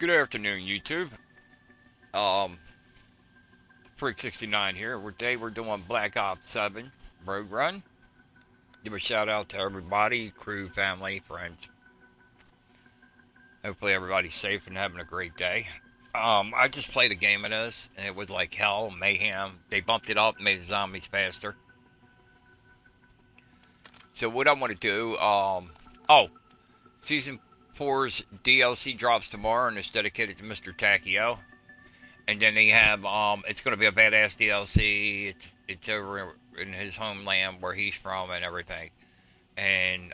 Good afternoon, YouTube. Um, Freak69 here. Today we're doing Black Ops 7 Rogue Run. Give a shout out to everybody, crew, family, friends. Hopefully everybody's safe and having a great day. I just played a game of this, and it was like hell, mayhem. They bumped it up and made the zombies faster. So what I want to do, Season 4's DLC drops tomorrow, and it's dedicated to Mr. Takio. And then they have it's gonna be a badass DLC. It's over in his homeland where he's from and everything. And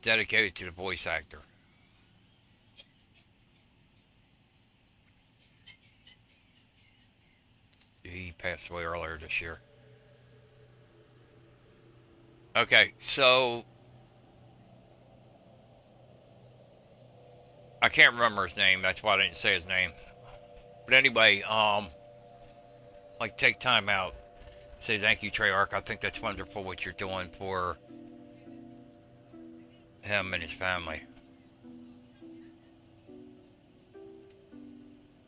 dedicated to the voice actor. He passed away earlier this year. Okay, so I can't remember his name, that's why I didn't say his name. But anyway, like take time out. Say thank you, Treyarch. I think that's wonderful what you're doing for him and his family.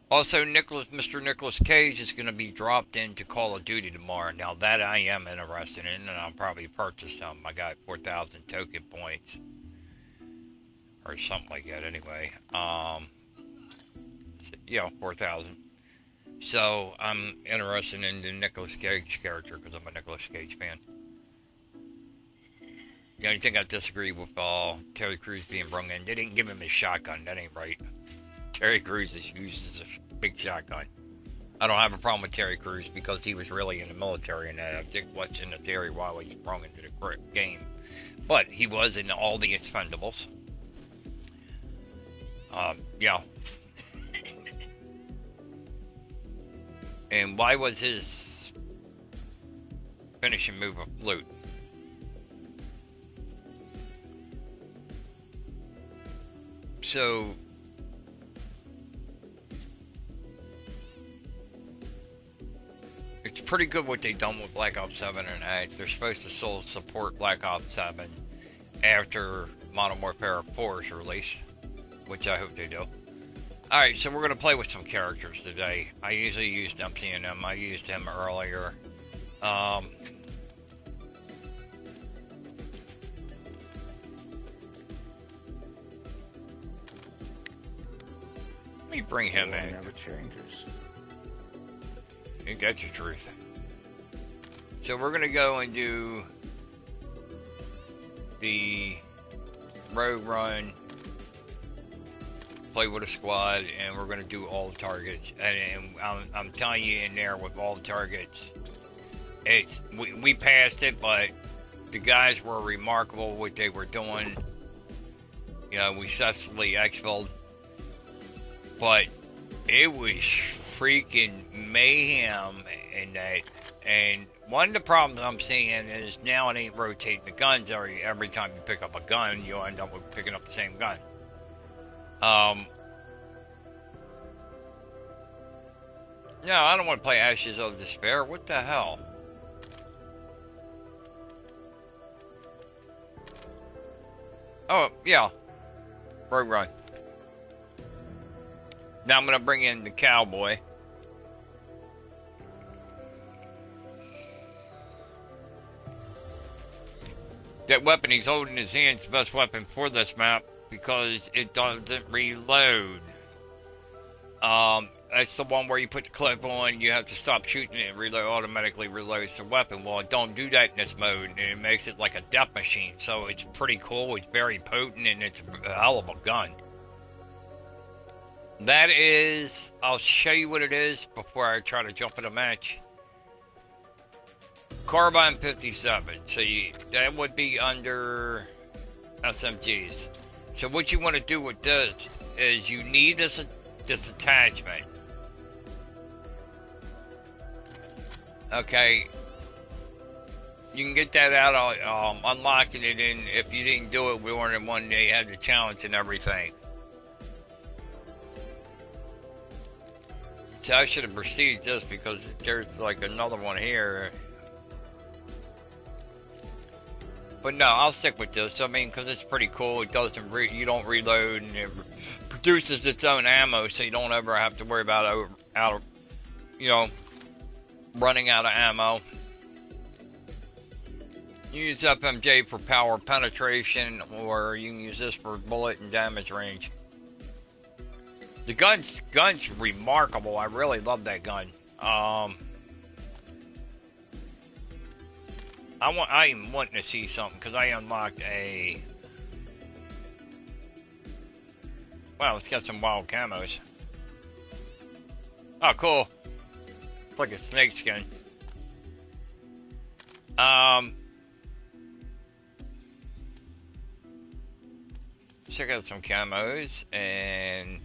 Also, Mr. Nicolas Cage is going to be dropped into Call of Duty tomorrow. Now that I am interested in, and I'll probably purchase some. I got 4,000 token points, or something like that. Anyway, yeah, 4,000. So I'm interested in the Nicolas Cage character because I'm a Nicolas Cage fan. The only thing I disagree with Terry Crews being brung in, they didn't give him his shotgun. That ain't right. Terry Crews is used as a big shotgun. I don't have a problem with Terry Crews because he was really in the military and that. I think what's in the theory while he was brought into the game. But he was in all the Expendables. Yeah. And why was his finishing move a flute? So it's pretty good what they've done with Black Ops 7 and 8. They're supposed to still support Black Ops 7 after Modern Warfare 4's release, which I hope they do. Alright, so we're going to play with some characters today. I usually use Dempsey and them. I used him earlier. Let me bring him in. Never changes. Ain't that your truth? So we're gonna go and do the Rogue Run, play with a squad, and we're gonna do all the targets. And I'm telling you, in there with all the targets, we passed it, but the guys were remarkable what they were doing. You know, we successfully exfilled, but it was freaking mayhem in that. And one of the problems I'm seeing is now it ain't rotating the guns every time you pick up a gun, you'll end up with picking up the same gun. No, I don't want to play Ashes of Despair. What the hell? Oh, yeah. Rogue Run. Now I'm going to bring in the cowboy. That weapon he's holding in his hand is the best weapon for this map because it doesn't reload. That's the one where you put the clip on, you have to stop shooting it and automatically reloads the weapon. Well, it don't do that in this mode, and it makes it like a death machine. So it's pretty cool, it's very potent, and it's a hell of a gun. That is, I'll show you what it is before I try to jump in a match. Carbine 57, so that would be under SMGs. So what you want to do with this is you need this attachment. Okay, you can get that out, unlocking it in. If you didn't do it, we weren't in one day, had the challenge and everything. So I should have proceeded this because there's like another one here. But no, I'll stick with this. I mean, because it's pretty cool. It doesn't you don't reload, and it produces its own ammo, so you don't ever have to worry about running out of ammo. You use FMJ for power penetration, or you can use this for bullet and damage range. The gun's remarkable. I really love that gun. I am wanting to see something because I unlocked a. Wow, it's got some wild camos. Oh, cool! It's like a snake skin. Check out some camos, and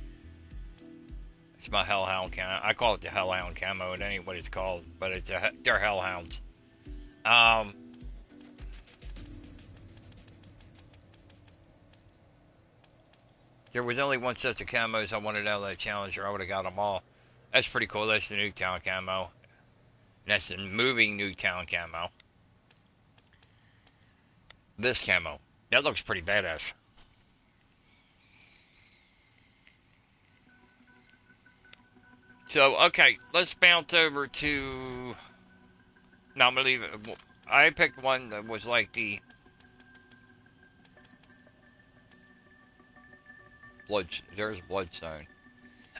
it's my Hellhound camo. I call it the Hellhound camo. It ain't what it's called, but they're Hellhounds. There was only one set of camos I wanted out of that Challenger. I would have got them all. That's pretty cool. That's the Nuketown camo. And that's the moving Nuketown camo. This camo. That looks pretty badass. So, okay, let's bounce over to... No, I'm gonna leave it. I picked one that was like the... There's Bloodstone.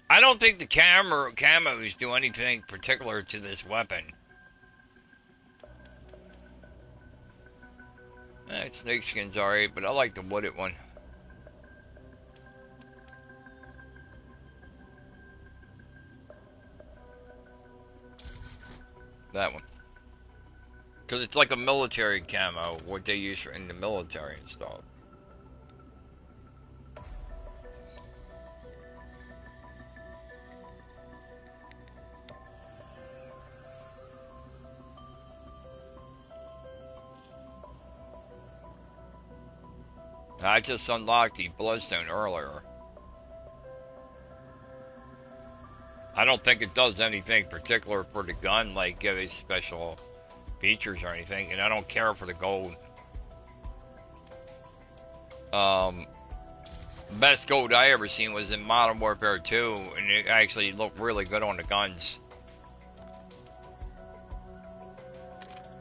I don't think the camos do anything particular to this weapon. Snakeskin's alright, but I like the wooded one. That one. Because it's like a military camo, what they use in the military and stuff. I just unlocked the Bloodstone earlier. I don't think it does anything particular for the gun, like give it special features or anything, and I don't care for the gold. Best gold I ever seen was in Modern Warfare 2, and it actually looked really good on the guns.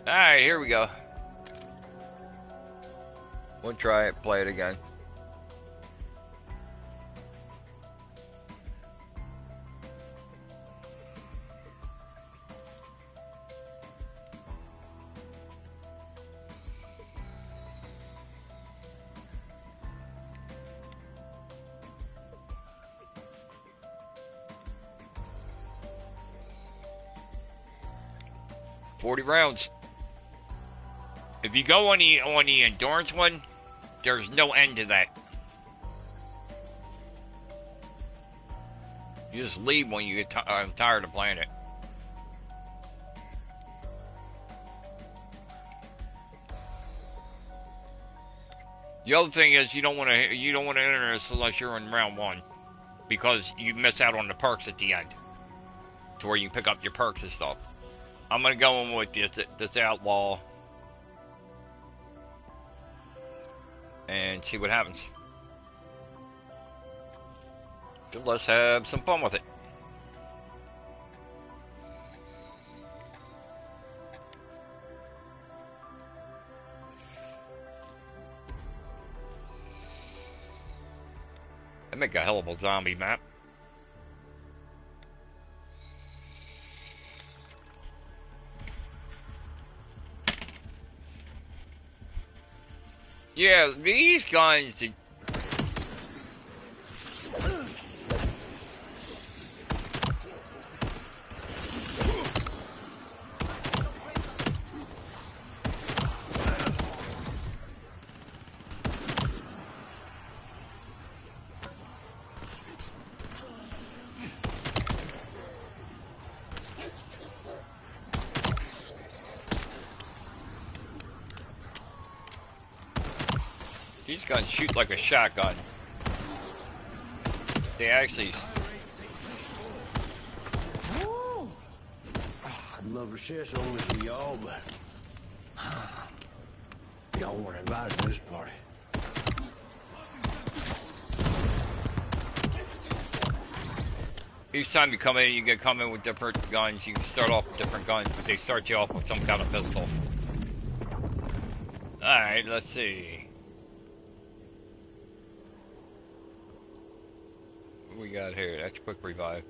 Alright, here we go. We'll try it, play it again. $40 rounds. If you go on the endurance one, there's no end to that. You just leave when you get tired of playing it. The other thing is you don't want to enter this unless you're in round 1, because you miss out on the perks at the end, to where you pick up your perks and stuff. I'm gonna go in with this outlaw and see what happens. So let's have some fun with it. They make a hell of a zombie map. Yeah, these guns... These guns shoot like a shotgun. They actually... love to share some with y'all, but y'all weren't invited to this party. Each time you come in, you get come in with different guns. You can start off with different guns, but they start you off with some kind of pistol. Alright, let's see. What we got here? That's quick revive.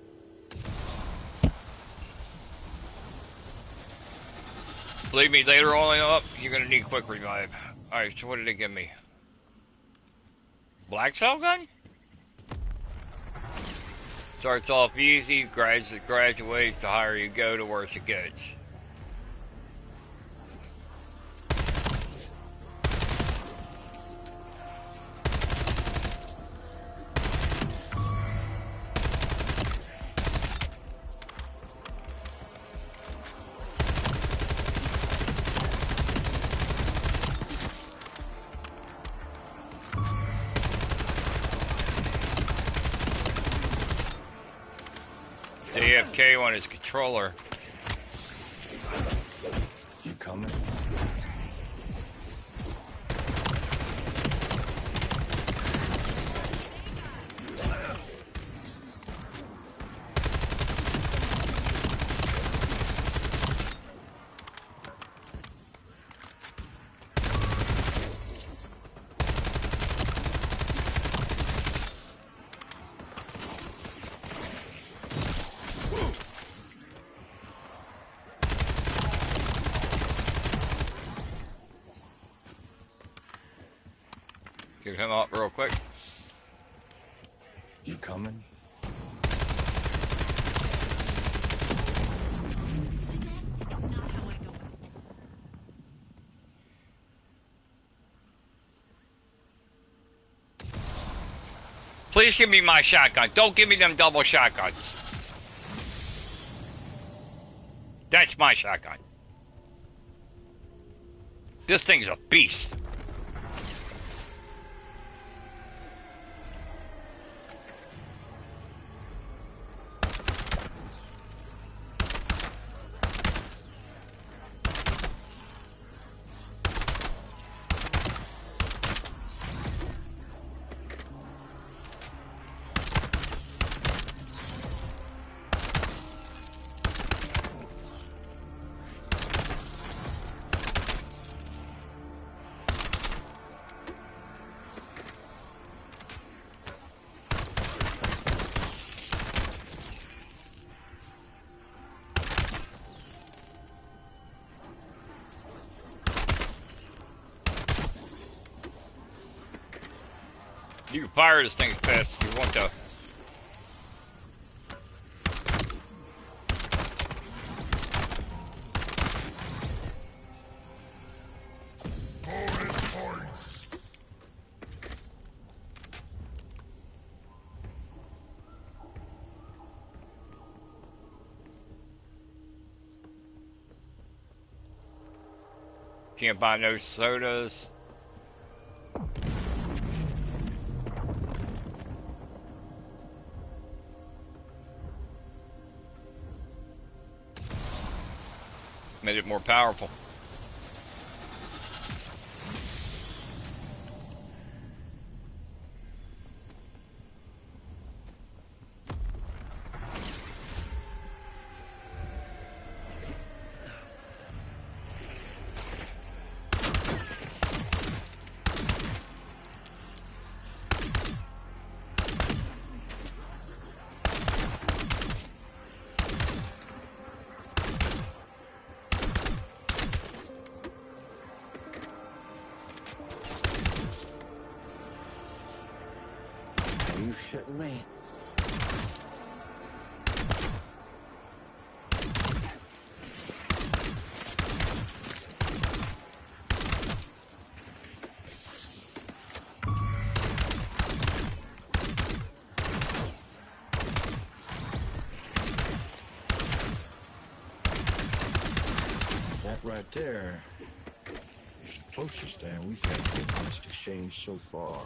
Believe me, later on you're gonna need quick revive. Alright, so what did they give me? Black cell gun? Starts off easy, graduates, the higher you go, the worse it gets. AFK on his controller. You coming? Get him up real quick. You coming? Please give me my shotgun. Don't give me them double shotguns. That's my shotgun. This thing's a beast. You can fire this thing as fast as you want to. Bonus points. Can't buy no sodas. Made it more powerful. Are you shitting me? That right there is the closest thing we've had to an honest exchange so far.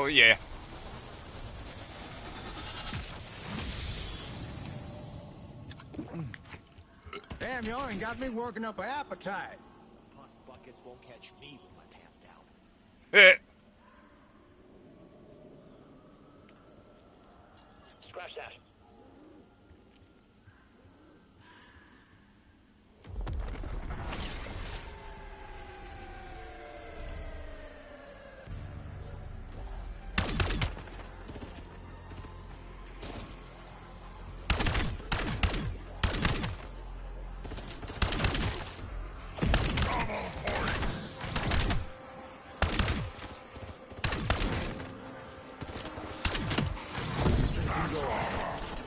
Oh yeah. Damn, y'all ain't got me working up an appetite. Plus, buckets won't catch me with my pants down. Scratch that.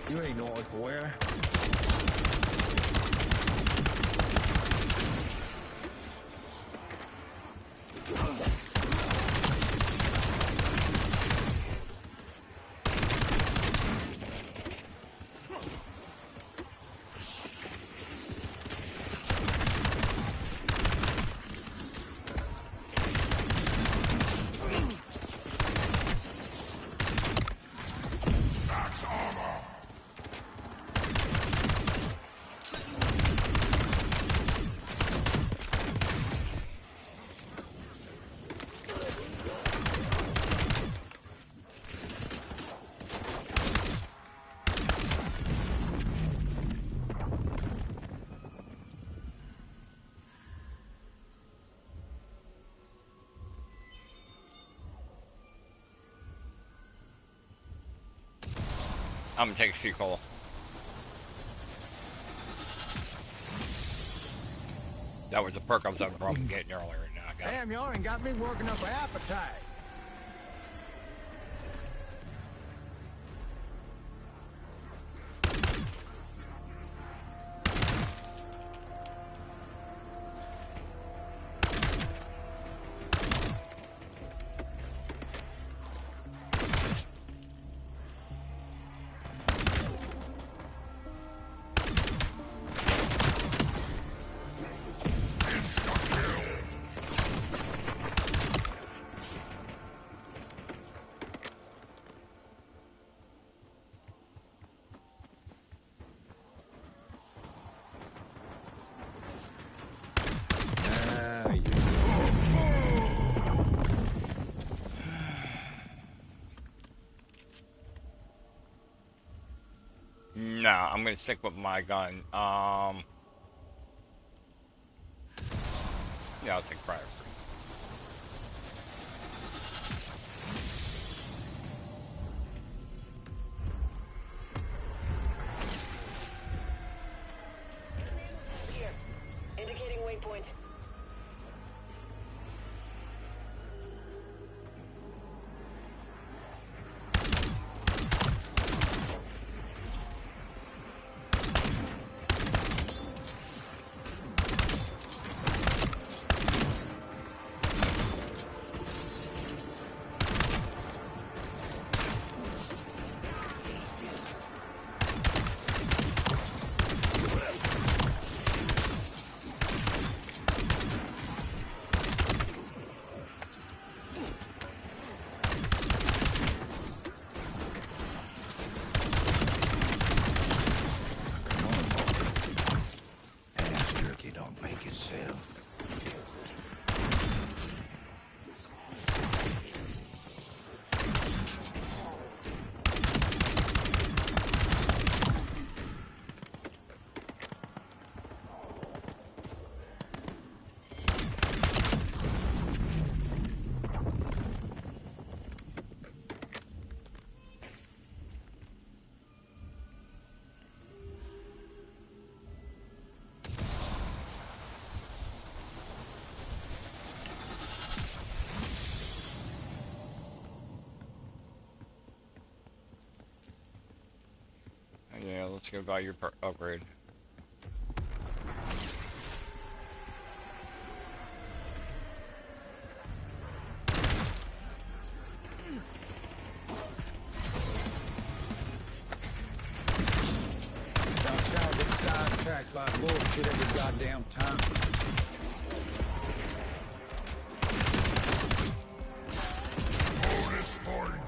You ain't going where? I'm gonna take a few call. That was a perk I was having a problem getting earlier. Now I got it. Damn, y'all ain't got me working up an appetite. No, I'm gonna stick with my gun. Yeah, I'll take fire. Here. Indicating waypoint. Yeah, let's go buy your upgrade. Y'all get sidetracked by bullshit every goddamn time. Bonus points.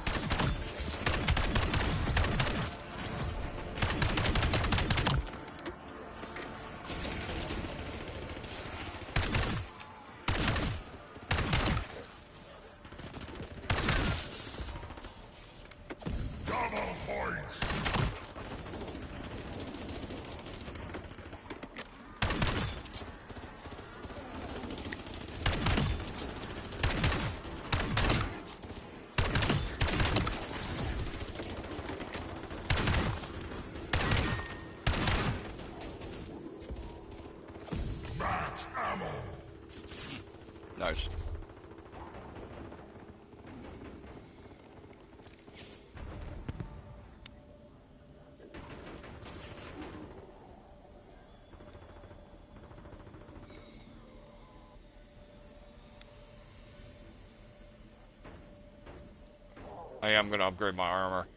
Hey, I'm gonna upgrade my armor.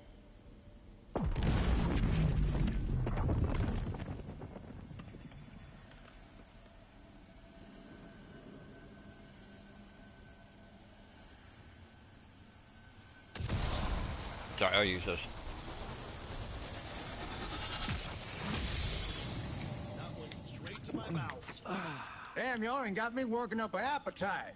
Sorry, I'll use this. That went straight to my mouth. Damn, y'all ain't got me working up an appetite.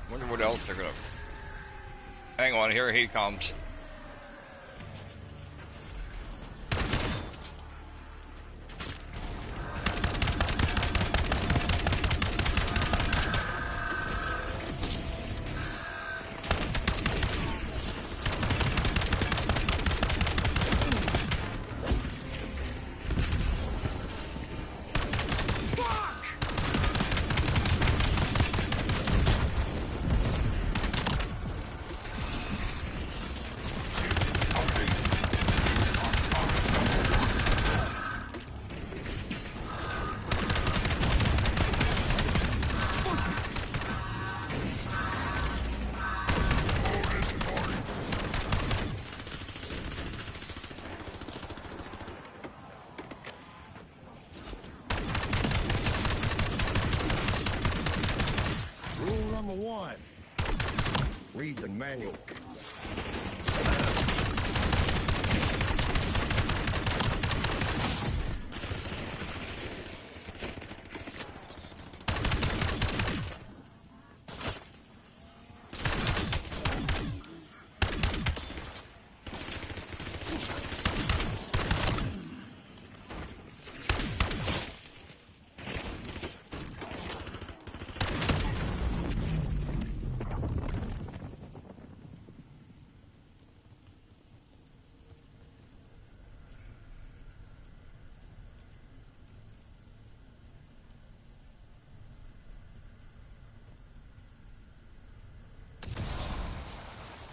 Wonder what else they're gonna. Hang on, here he comes. Rule number 1. Read the manual.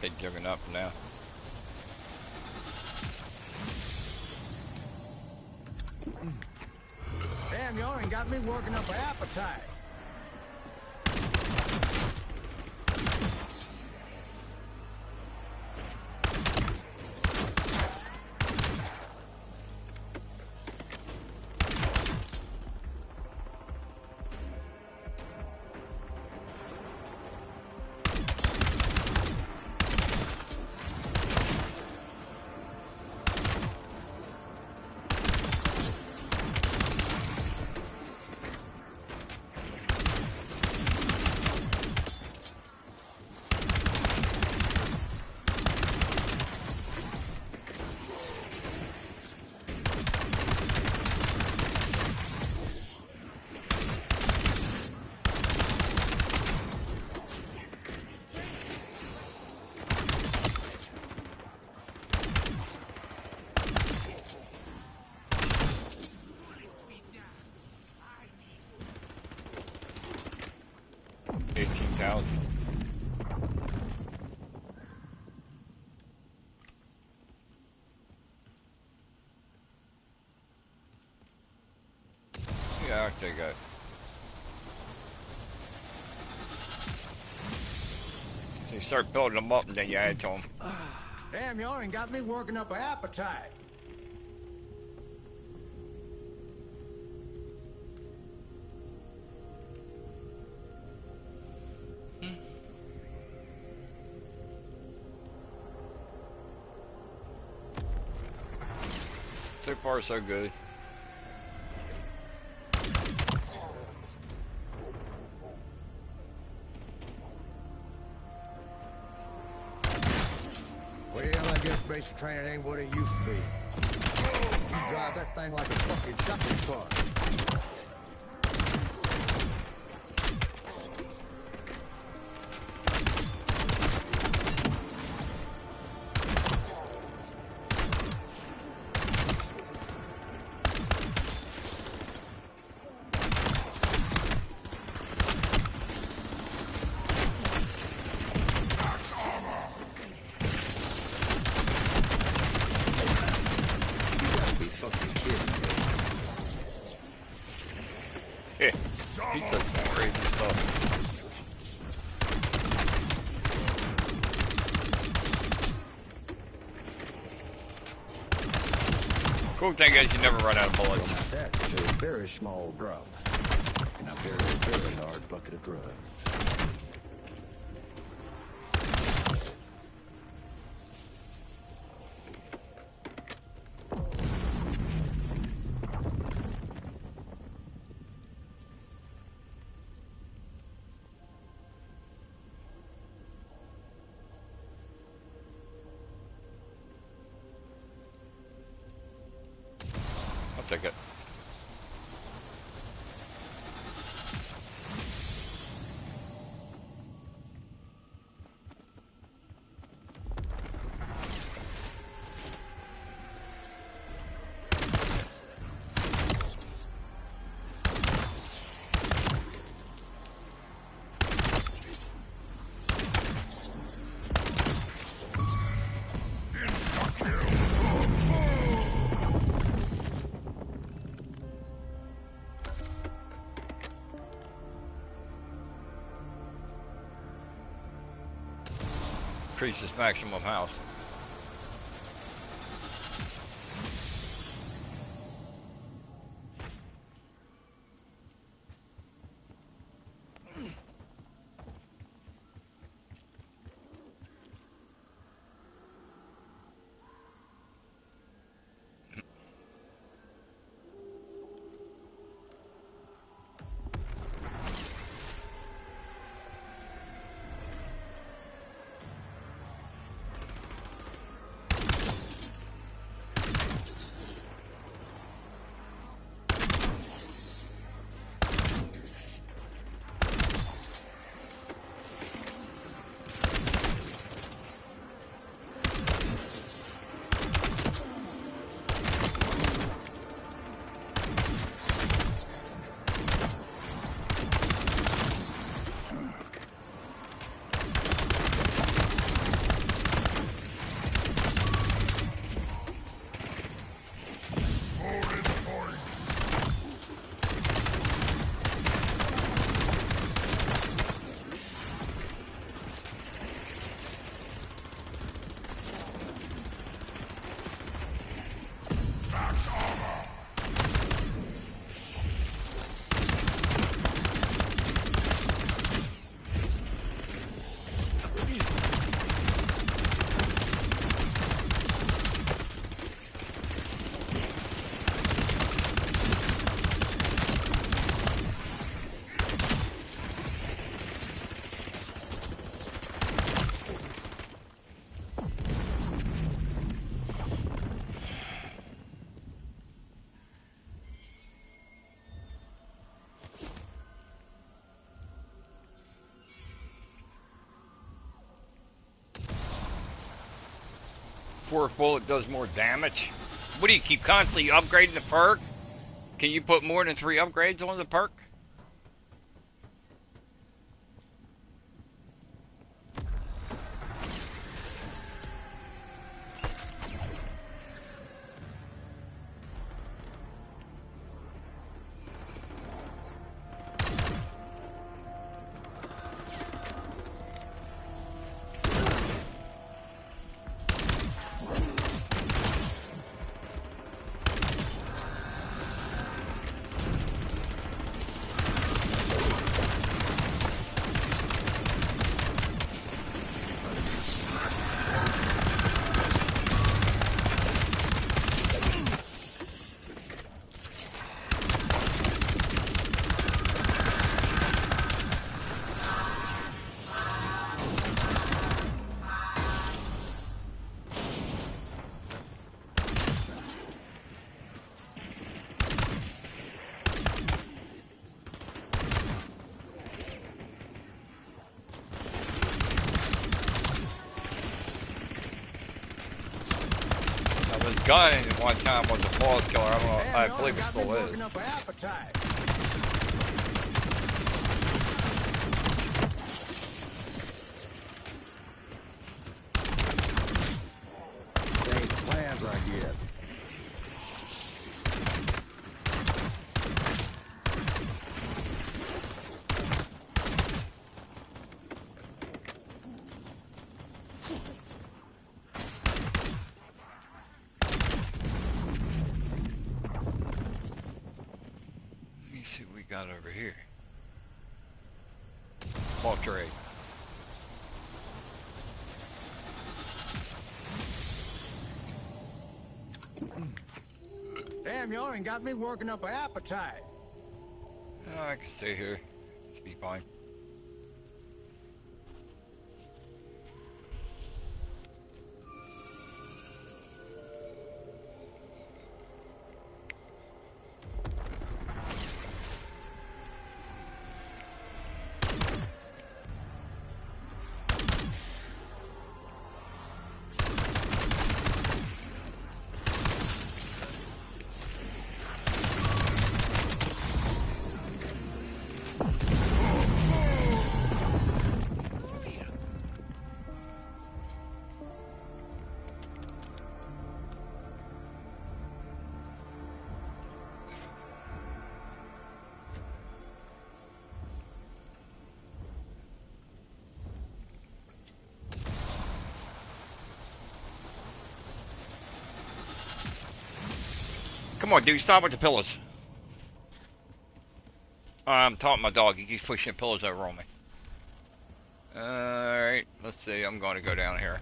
Big juggernaut for now. Damn, y'all ain't got me working up an appetite. Yeah, I got. So you start building them up and then you add to them. Damn, y'all ain't got me working up an appetite. So far, so good. Well, I guess basic training ain't what it used to be. You drive that thing like a fucking shopping cart. cool thing is you never run out of bullets. Now that's a very small drop. And a very, very large bucket of grub. I'll take it. Increases maximum health. Fourth bullet does more damage. What do you keep constantly upgrading the perk? Can you put more than 3 upgrades on the perk? Gun at one time was a pause killer. I don't know. I believe it still is. They ain't planned right yet. on over here? Walter A. Damn, y'all ain't got me working up an appetite. Oh, I can stay here. It's be fine. Come on, dude, stop with the pillows. I'm talking to my dog. He keeps pushing pillows over on me. Alright, let's see. I'm going to go down here.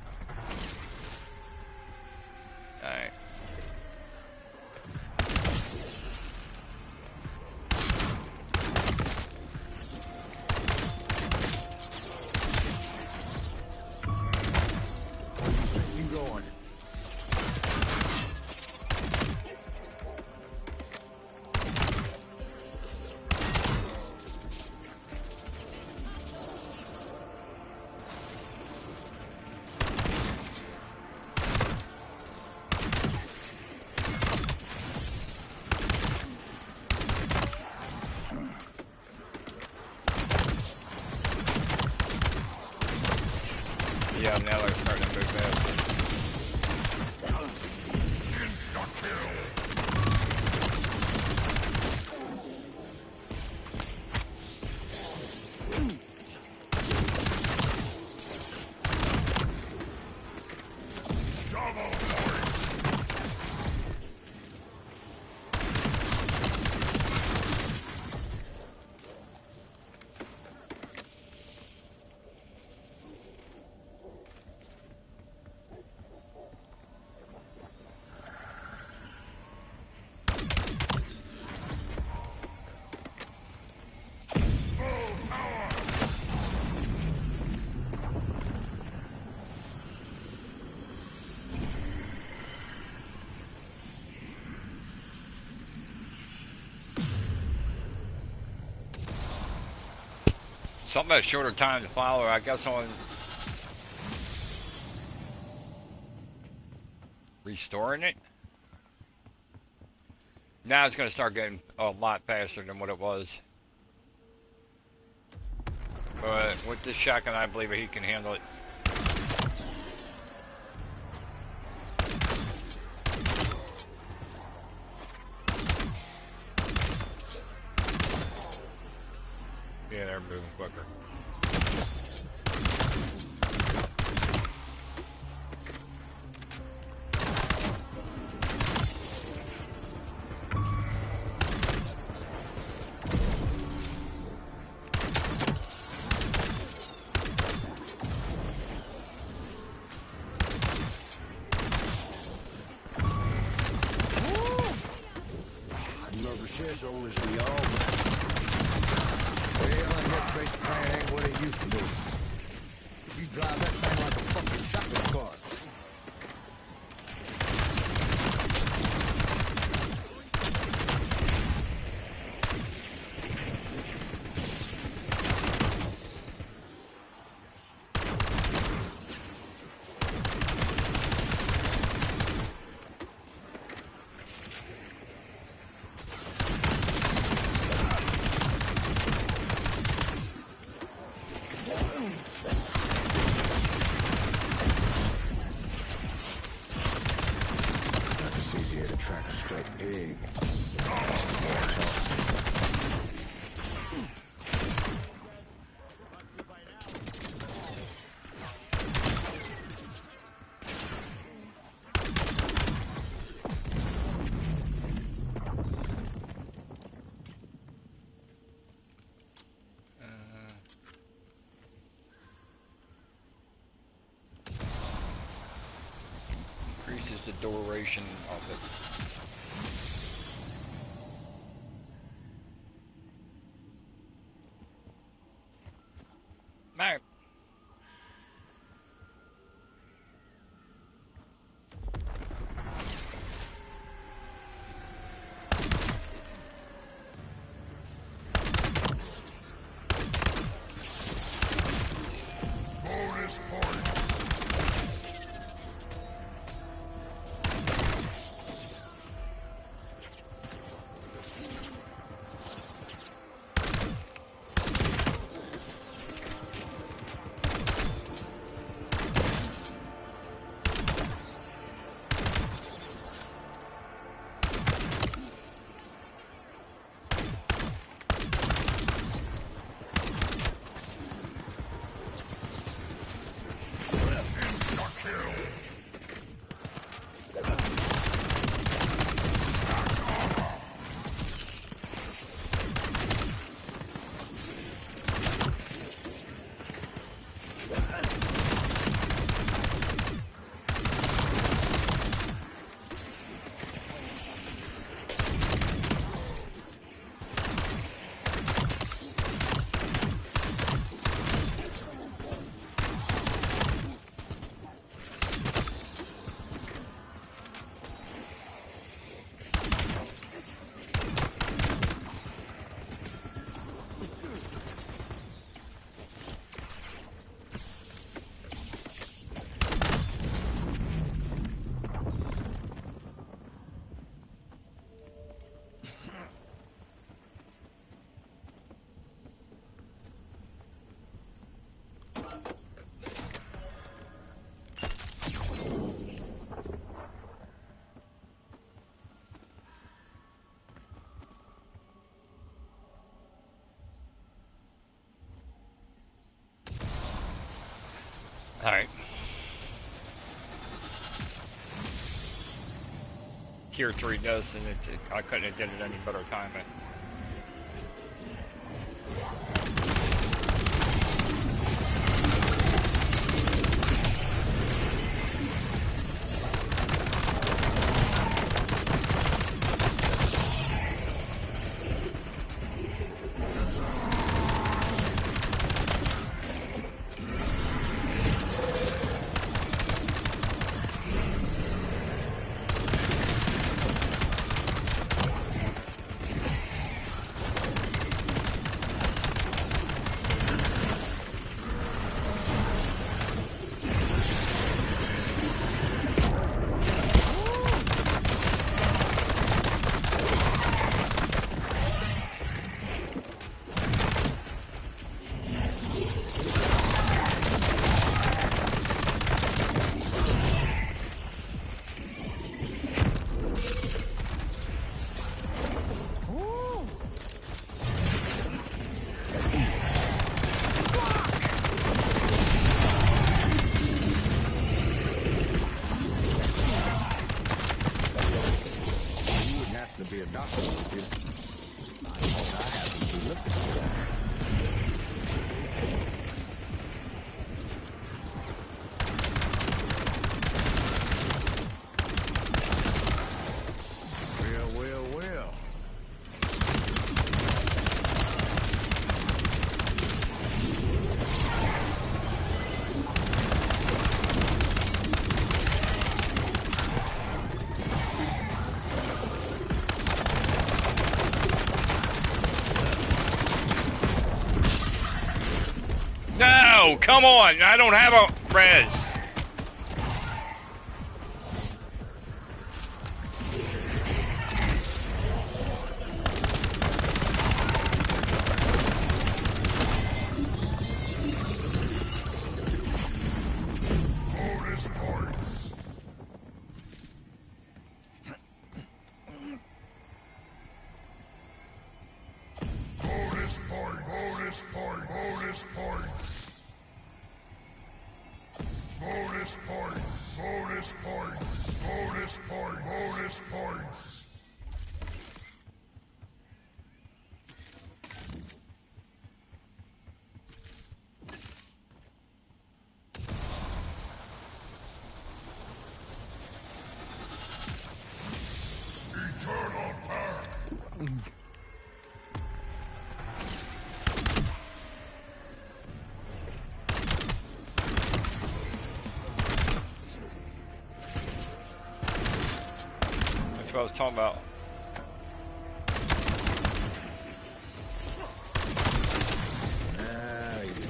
Alright. You going? Yeah, now they're starting to move fast. Something about shorter time to follow, I guess on restoring it. Now it's going to start getting a lot faster than what it was. But with this shotgun, I believe he can handle it. Yeah, they're moving quicker. Never says old as we all. Well, and that basic plan ain't what it used to be. You drive that thing like a fucking shopping cart. duration of it. Alright. Bonus points. Alright. Tier 3 does, and I couldn't have did it any better time. No, come on! I don't have a res. Bonus points. Bonus point. Bonus point. Bonus points. Bonus points. Bonus points. Bonus point. Bonus points. what I was talking about. Now you do.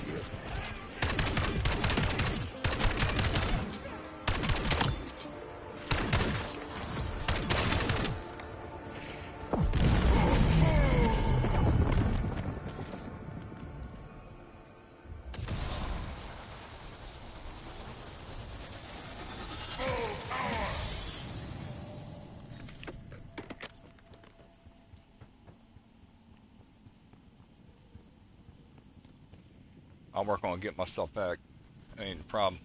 I'll work on getting myself back. Ain't a problem.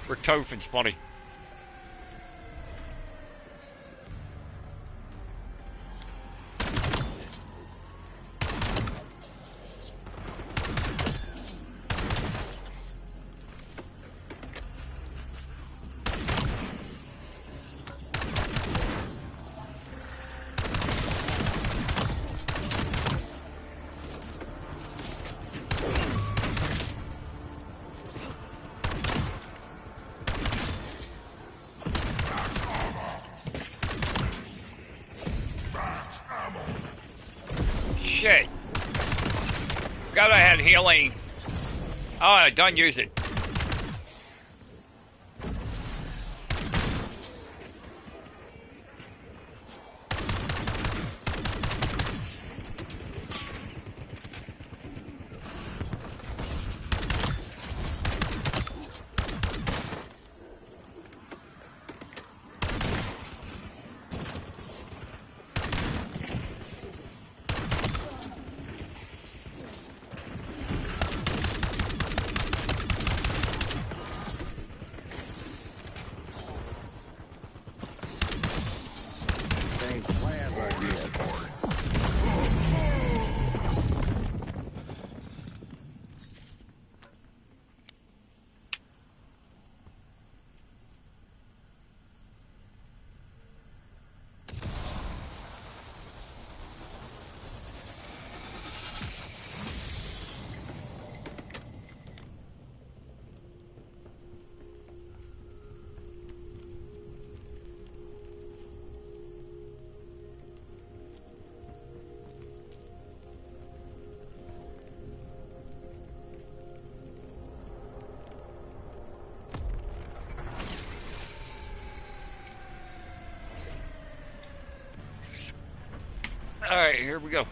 Richthofen's funny. Shit. Forgot I had healing. Oh, I done use it. Alright, here we go.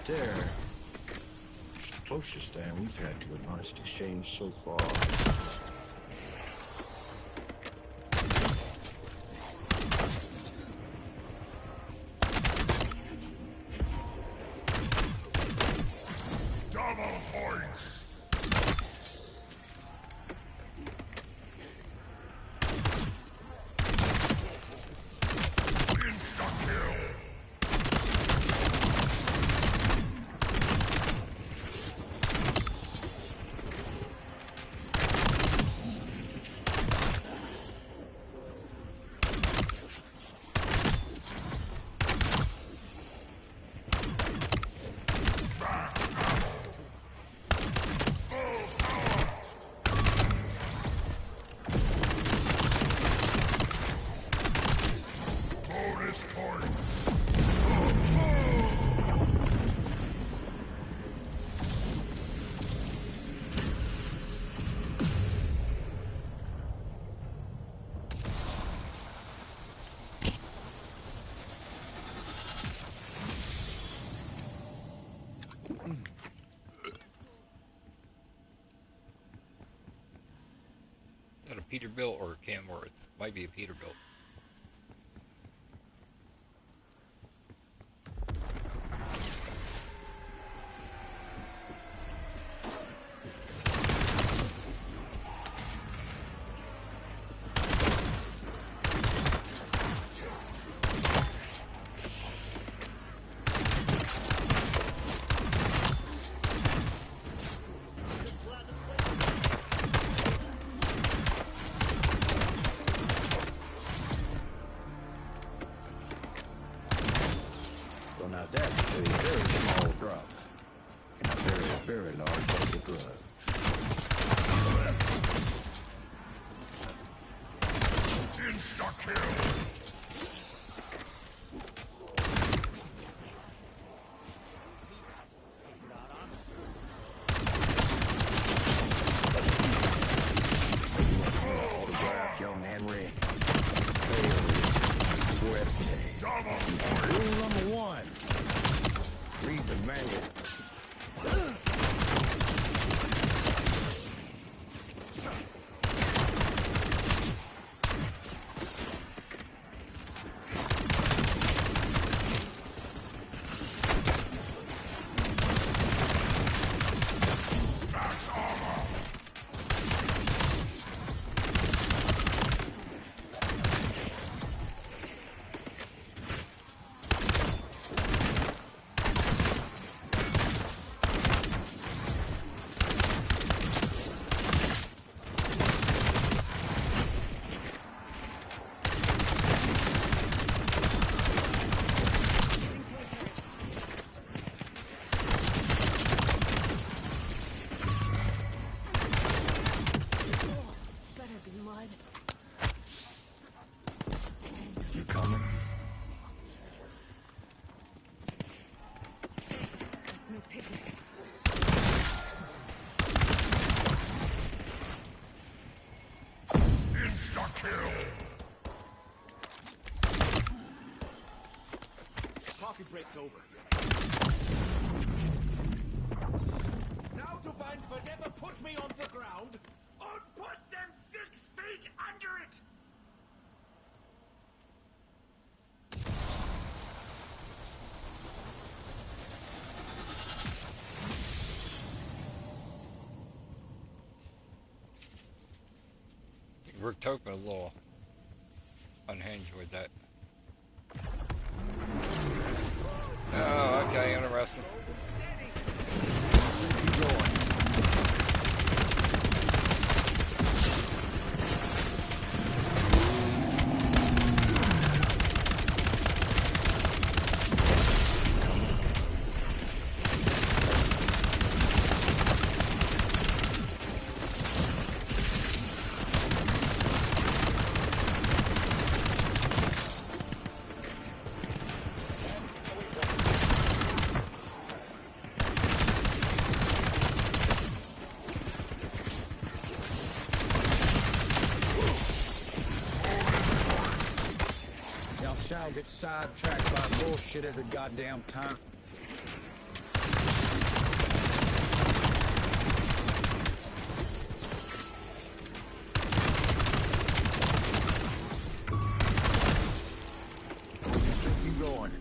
There. Closest thing we've had to an honest exchange so far. Double points. Insta-kill. Is that a Peterbilt or a Kenworth? Might be a Peterbilt. Well, now that's a very small drop. And a very, very large dose of drugs. Insta-kill! Autograph, young Henry. Sweat. Double Rule points! number 1. Read the manual. Max armor! Better be mud. You coming? There's no picnic. Insta-kill! Coffee break's over. Now to find whatever put me on the ground, and put them 6 feet under it! Rick Topin a little unhinged with that. Oh, okay, interesting. Keep going. Y'all shall get sidetracked by bullshit every goddamn time. Keep going.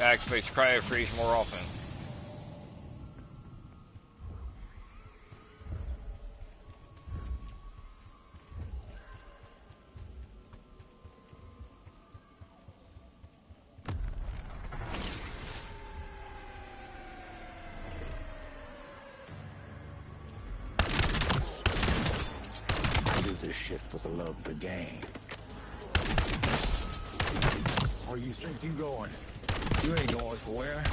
Activates cryo freeze more often. I do this shit for the love of the game. Where you think you going? You ain't going nowhere.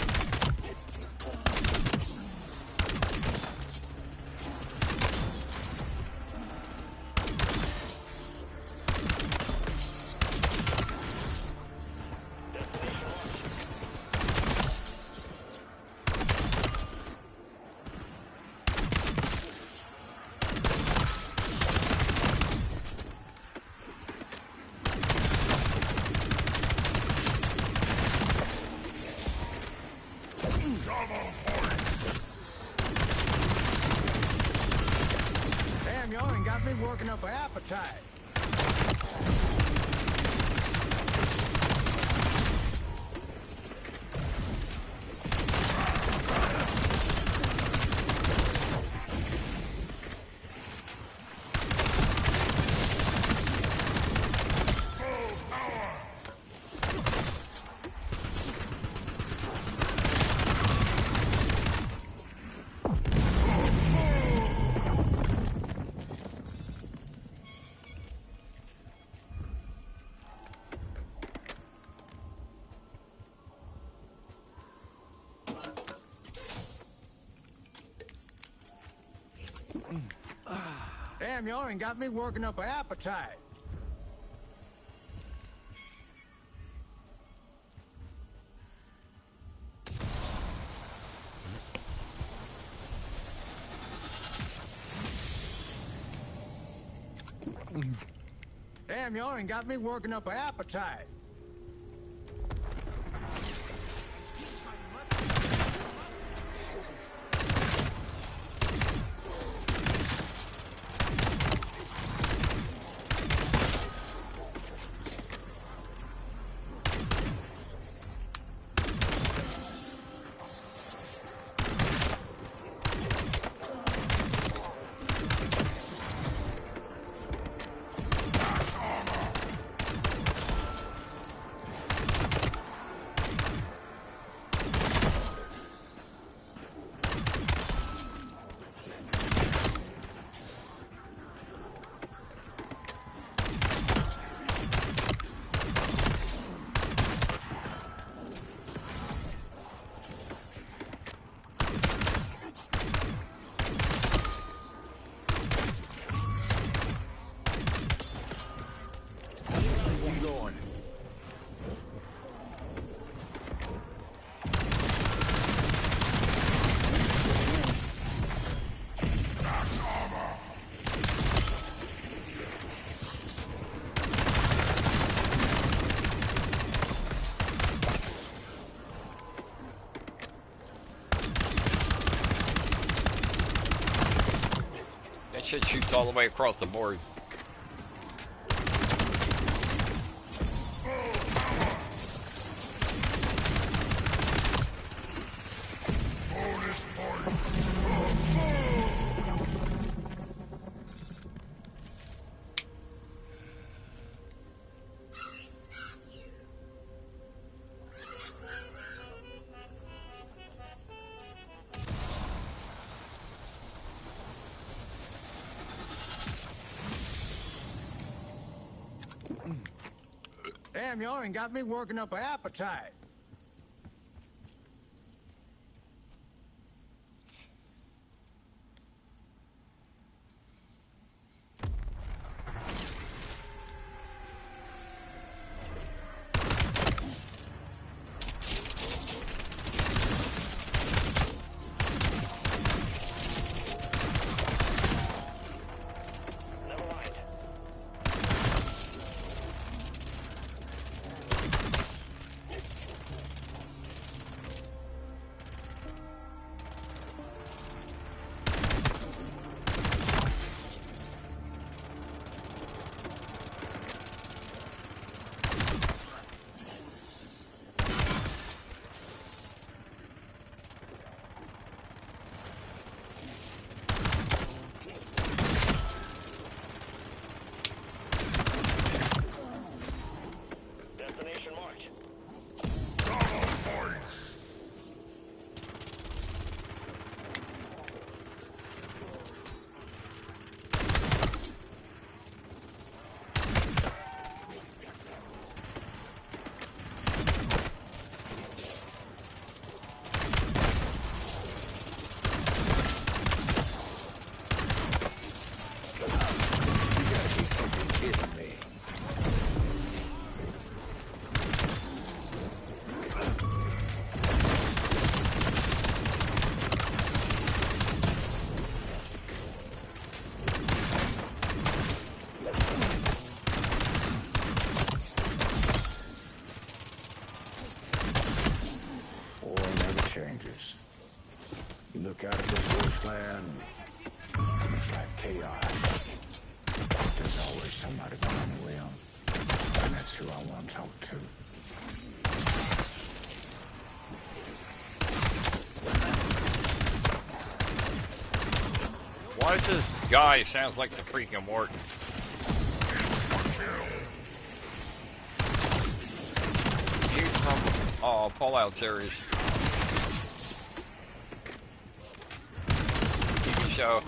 Damn, y'all ain't got me working up an appetite. Damn, y'all ain't got me working up an appetite. Damn, y'all ain't got me working up an appetite. Where you going? That shit shoots all the way across the board. Bonus points. Damn, y'all ain't got me working up an appetite. Never mind. changes. You look out at this wasteland, it's like chaos. There's always somebody behind the wheel, and that's who I want to talk to. Why does this guy sounds like the freaking Morton? He's from Fallout series. TV show.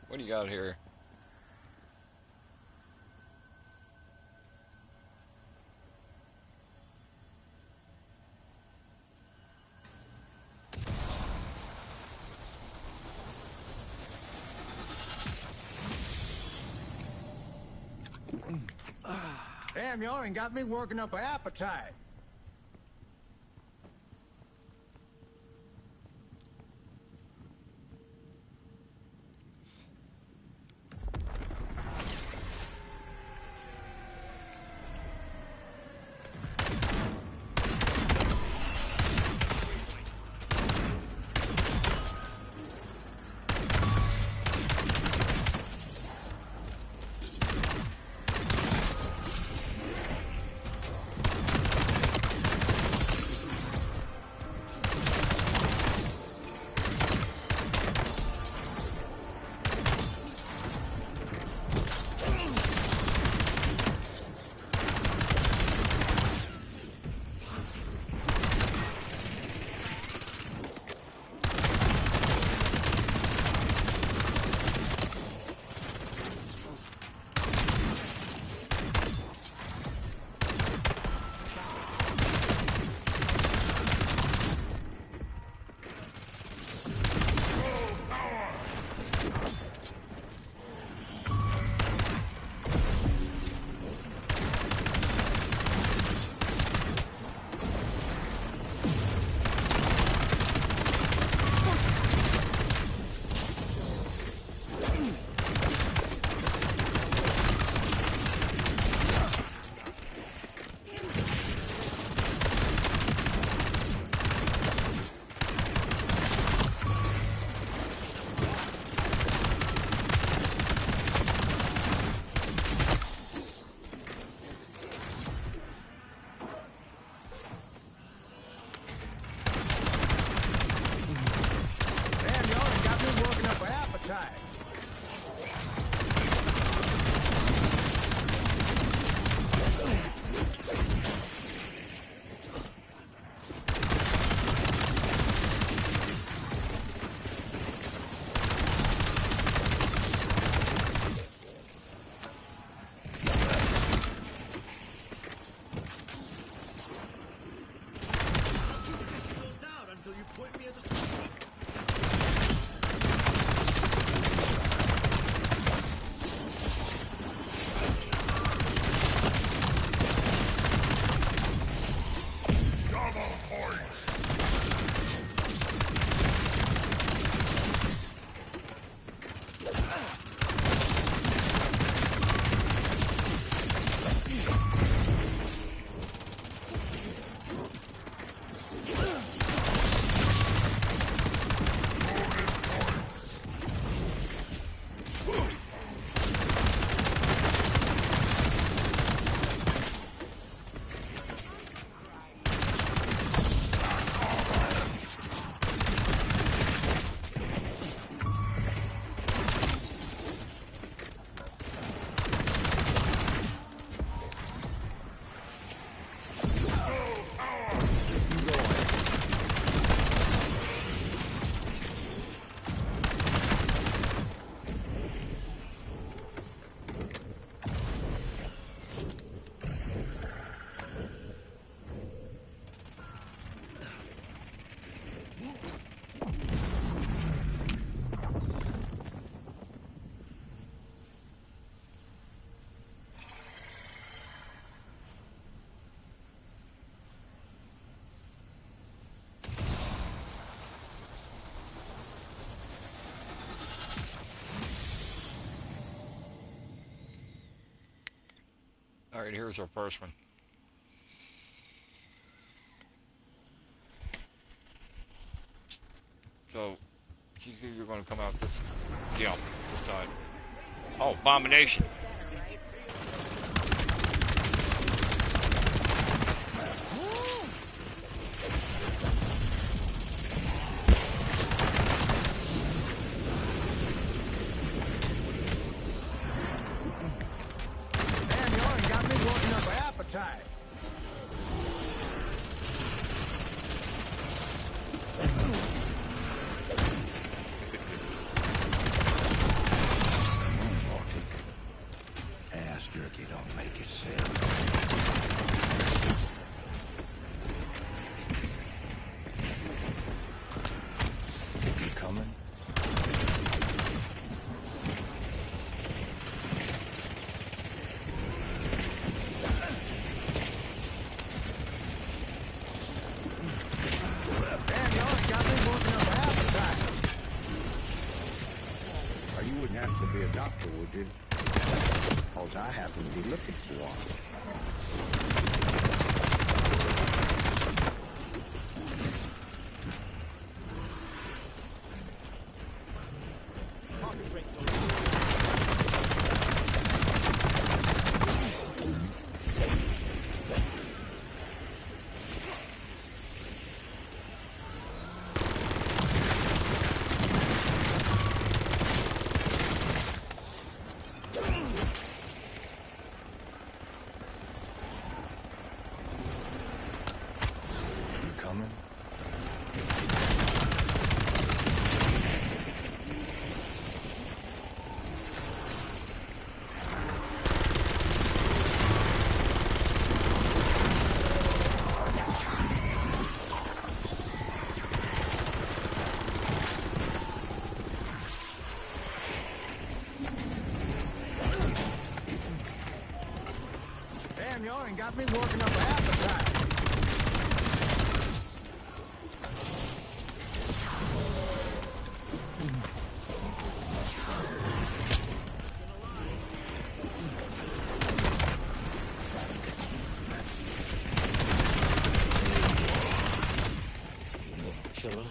What do you got here? Damn, y'all ain't got me working up an appetite. Alright, here's our first one. So, you're gonna come out this, yeah, this side. Oh, abomination. Damn, you already got me working up an appetite. Ass jerky don't make it sell. You coming? Damn, you already got me working up an appetite. Or you wouldn't have to be a doctor, would you? Cause I happen to be looking for one. You coming? Damn, you already got me working up an appetite. Killer.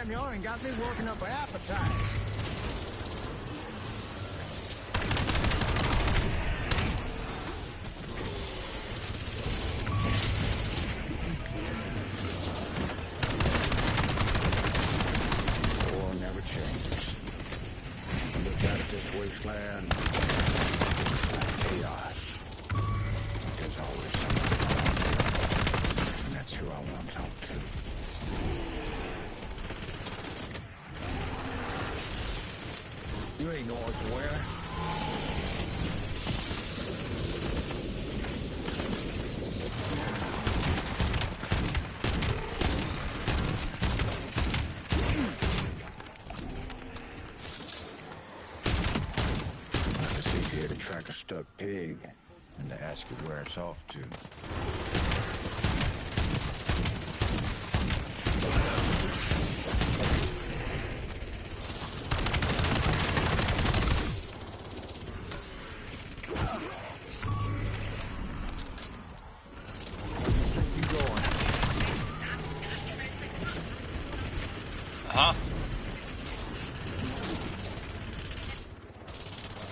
Damn, y'all ain't got me working up an appetite. War never changes. Look out at this wasteland. Chaos. There's always somebody. And that's who I want to talk to. You ain't going somewhere. It's easier to track a stuck pig than to ask you where it's off to. Huh?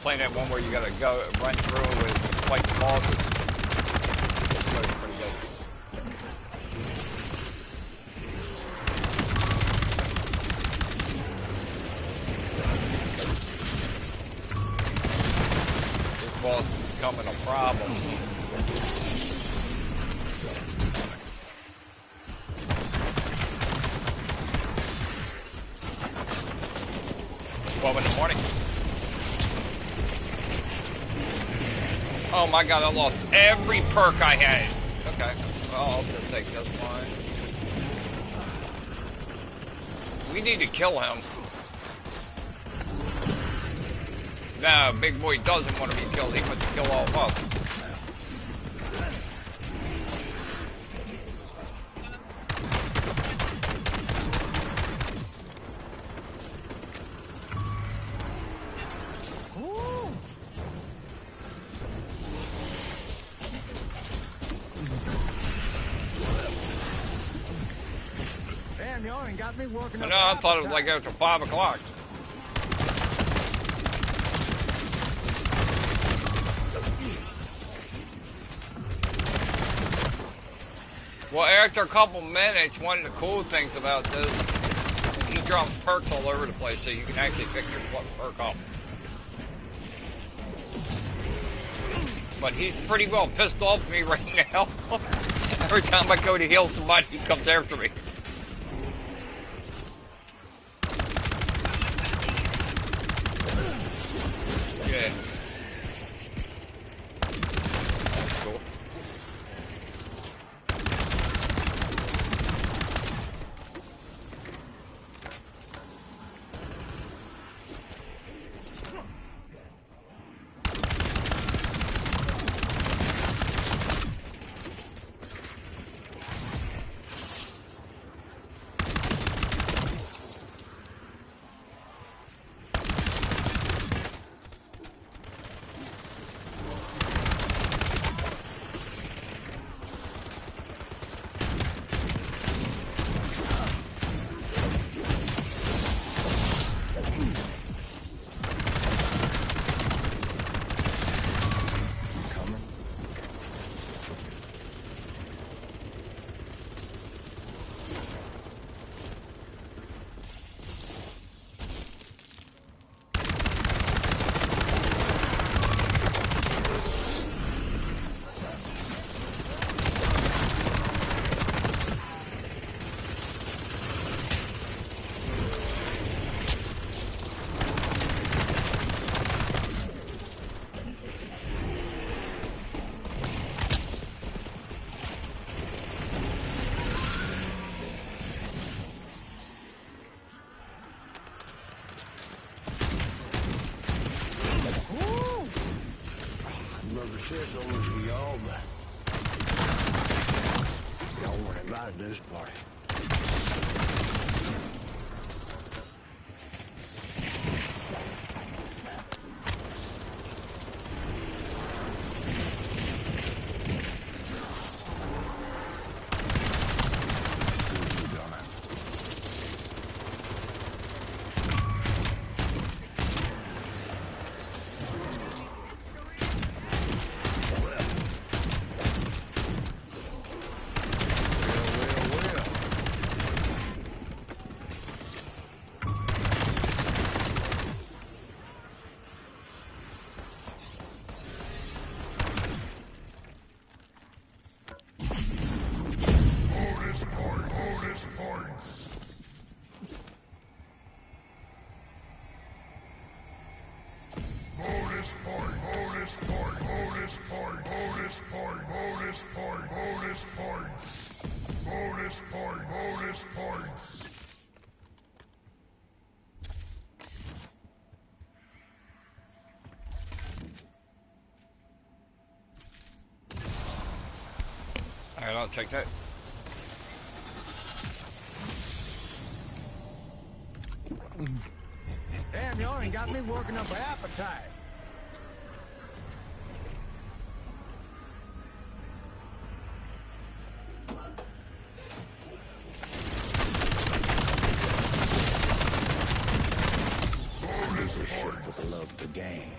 Playing that one where you gotta go run through with white bosses. That's pretty good. This boss is becoming a problem. 12 in the morning. Oh my god, I lost every perk I had. Okay, well, I'll just take this one. We need to kill him. No, Big Boy doesn't want to be killed. He wants to kill all of us. Damn, y'all ain't got me working up No, I an thought it was like appetite. after 5 o'clock. Well, after a couple minutes, one of the cool things about this, he drops perks all over the place, so you can actually pick your perk up. But he's pretty well pissed off at me right now. Every time I go to heal somebody, he comes after me. Yeah. That's cool. Don't worry about it, this party. Bonus points. Bonus points. Alright, I'll take that. Damn, y'all ain't got me working up an appetite. Bonus points. Love the game.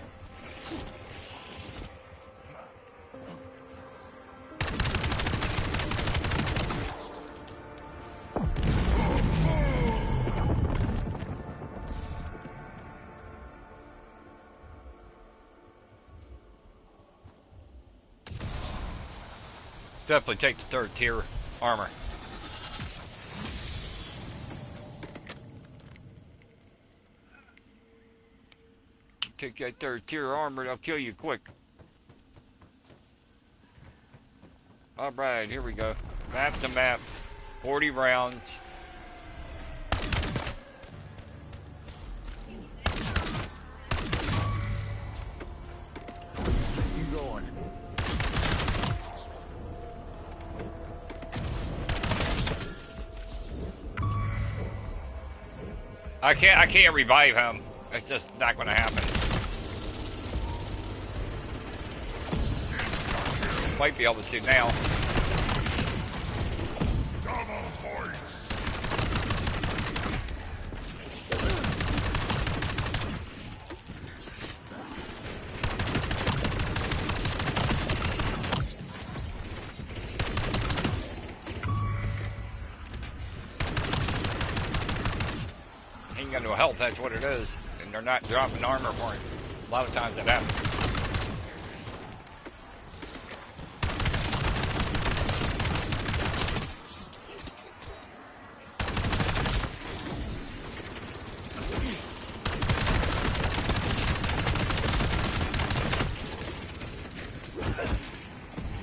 Definitely take the 3rd tier armor. Take that 3rd tier armor, they'll kill you quick. Alright, here we go. Map to map. 40 rounds. You going? I can't revive him. It's just not gonna happen. Might be able to now. Double points. Ain't got no health, that's what it is. And they're not dropping armor for him. A lot of times that happens.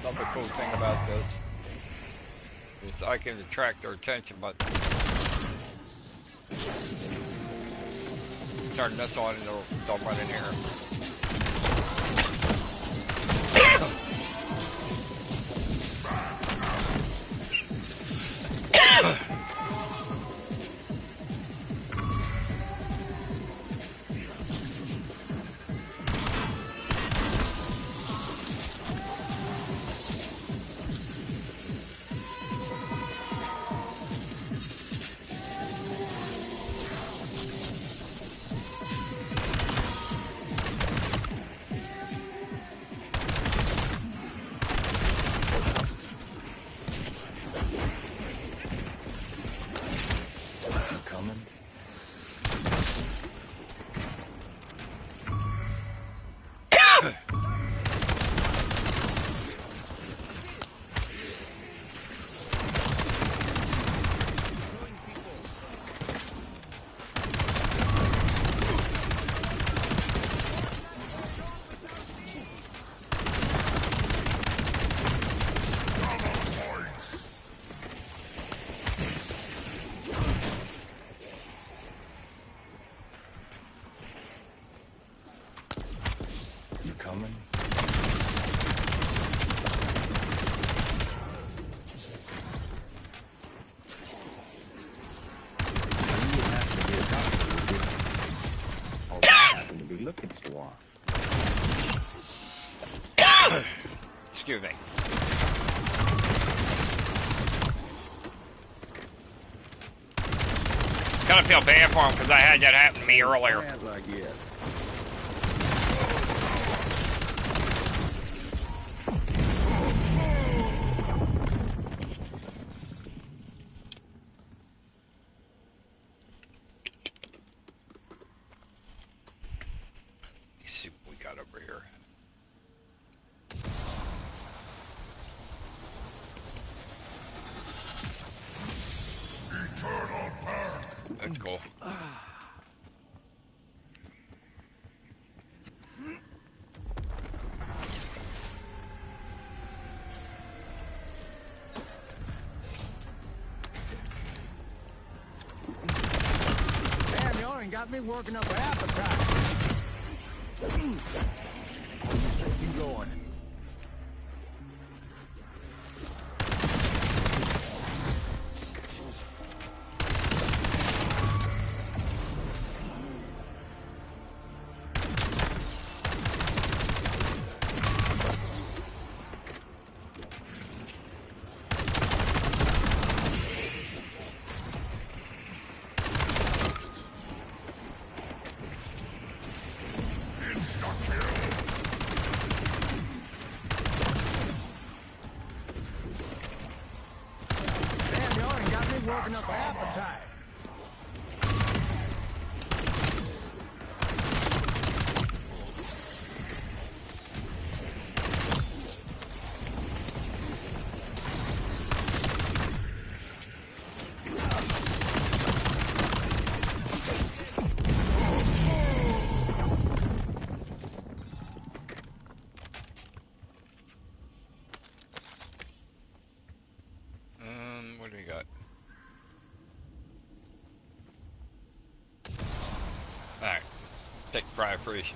Another cool thing about this is I can attract their attention, but turn this on and they'll run in here. Coming. Looking for. Excuse me. Kind of feel bad for him because I had that happen to me earlier. Like yes. Let's see what we got over here. Eternal path. That's cool. got me working up an appetite. Keep going. Damn, y'all ain't got me working up an appetite. What do we got? Alright. Take fry fish.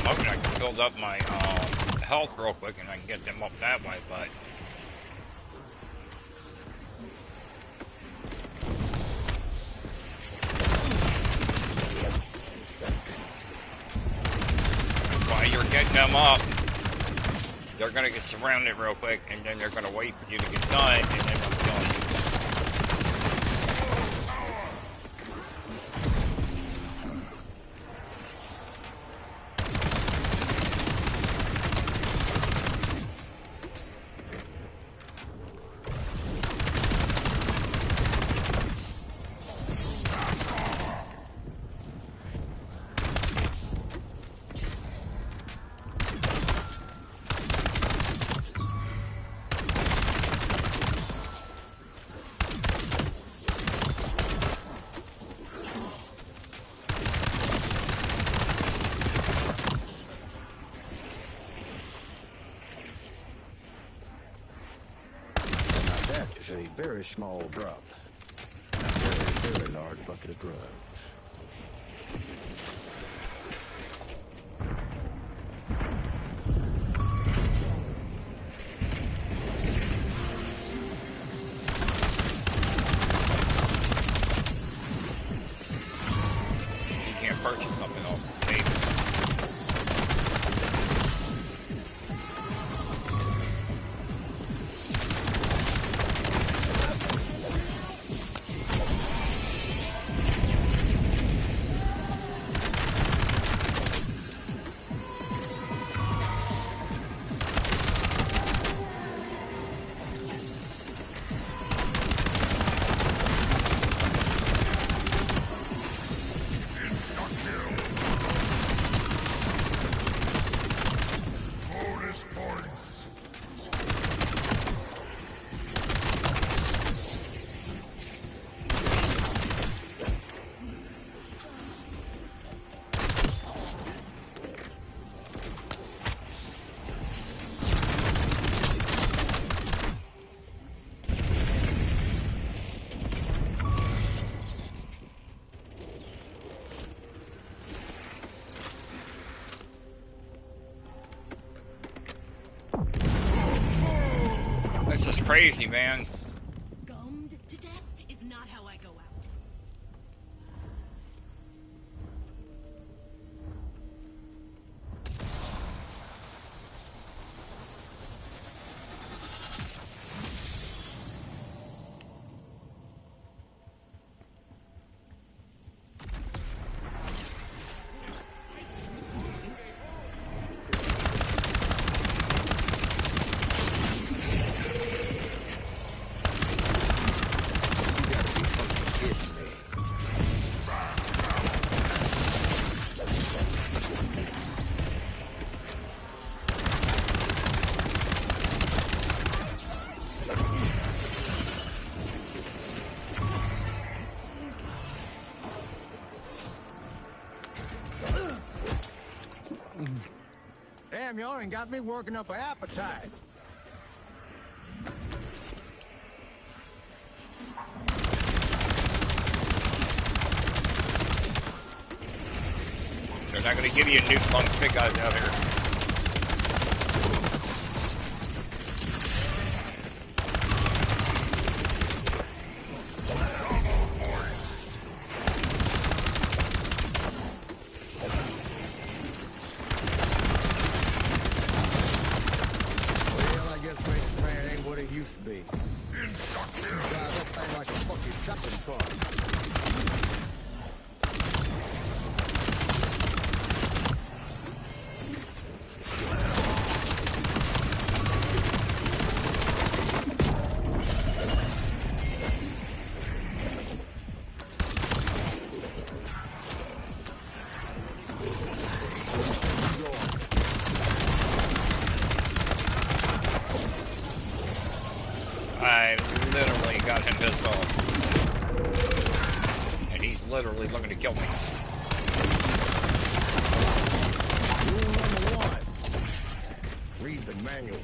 I'm hoping I can build up my health real quick and I can get them up that way, but while you're getting them up, they're gonna get surrounded real quick, and then they're gonna wait for you to get done, and then I'm killing you. That is a very small drop. A very, very large bucket of drugs. You can't purchase something off the table. Bonus points. This is crazy, man. Gummed to death is not how I go out. Damn, y'all ain't got me working up an appetite. They're not going to give you a nuke pump big guys out here. Well, I guess basic training ain't what it used to be. Drive that thing like a fucking shopping cart. I literally got him pissed off. And he's literally looking to kill me. Rule number 1. Read the manual.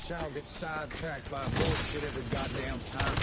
Shall get sidetracked by bullshit every goddamn time.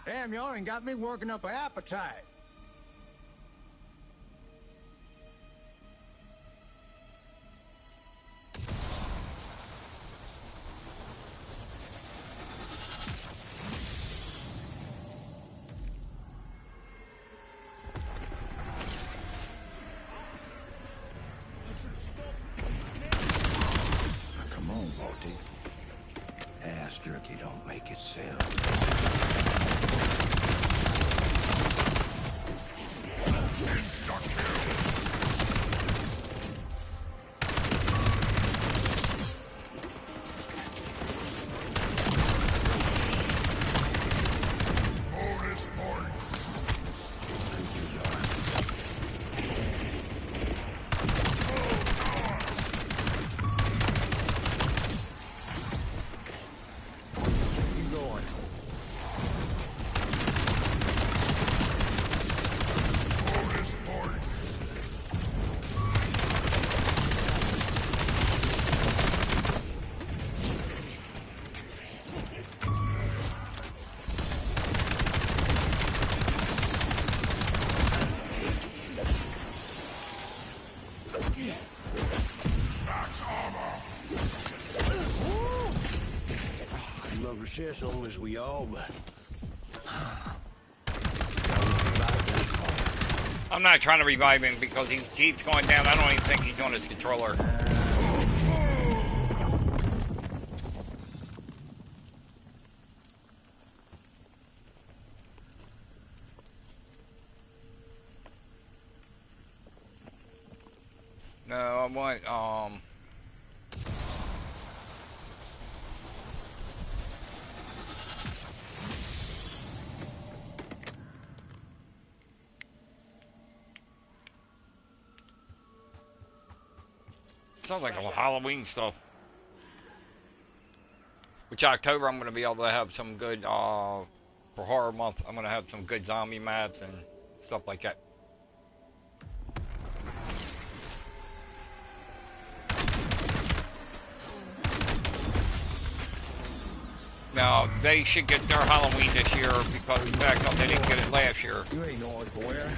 Damn, y'all ain't got me working up an appetite. Come on, Volty. Ass jerky don't make it sell. Bonus points. Max armor! You love your shit so as we all, but I'm not trying to revive him because he keeps going down. I don't even think he's on his controller. No, I want, sounds like a Halloween stuff. Which October I'm going to be able to have some good, for horror month, I'm going to have some good zombie maps and stuff like that. Now, they should get their Halloween this year because back up, they didn't get it last year. you ain't going nowhere.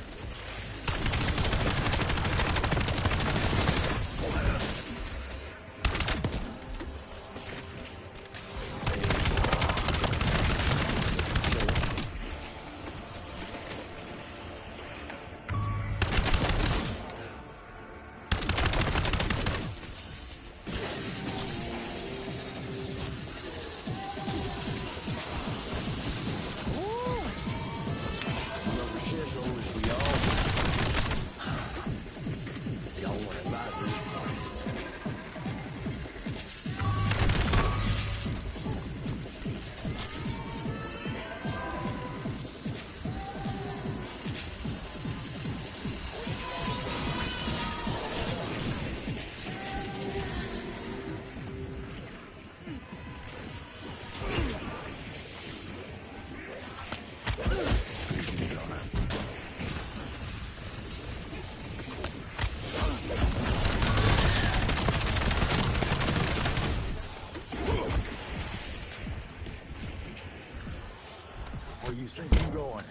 Where you think you going?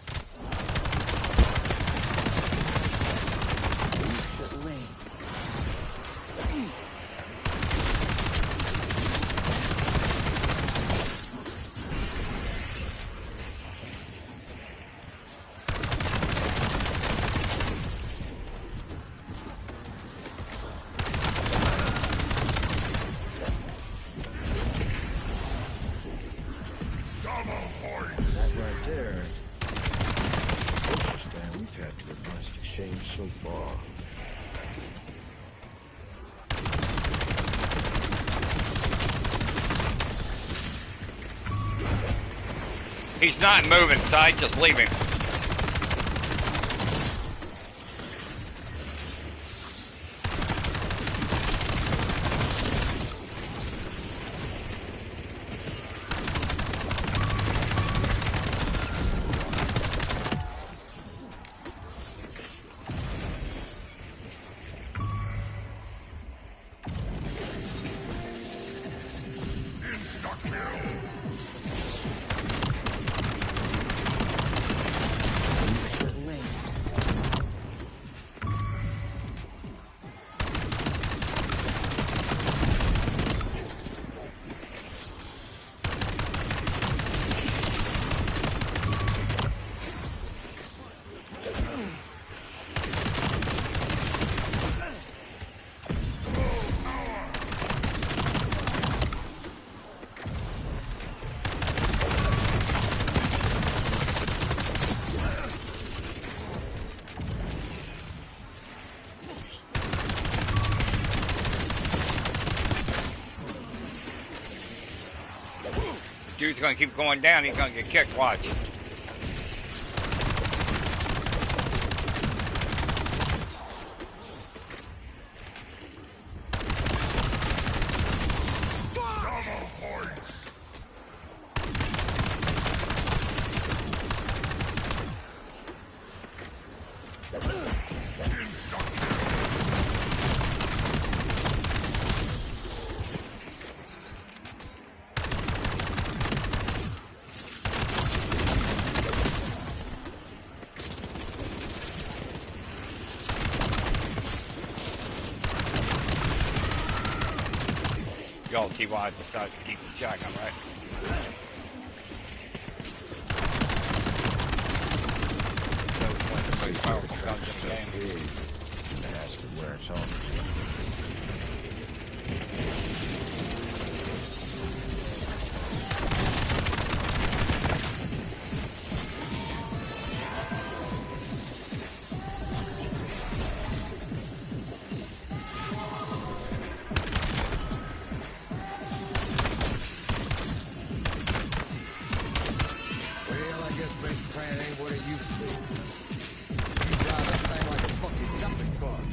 He's not moving, so I just leave him. Dude's gonna keep going down, he's gonna get kicked, watch. Y'all see why I decided to keep the shotgun, right? That was one of the most powerful guns in the game. Big. That's where it's all. Well, I guess basic training ain't what it used to be. You drive that thing like a fucking shopping cart.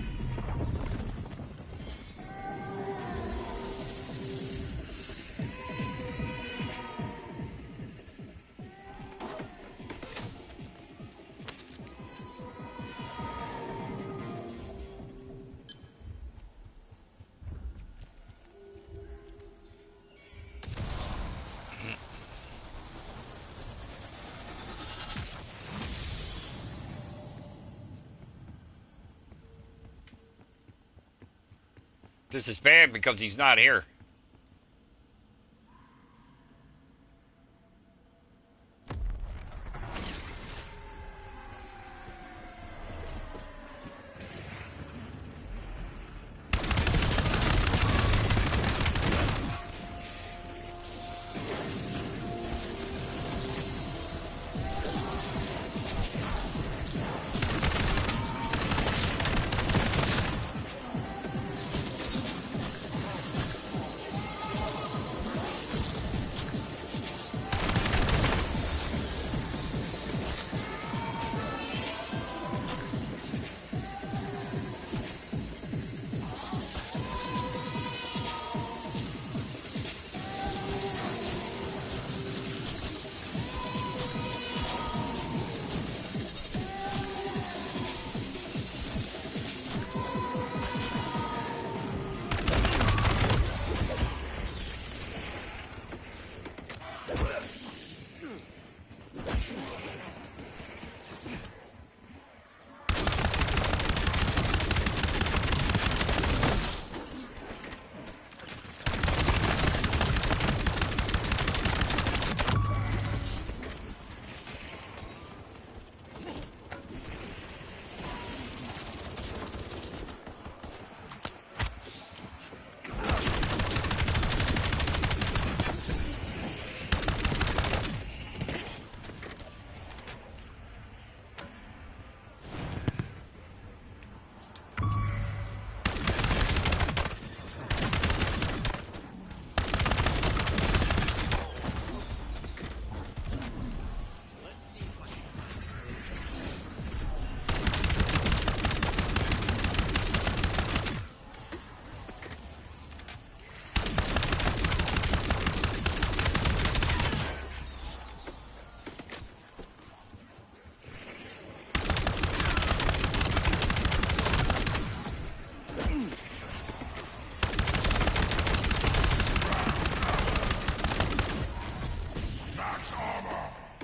This is bad because he's not here.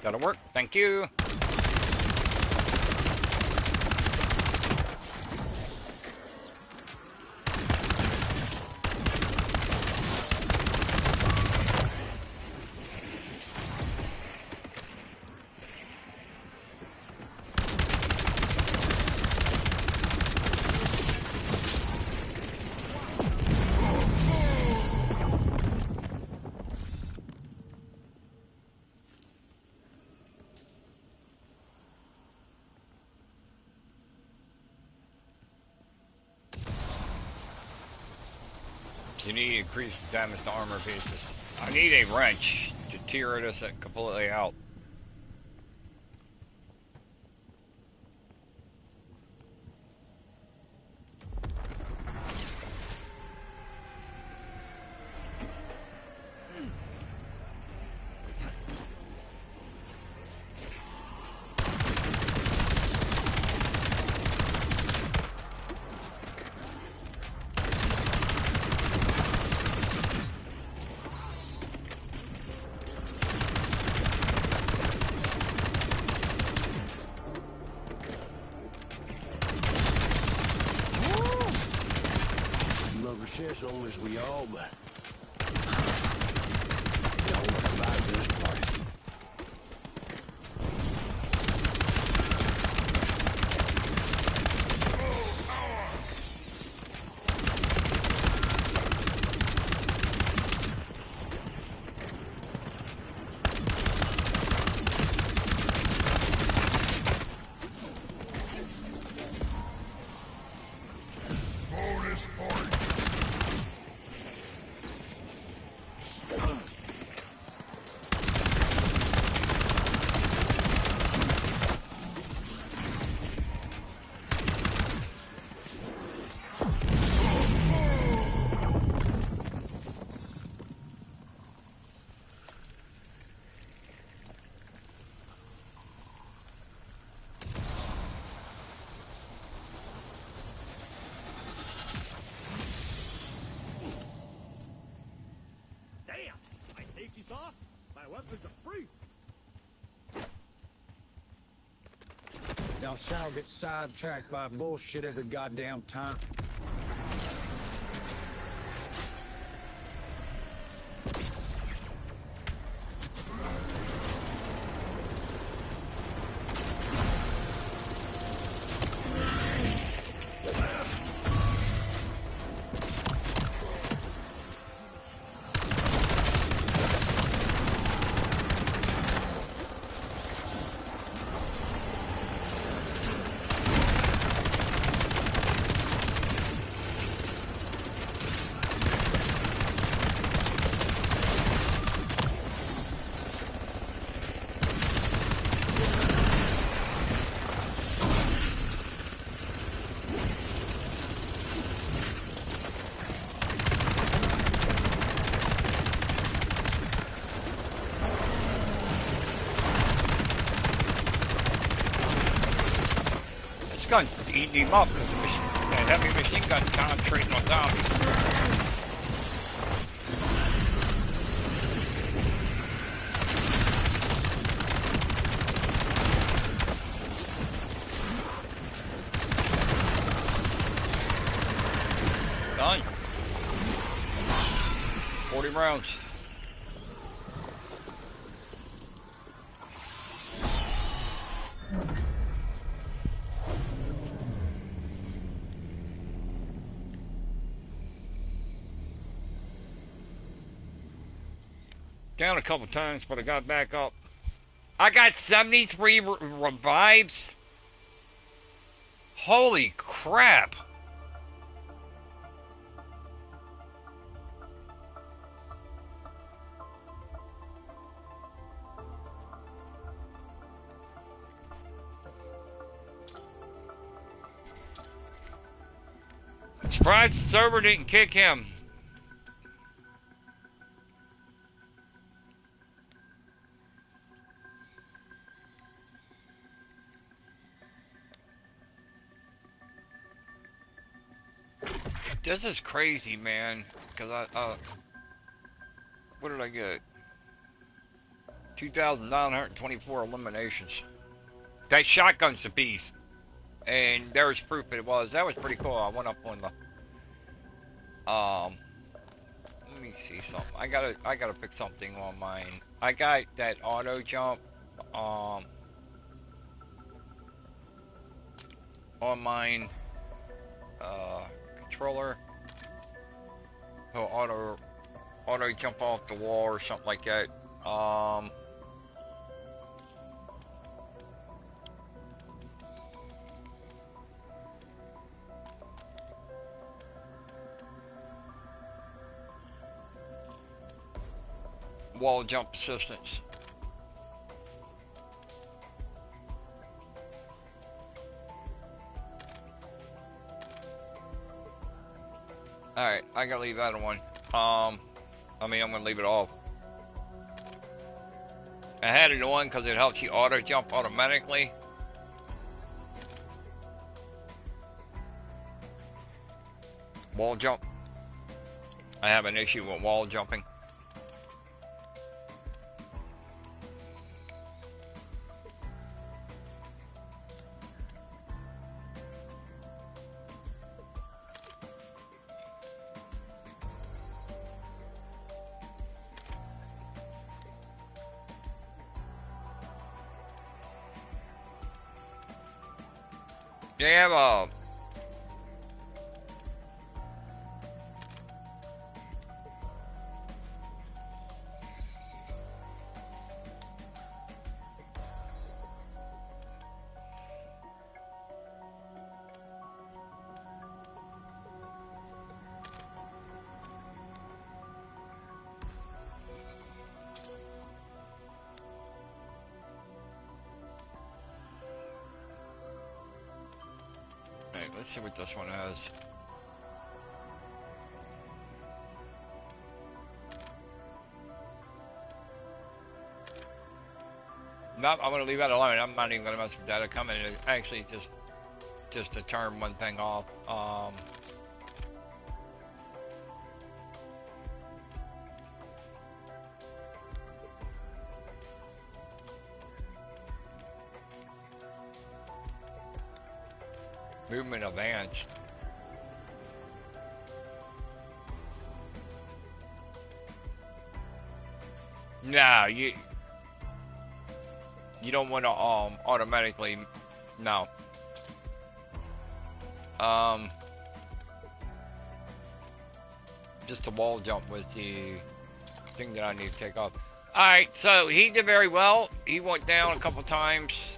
That'll work. Thank you. You need to increase the damage to armor pieces. I need a wrench to tear this completely out. As old as we all, but what about this place? Bonus points. Damn! My safety's off. My weapons are free. Y'all shall get sidetracked by bullshit every goddamn time. This gun's eating him up because that heavy machine gun's concentrating on zombies. Done. 40 rounds. Down a couple times, but I got back up. I got 73 revives. Holy crap. Surprised the server didn't kick him. This is crazy, man. Cause what did I get? 2,924 eliminations. That shotgun's a beast. And there's proof it was. That was pretty cool. I went up on the let me see something. I gotta pick something on mine. I got that auto jump on mine controller. Oh, auto jump off the wall or something like that. Wall jump assistance. Alright, I gotta leave that one. I mean, I'm gonna leave it off. I had it on because it helps you auto jump automatically. Wall jump. I have an issue with wall jumping. They have a. Alright, let's see what this one has. Nope, I'm gonna leave that alone. I'm not even gonna mess with that. I come in and actually just to turn one thing off. Movement advanced. No, you don't want to automatically. No. Just a wall jump was the thing that I need to take off. All right, so he did very well. He went down a couple times.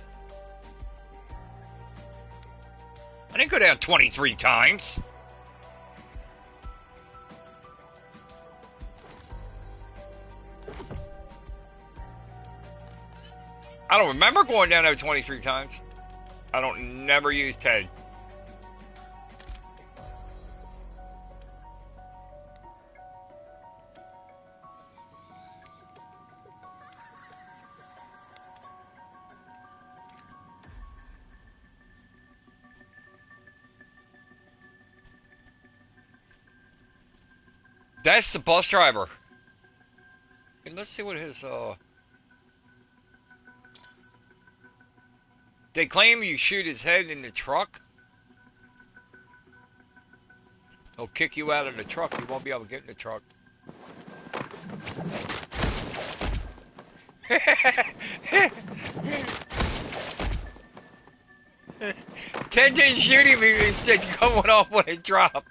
I didn't go down 23 times. I don't remember going down there 23 times. I don't never use Ted. That's the bus driver. And let's see what his they claim you shoot his head in the truck. He'll kick you out of the truck. You won't be able to get in the truck. Ted didn't shoot him. He was just going off when it dropped.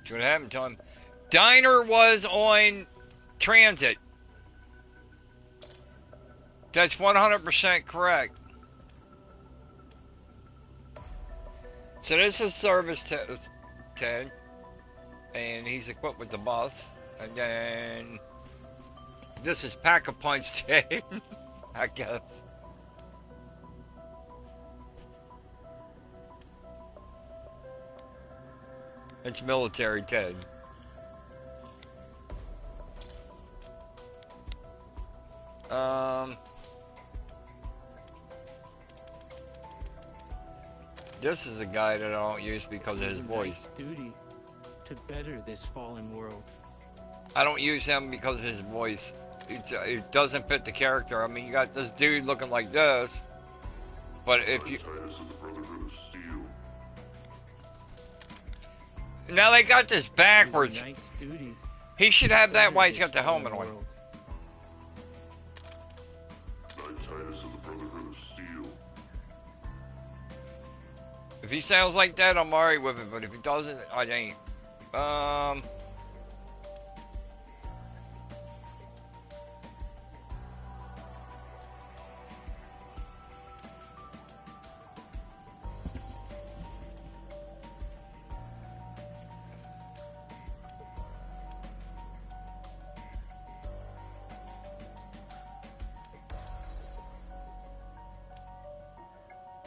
See what happened to him. Diner was on transit. That's 100% correct. So this is service Ted, and he's equipped with the bus. And then this is Pack-a-Punch Ted, I guess. It's military Ted. This is a guy that I don't use because of his voice. Nice duty to better this fallen world. I don't use him because of his voice. It doesn't fit the character. I mean, you got this dude looking like this, but if you now they got this backwards. Nice duty. He should have that while he's got the helmet on. If he sounds like that, I'm alright with it, but if he doesn't, I ain't.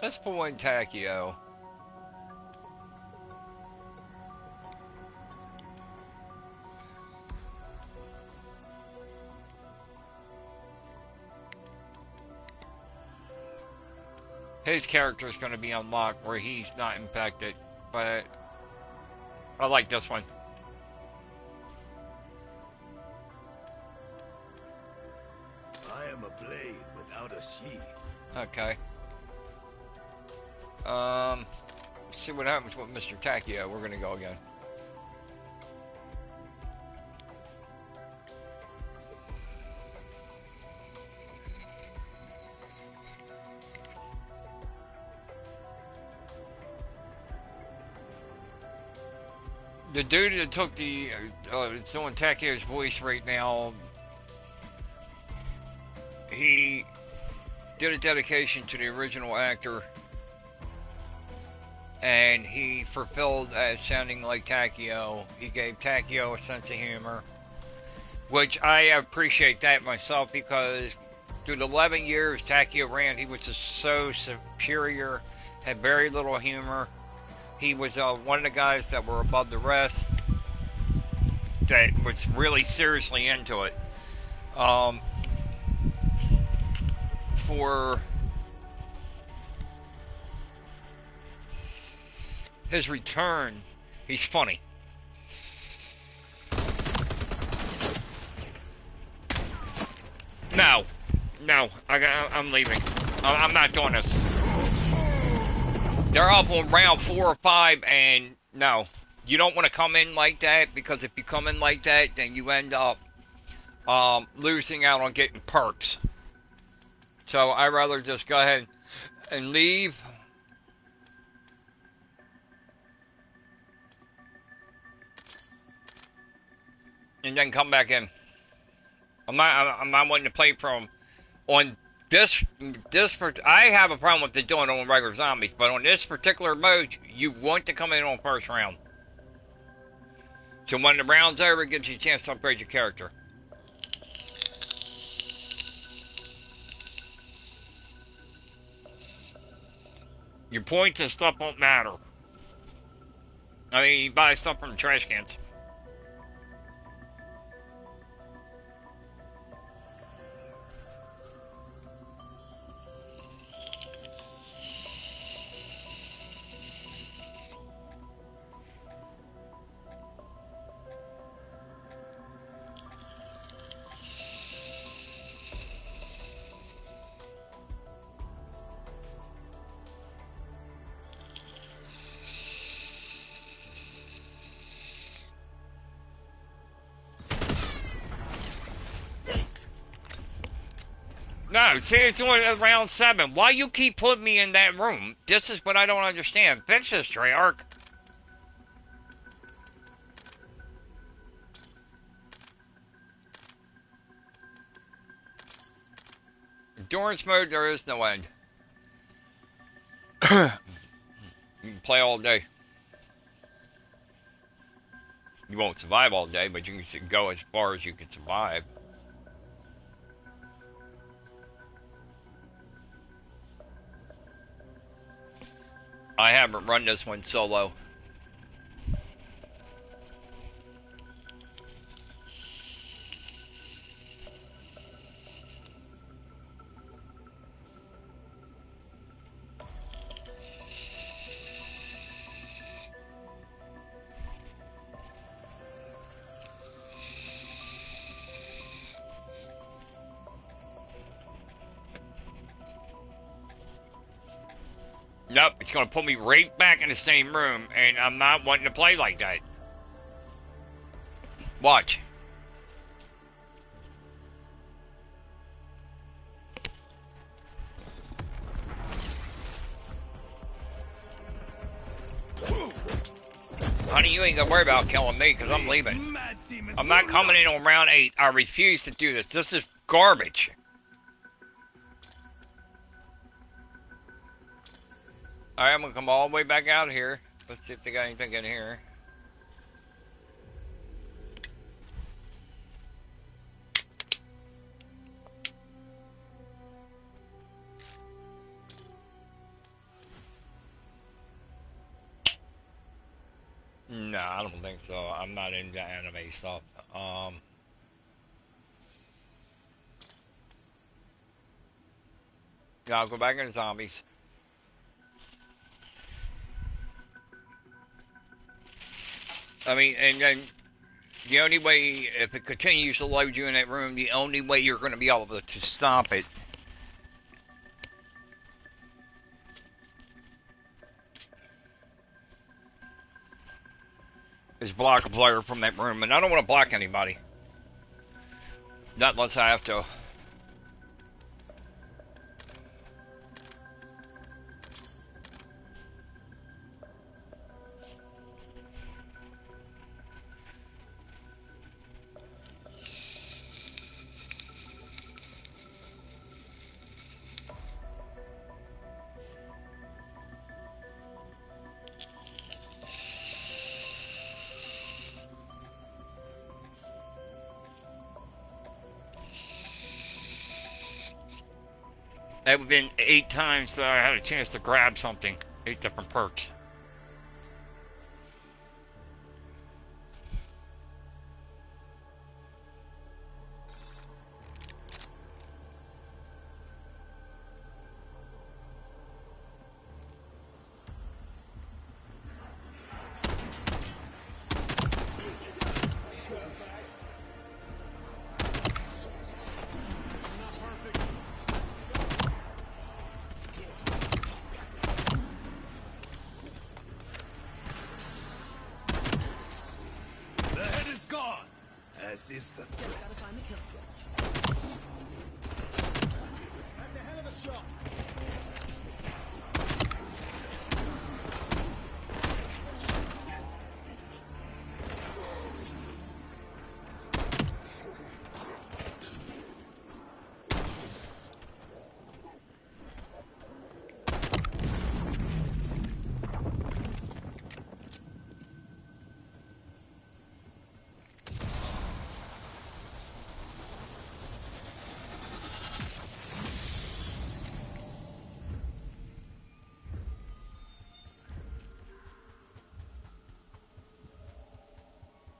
Let's pull in Takeo. His character is going to be unlocked where he's not impacted, but I like this one. I am a blade without a sheath. Okay. Let's see what happens with Mr. Takeo. We're gonna go again. the dude that took the it's doing Takio's voice right now. He did a dedication to the original actor, and he fulfilled as sounding like Takio. He gave Takio a sense of humor, which I appreciate that myself, because through the 11 years Takio ran, he was just so superior, had very little humor. He was one of the guys that were above the rest, that was really seriously into it. For his return, he's funny. No, I'm leaving. I'm not doing this. They're up on round 4 or 5, and no, you don't want to come in like that, because if you come in like that, then you end up losing out on getting perks. So I'd rather just go ahead and leave. And then come back in. I'm not wanting to play from on this. I have a problem with it doing it on regular zombies, but on this particular mode, you want to come in on first round. So when the round's over, it gives you a chance to upgrade your character. Your points and stuff won't matter. I mean, you buy stuff from the trash cans. No, see, it's only round 7. Why you keep putting me in that room? This is what I don't understand. Fix this, Treyarch. Endurance mode, there is no end. You can play all day. You won't survive all day, but you can go as far as you can survive. I haven't run this one solo. Nope, it's gonna put me right back in the same room, and I'm not wanting to play like that. Watch. Honey, you ain't gonna worry about killing me, because I'm leaving. I'm not coming in on round 8. I refuse to do this. This is garbage. Alright, I'm gonna come all the way back out here. Let's see if they got anything in here. No, I don't think so. I'm not into anime stuff. Yeah, I'll go back into zombies. I mean, and then the only way, if it continues to load you in that room, the only way you're going to be able to stop it is block a player from that room. And I don't want to block anybody. Not unless I have to. That would have been 8 times that I had a chance to grab something. 8 different perks. The head is gone, as is the threat. Gotta find the kill switch. That's a hell of a shot.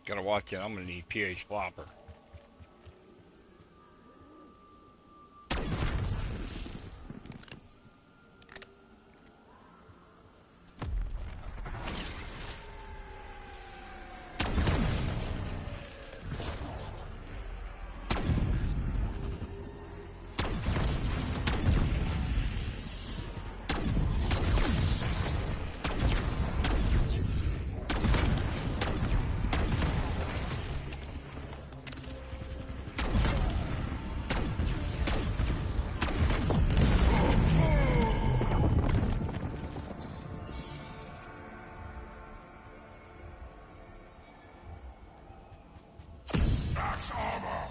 Gotta watch it. I'm gonna need PH flopper. Max armor!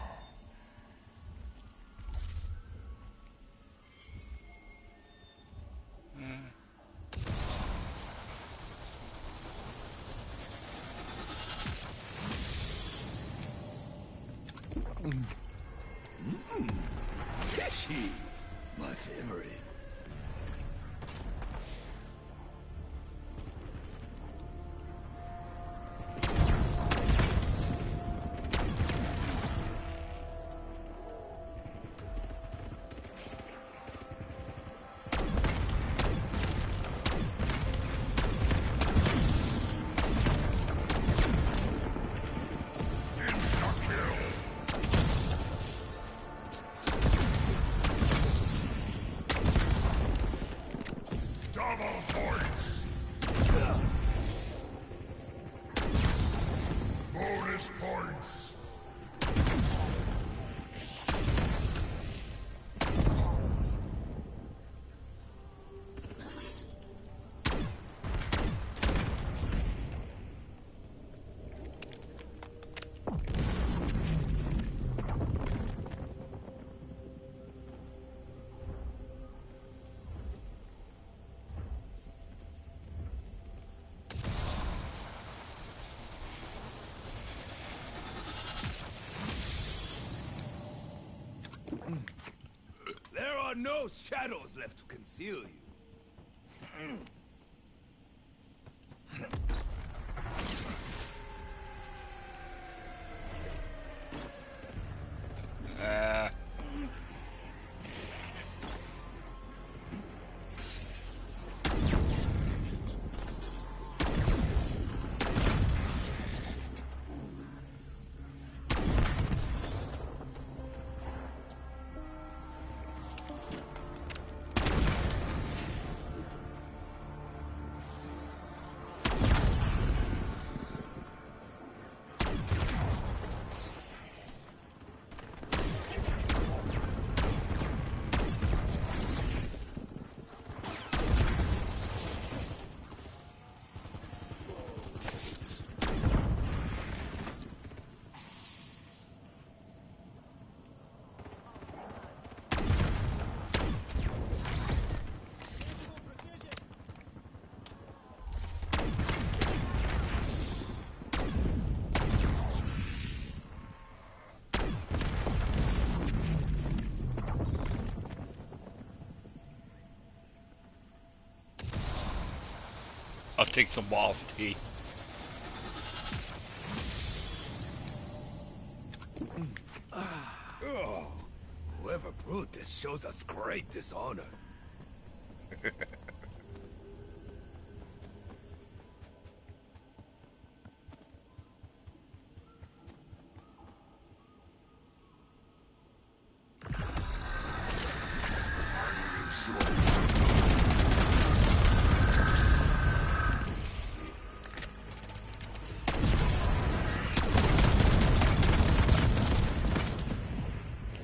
Fishy, my favorite. Double points! Bonus points! There are no shadows left to conceal you. take some boss tea. Oh, whoever brewed this shows us great dishonor.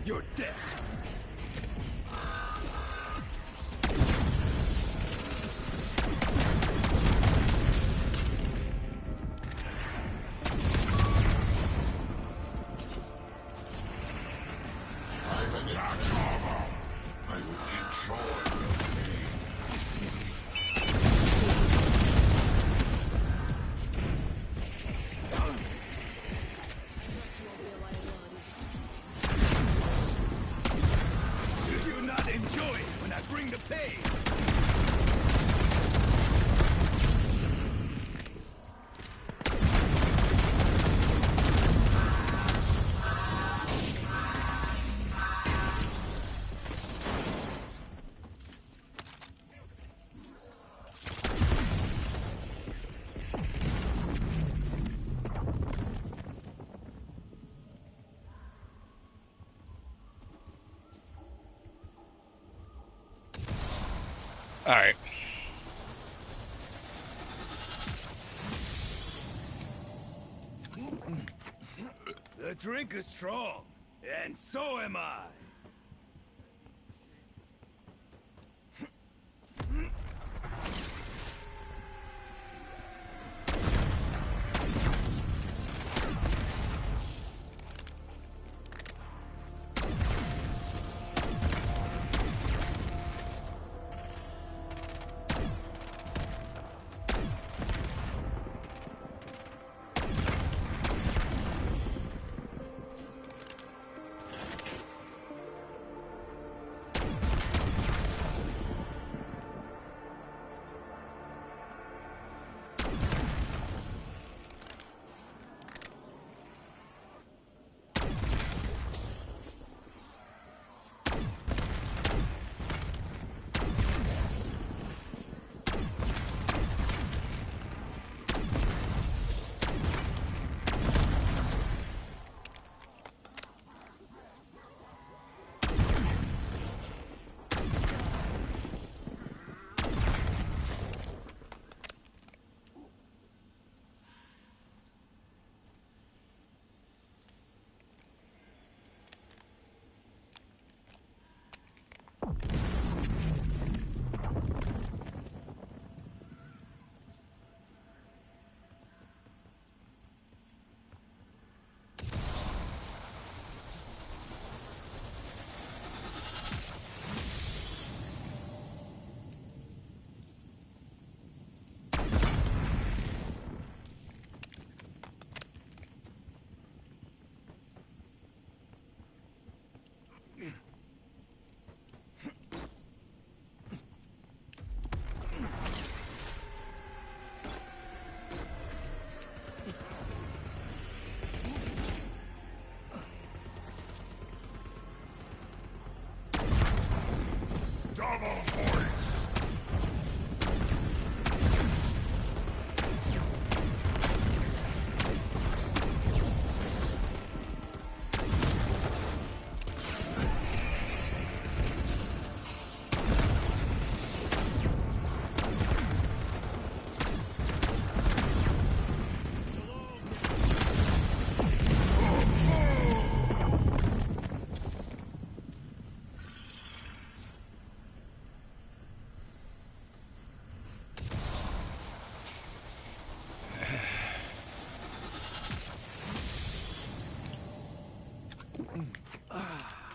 You're dead. Do you not enjoy it when I bring the pain? All right. The drink is strong, and so am I.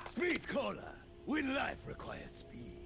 Speed cola, when life requires speed.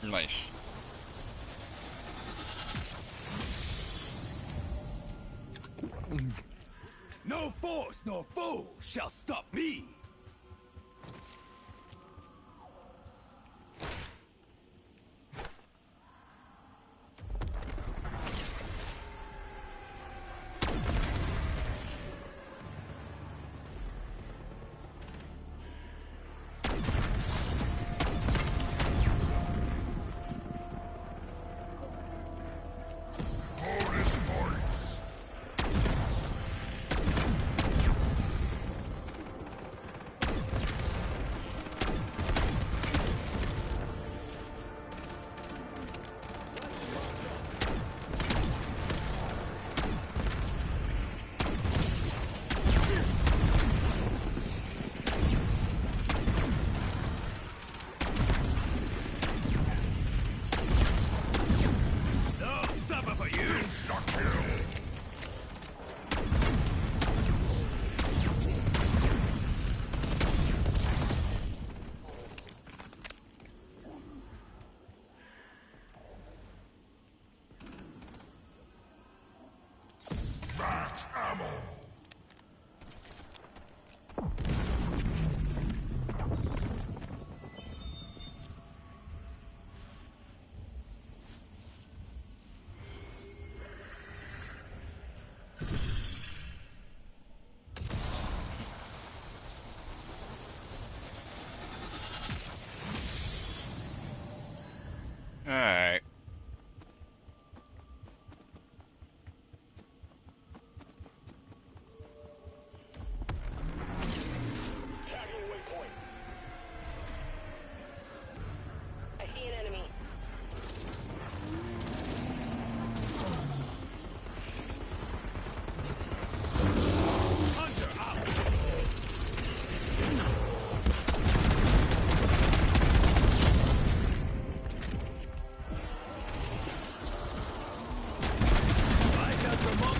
Nice. No force nor foe shall stop me. Alright. Tagging waypoint. I see an enemy. Hunter out. I got the monk.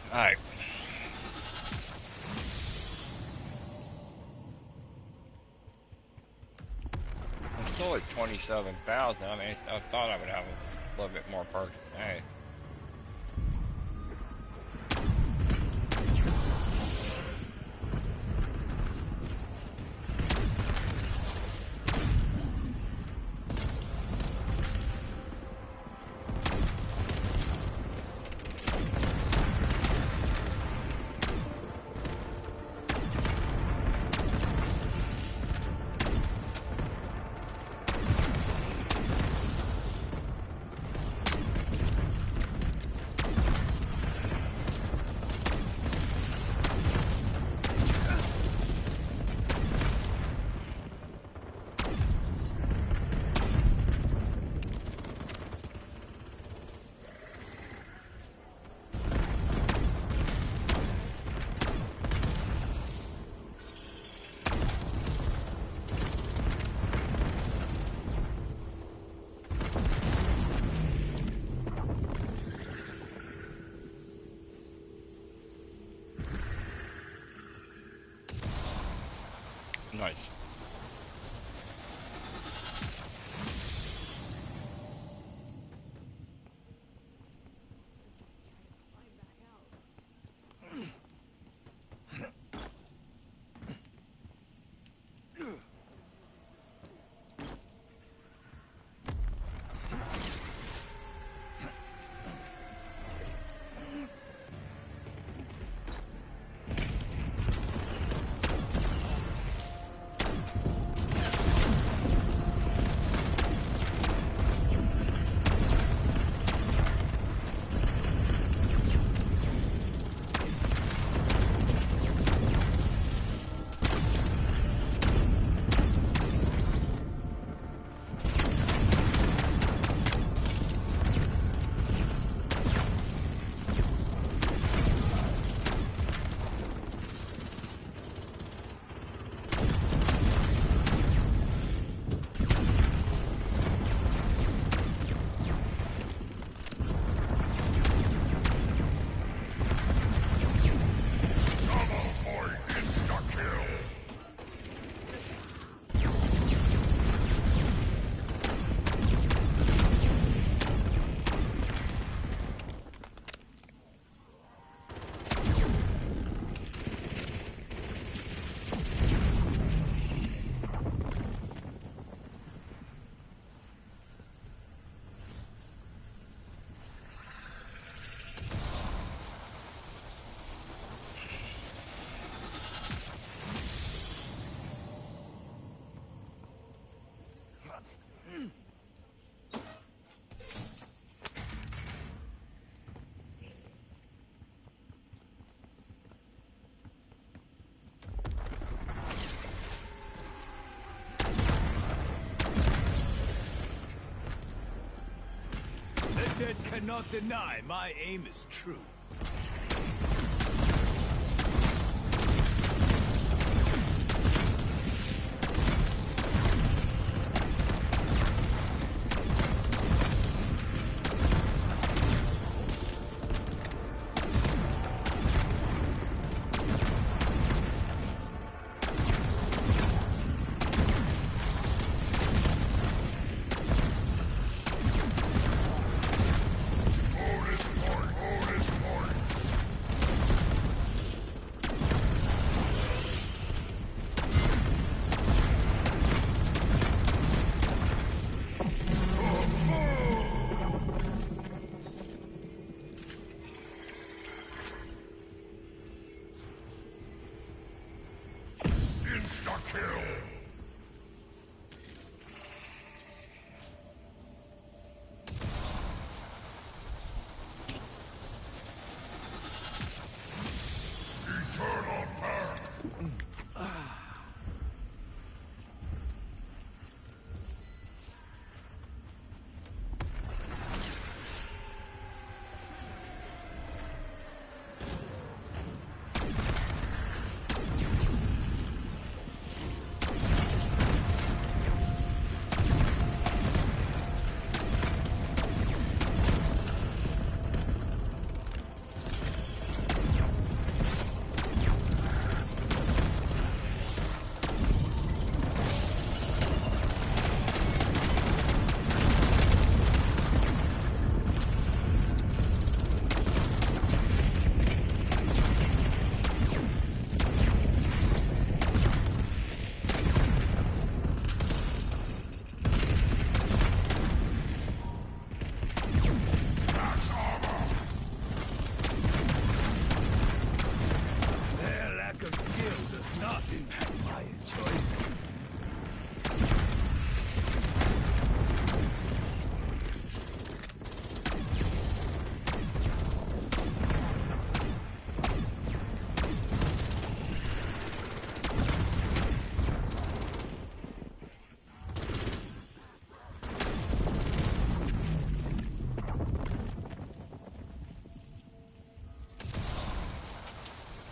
Alright. I'm still at 27,000. I mean, I thought I would have a little bit more perks. Alright. Nice. The dead cannot deny my aim is true.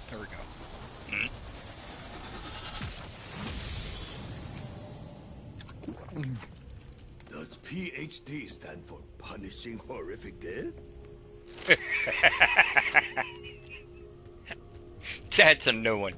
There we go. Does PhD stand for punishing horrific death? That's a new one.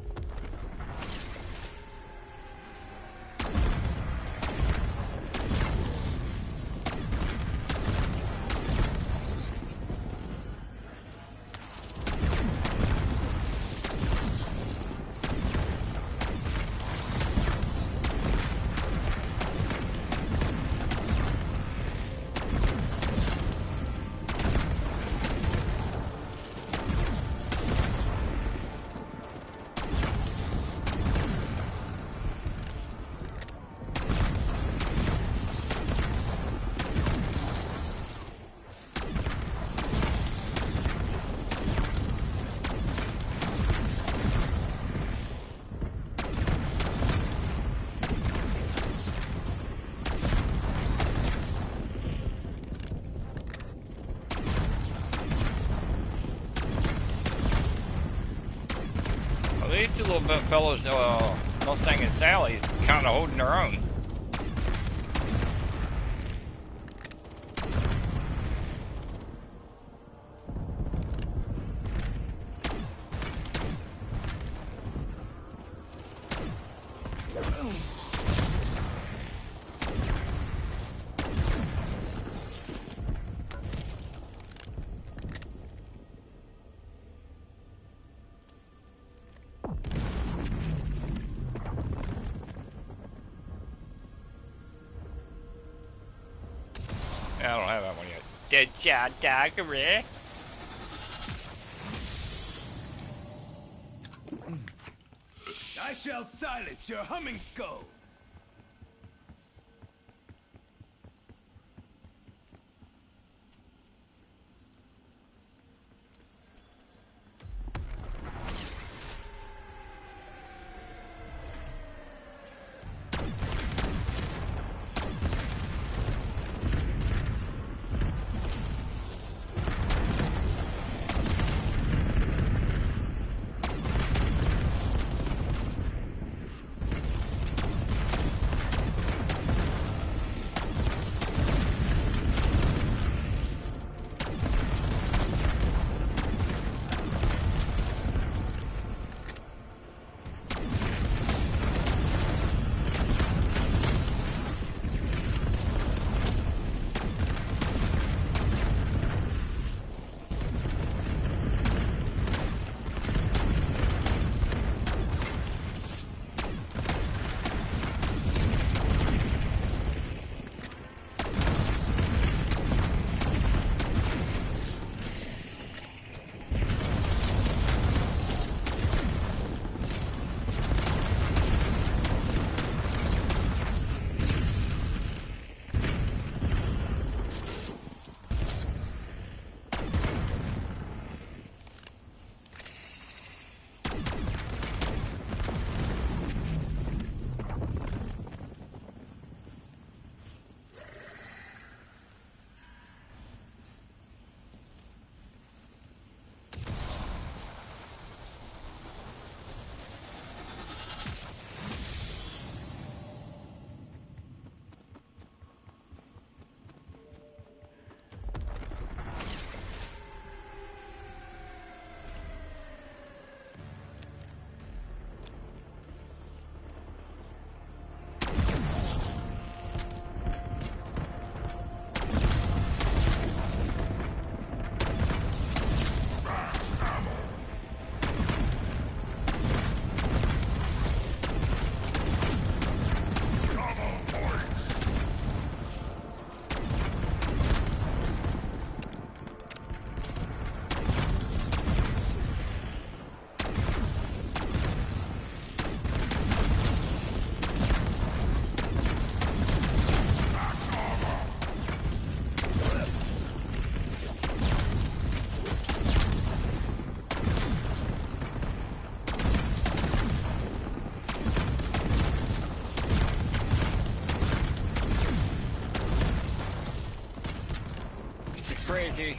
little bit fellas, Mustang and Sally's kind of holding their own. I don't have that one yet. Deadshot Daiquiri. I shall silence your humming skulls. Crazy.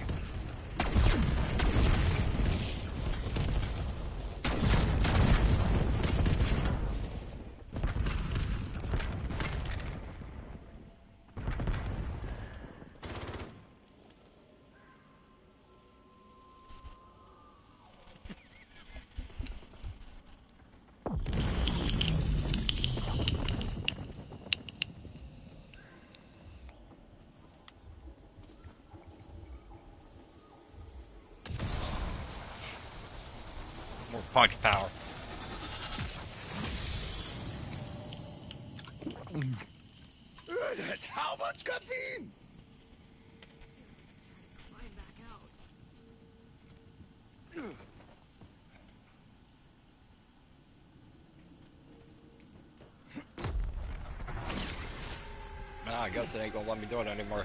More punch power. That's how much caffeine? Climb back out. Nah, I guess it ain't gonna let me do it anymore.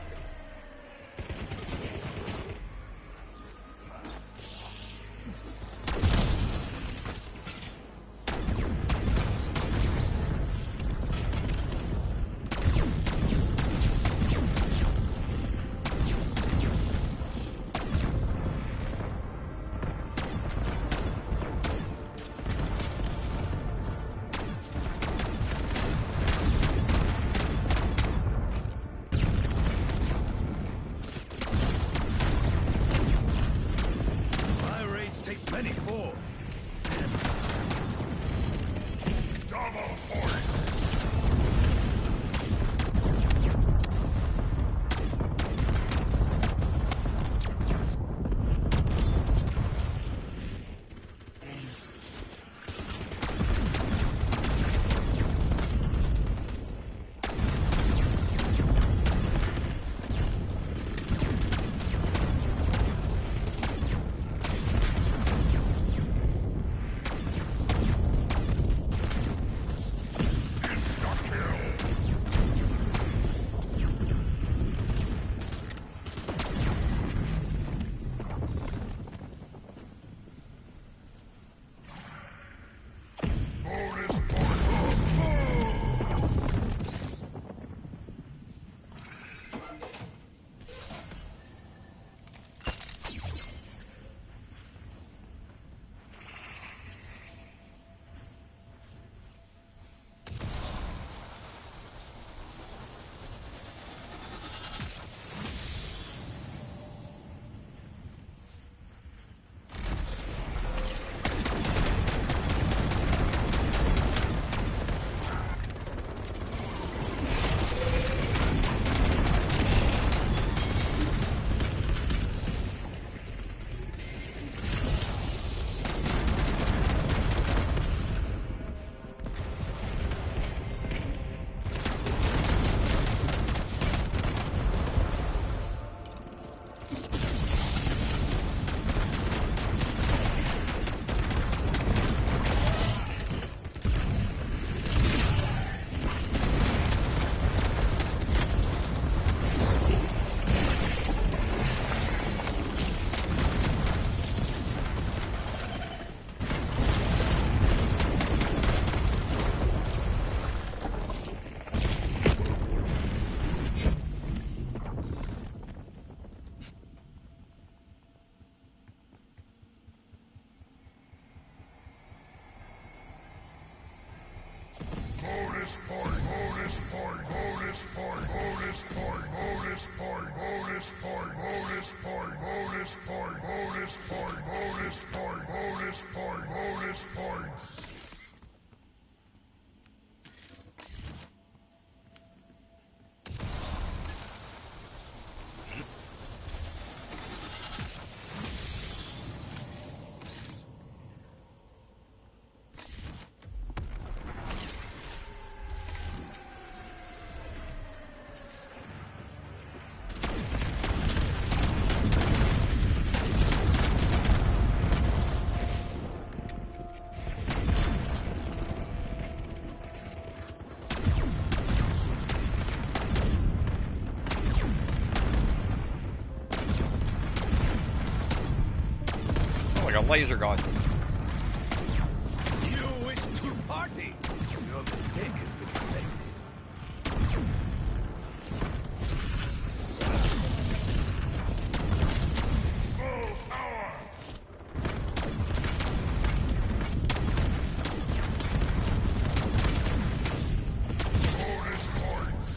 Bonus point. Bonus point. Bonus point. Bonus point. Bonus point. Bonus point. Bonus point. Bonus points. Like a laser gun. You wish to party? Your mistake has been corrected. Full power! Bonus points!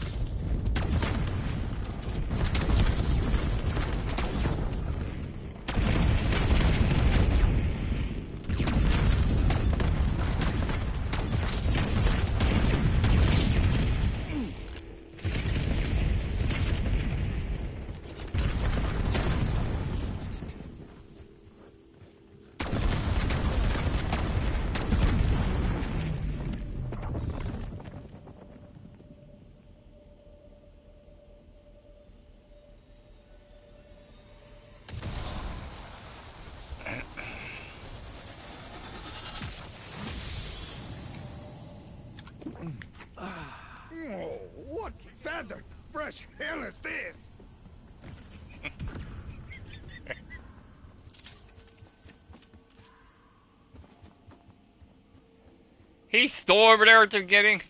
Oh, what feathered fresh hell is this? He's still over there at the beginning.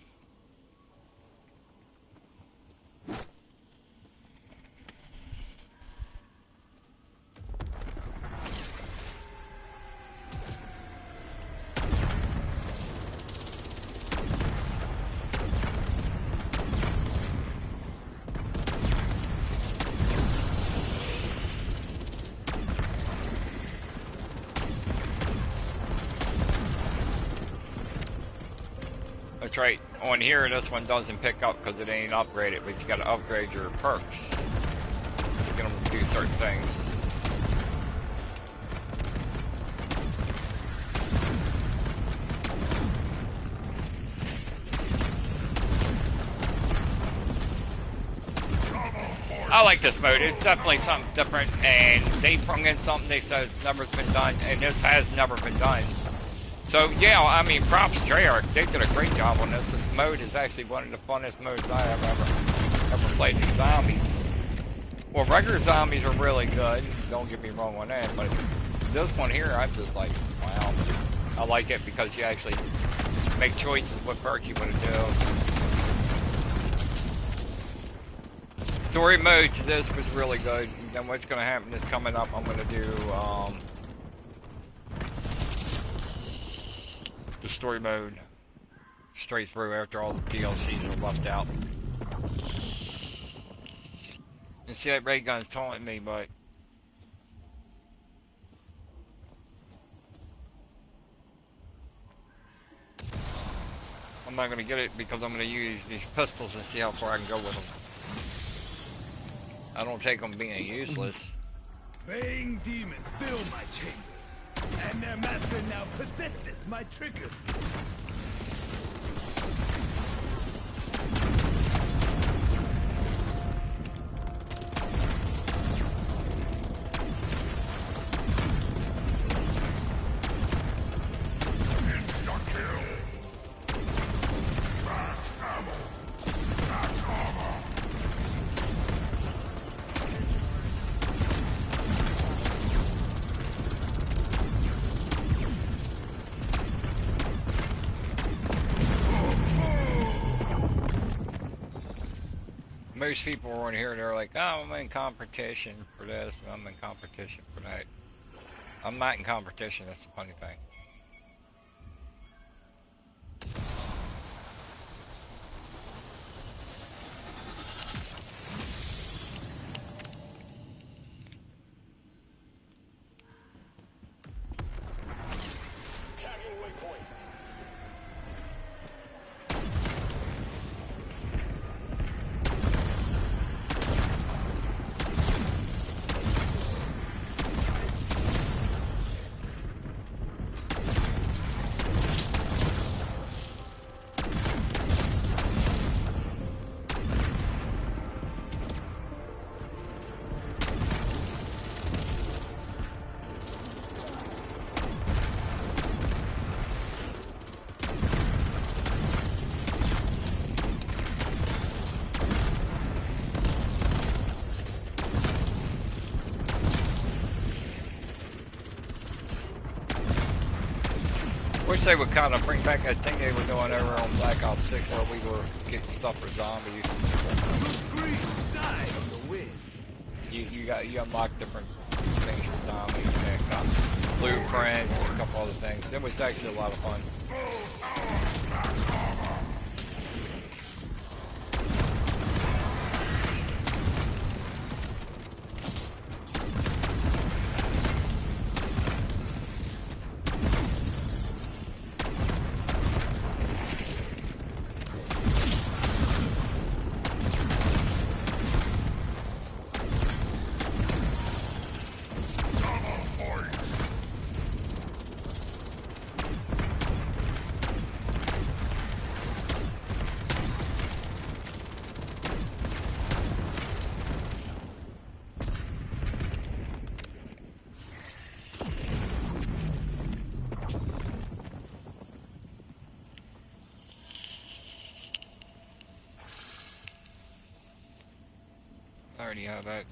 That's right. On here, this one doesn't pick up because it ain't upgraded, but you gotta upgrade your perks to get them to do certain things. I like this mode. It's definitely something different, and they brung in something they said has never been done, and this has never been done. So yeah, I mean, props Treyarch. They did a great job on this. This mode is actually one of the funnest modes I have ever played in zombies. Well, regular zombies are really good. Don't get me wrong on that, but this one here, I'm just like, wow. I like it because you actually make choices what perk you want to do. Story mode to this was really good. Then what's going to happen is coming up, I'm going to do the story mode straight through after all the DLCs are left out. And see, that ray gun's taunting me, but I'm not going to get it because I'm going to use these pistols and see how far I can go with them. I don't take them being useless. Baying demons fill my chambers, and their master now possesses my trigger. Insta-kill! Max ammo! Max armor! Most people around here, they're like, oh, I'm in competition for this, and I'm in competition for that. I'm not in competition, that's the funny thing. wish they would kind of bring back that thing they were doing over on Black Ops 6 where we were getting stuff for zombies. Your screams died on the wind. You unlock different things for zombies and blueprints and a couple other things. It was actually a lot of fun. I already have that.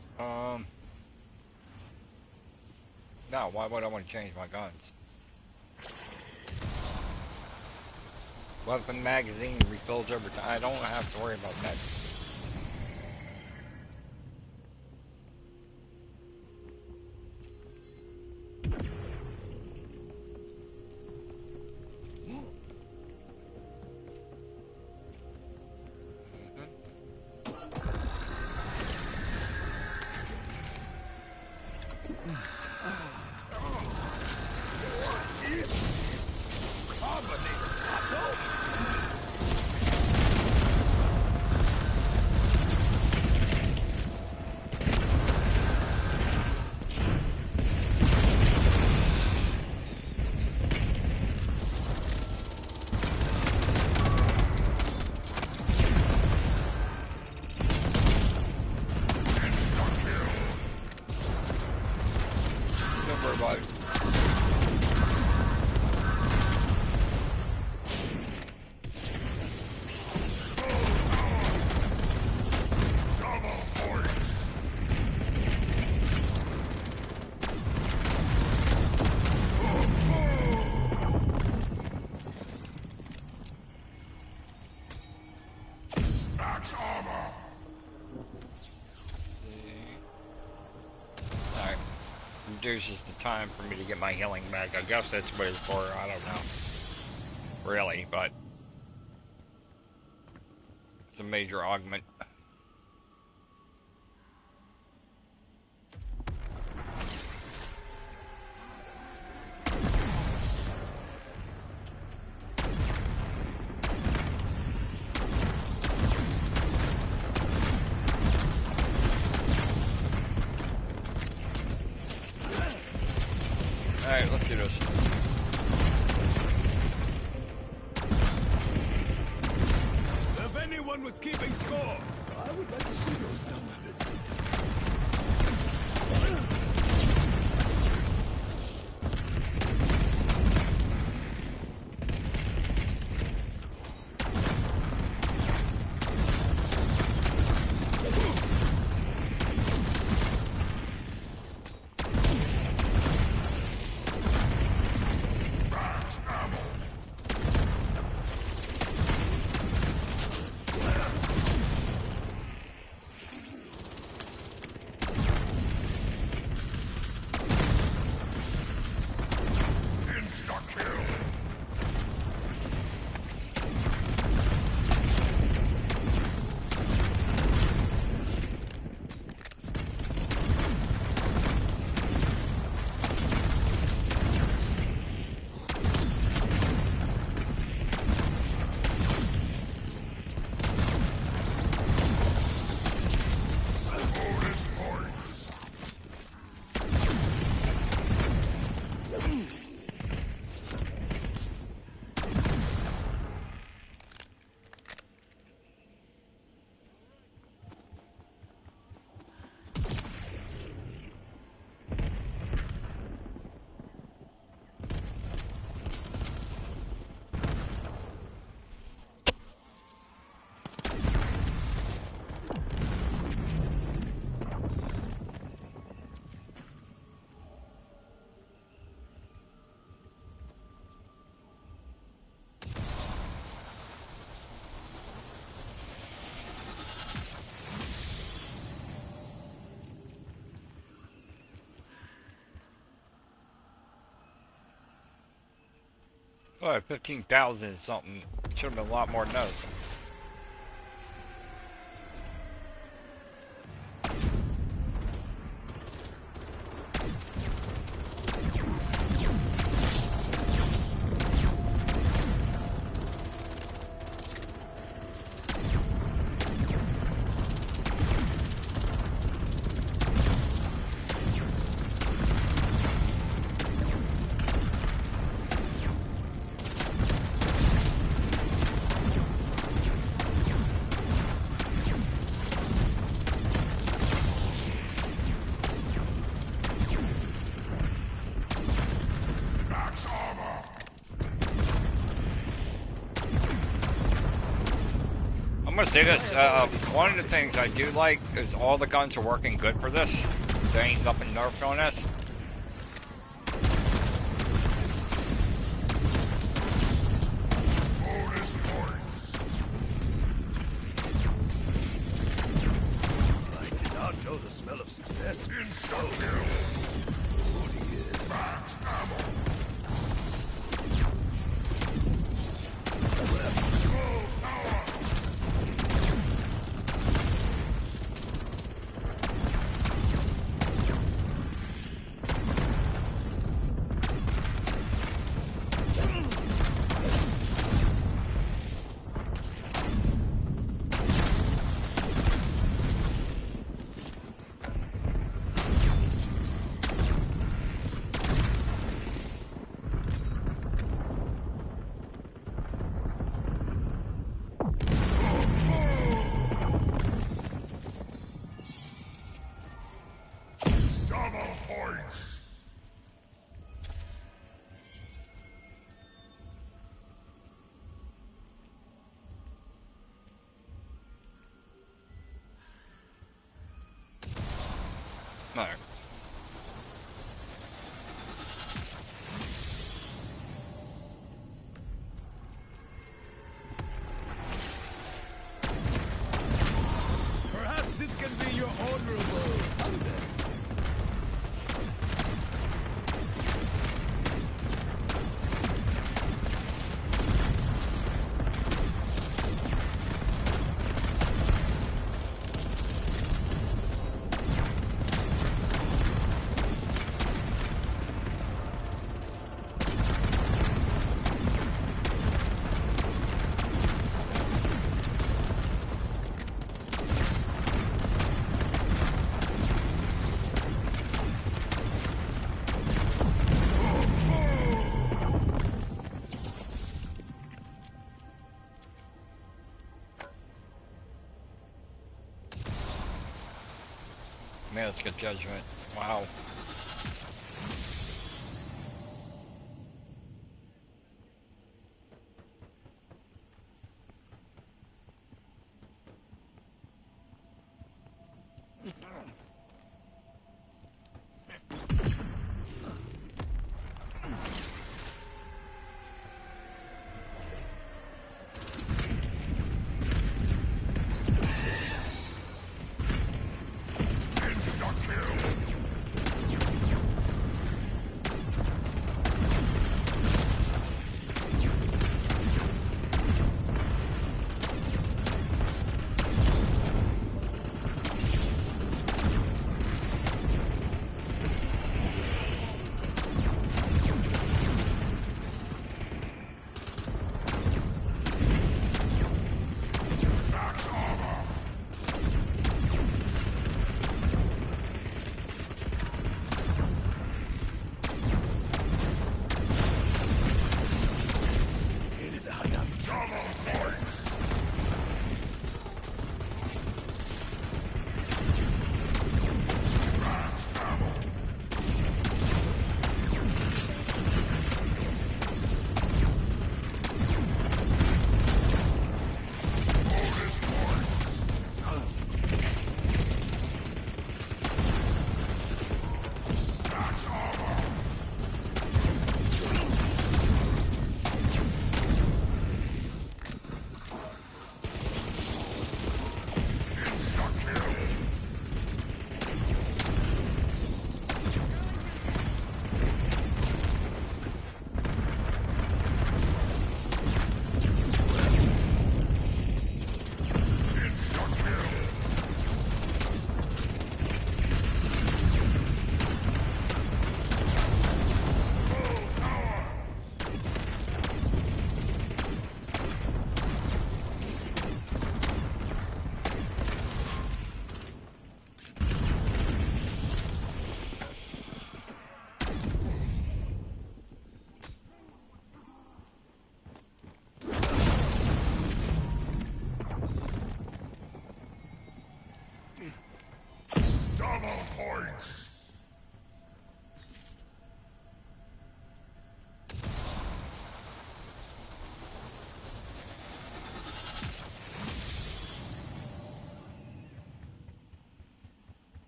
No, why would I want to change my guns? Weapon magazine refills over time. I don't have to worry about that. Reduces the time for me to get my healing back. I guess that's what it's for. I don't know. Really, but it's a major augment. Alright, let's do this. If anyone was keeping score, I would like to see those numbers. Oh, 15,000 something. Should have been a lot more than those. I'm gonna say this, one of the things I do like is all the guns are working good for this. They ain't up and nerfed on this. Bonus points. I did not know the smell of success. Insta-kill. Max ammo. Double points. Alright. Perhaps this can be your honorable hunger. Man, let's get judgment. Wow. Insta-kill. points.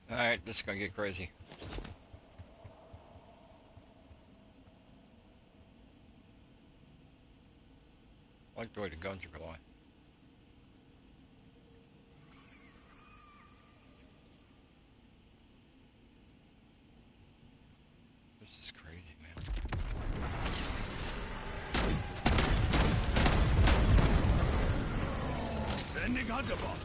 Alright, this is gonna get crazy. I like the way the guns are going. This is crazy, man. Sending Hunterbot.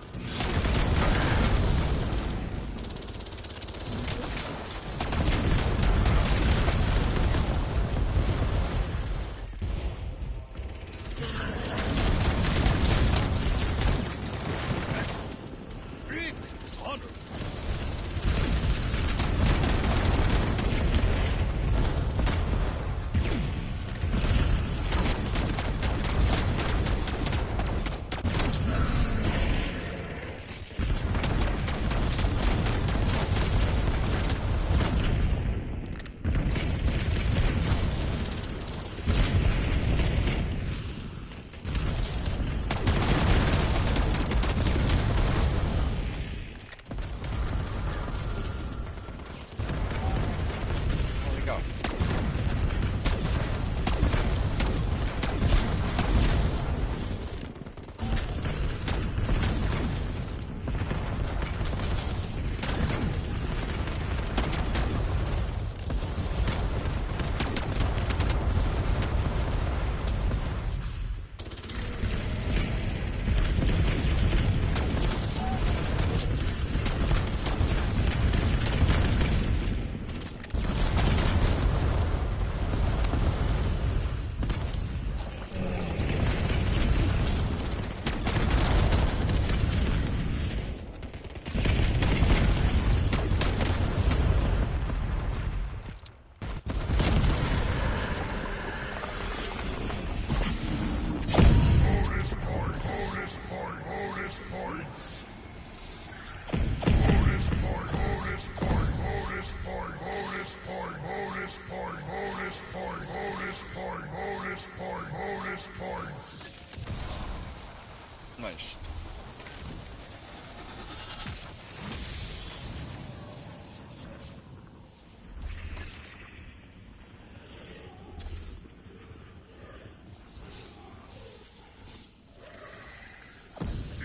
Nice.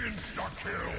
Insta-kill!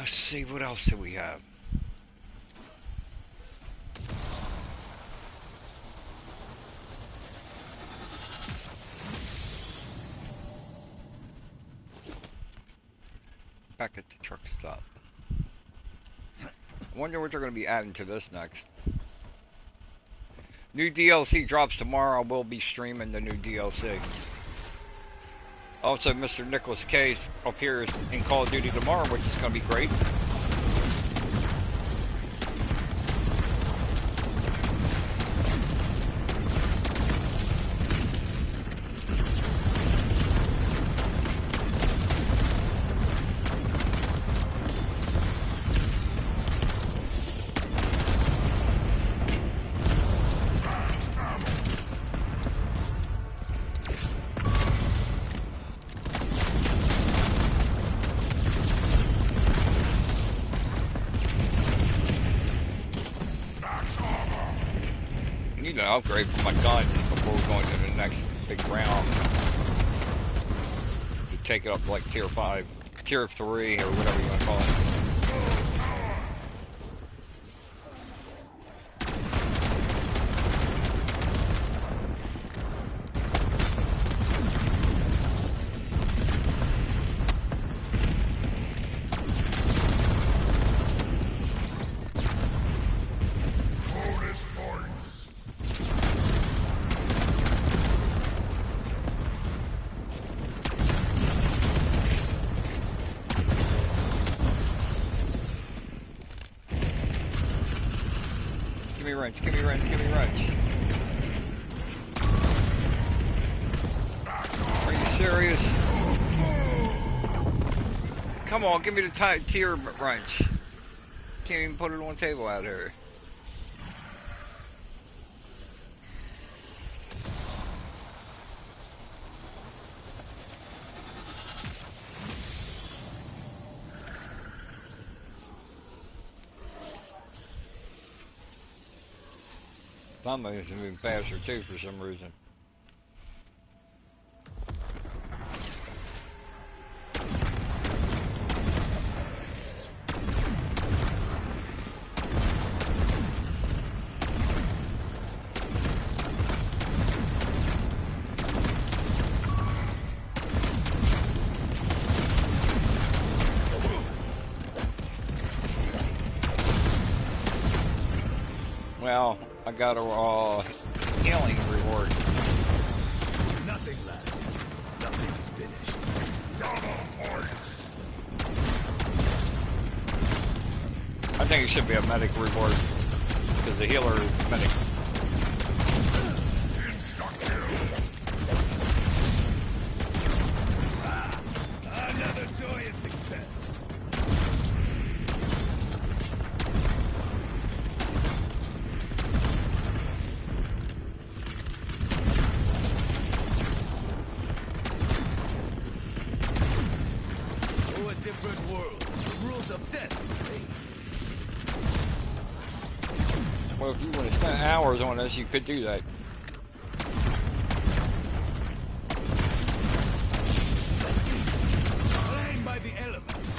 See, what else do we have? Back at the truck stop. I wonder what they're going to be adding to this next. New DLC drops tomorrow. We'll be streaming the new DLC. Also, Mr. Nicolas Cage appears in Call of Duty tomorrow, which is going to be great. need an upgrade for my gun before we go into the next big round. To take it up to like tier 5, tier 3, or whatever you want to call it. Give me wrench, give me wrench, give me wrench. Are you serious? Come on, give me the tier wrench. Can't even put it on the table out here. Somebody's moving faster too for some reason. Well, I got a healing reward. Nothing left. Nothing is finished. Double points. I think it should be a medic reward because the healer is medic. Another joyous success. Different world. The rules of death. Well, if you want to spend hours on this, you could do that. Slain by the elements.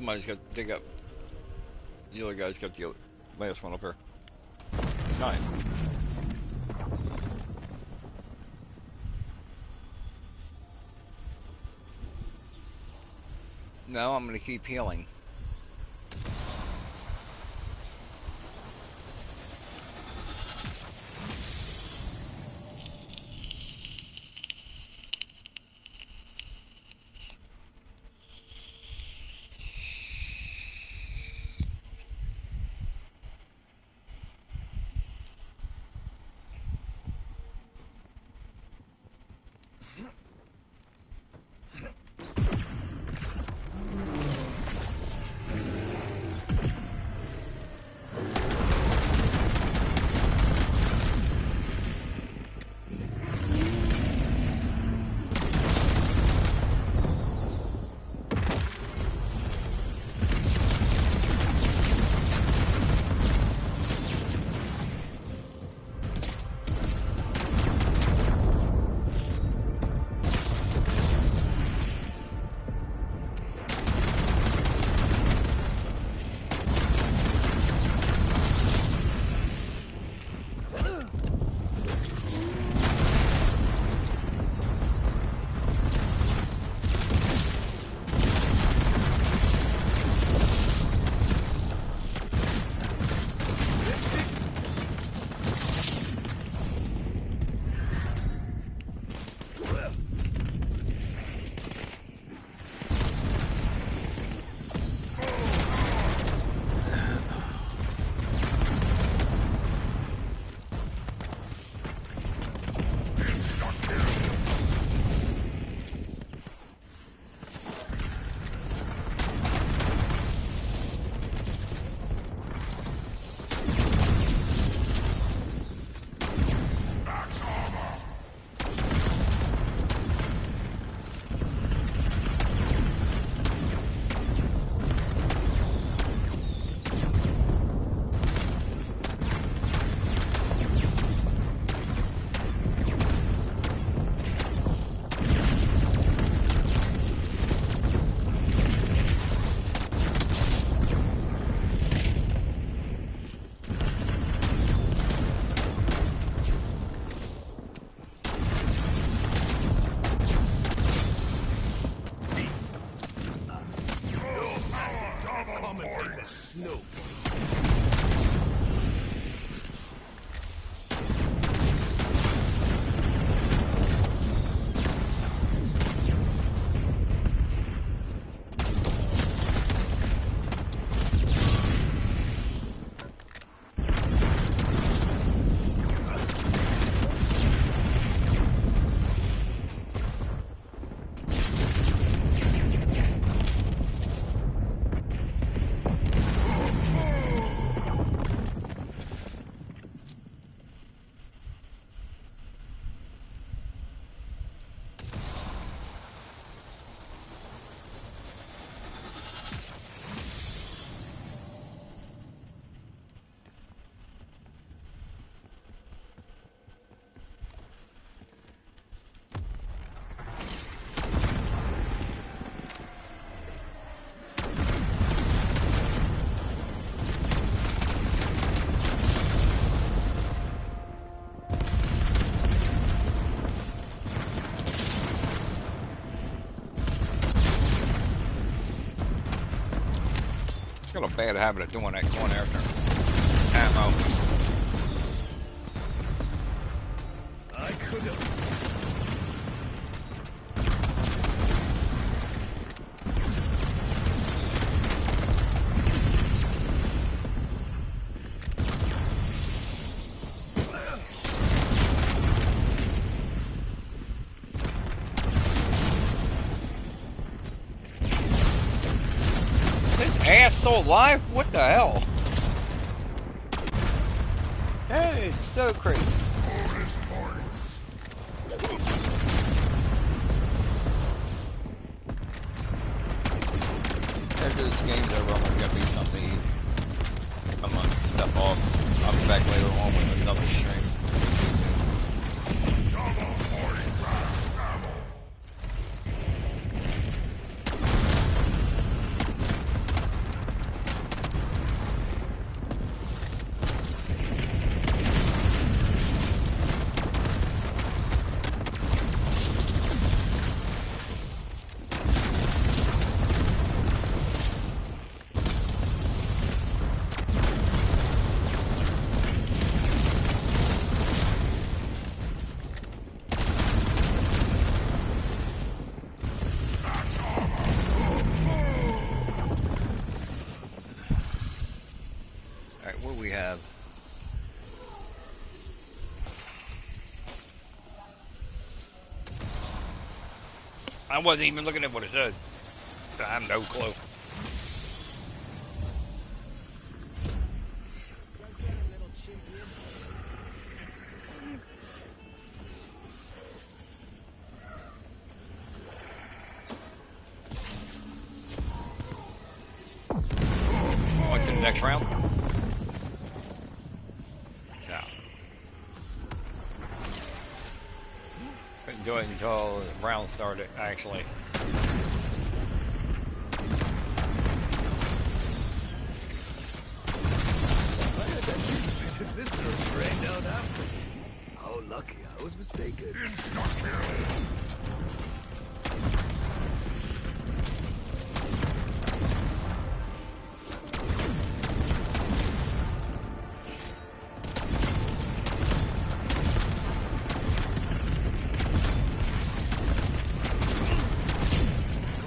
Somebody's got to dig up. The other guy's got the last one up here. 9. No, I'm gonna keep healing. Got a bad habit of doing that going after ammo. I could have. Ass still alive? What the hell? Hey, it's so crazy. After this game's over, I'm gonna get me something to eat. I'm gonna step off. I'll be back later on with another stream. have? I wasn't even looking at what it said. I have no clue. On to the next round. Yeah. Couldn't do it until the round started, actually. This is rained out after me. How lucky I was mistaken.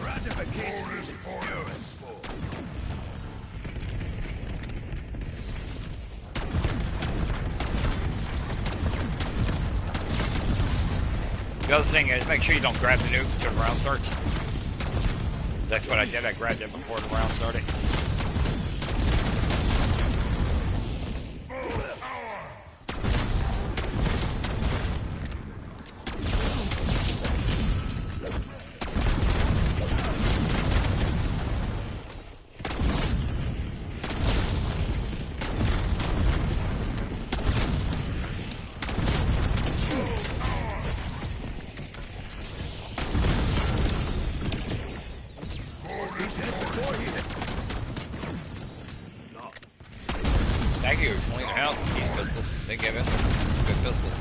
Gratification is full. The other thing is, make sure you don't grab the nuke until the round starts. That's what I did. I grabbed it before the round started. Thank you, clean out these pistols. They give it good pistols.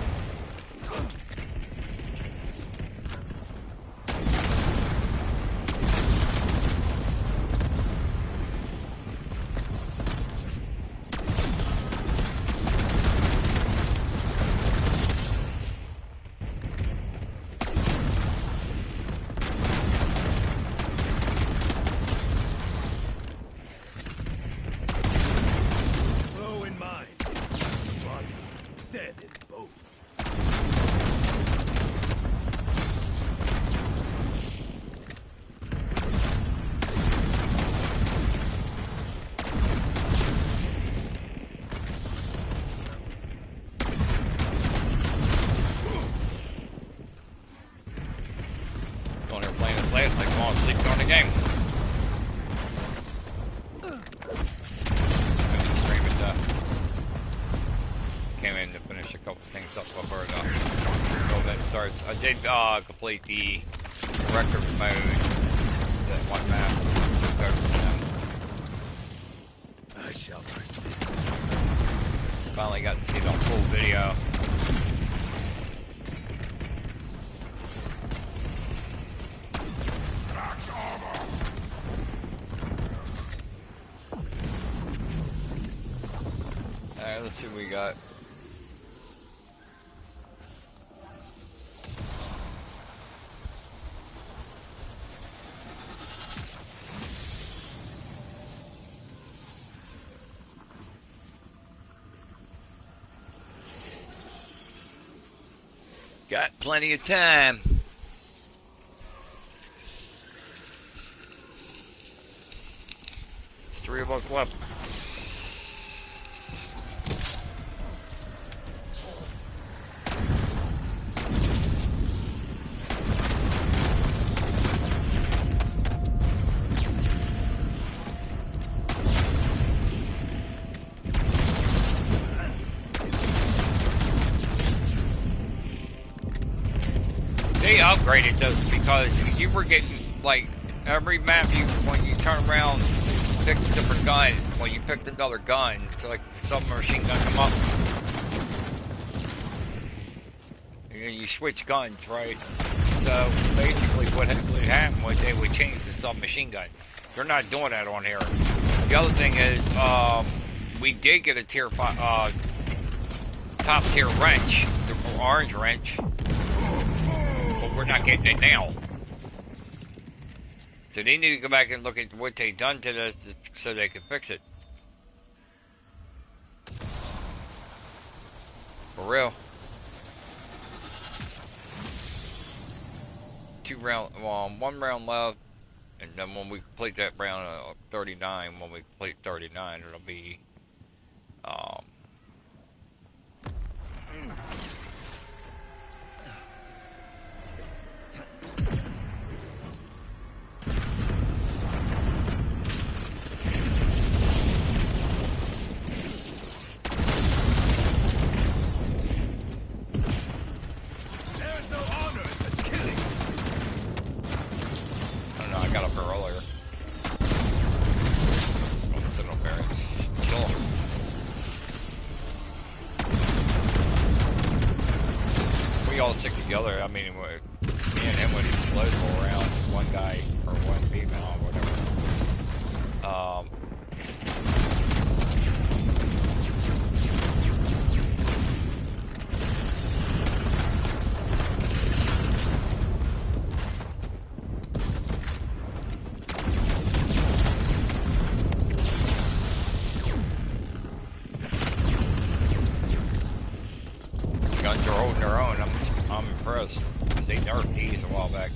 I did complete the record mode, that one map. I shall persist. Finally got to see it on full video. Alright, let's see what we got. Got plenty of time. There's 3 of us left. They upgraded those because you were getting, like, every map when you turn around, pick a different gun. When you picked another gun, so like the submachine gun come up, and you switch guns, right? So basically what would happen was they would change the submachine gun. They're not doing that on here. The other thing is, we did get a tier 5, top tier wrench, the orange wrench. We're not getting it now. So they need to go back and look at what they've done to this so they can fix it. For real. 1 round left, and then when we complete that round 39, when we complete 39, it'll be There's no honor in such killing. I don't know, I got up here earlier. I'm sitting up there and chill. We all stick together. I mean, me and him would explode all around. One guy or one female or whatever. Guns are holding their own. I'm impressed. They nerfed these a while back.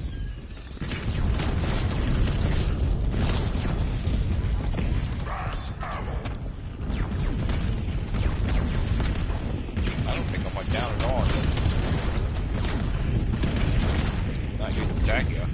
I don't think I went down at all. Not using Tachia.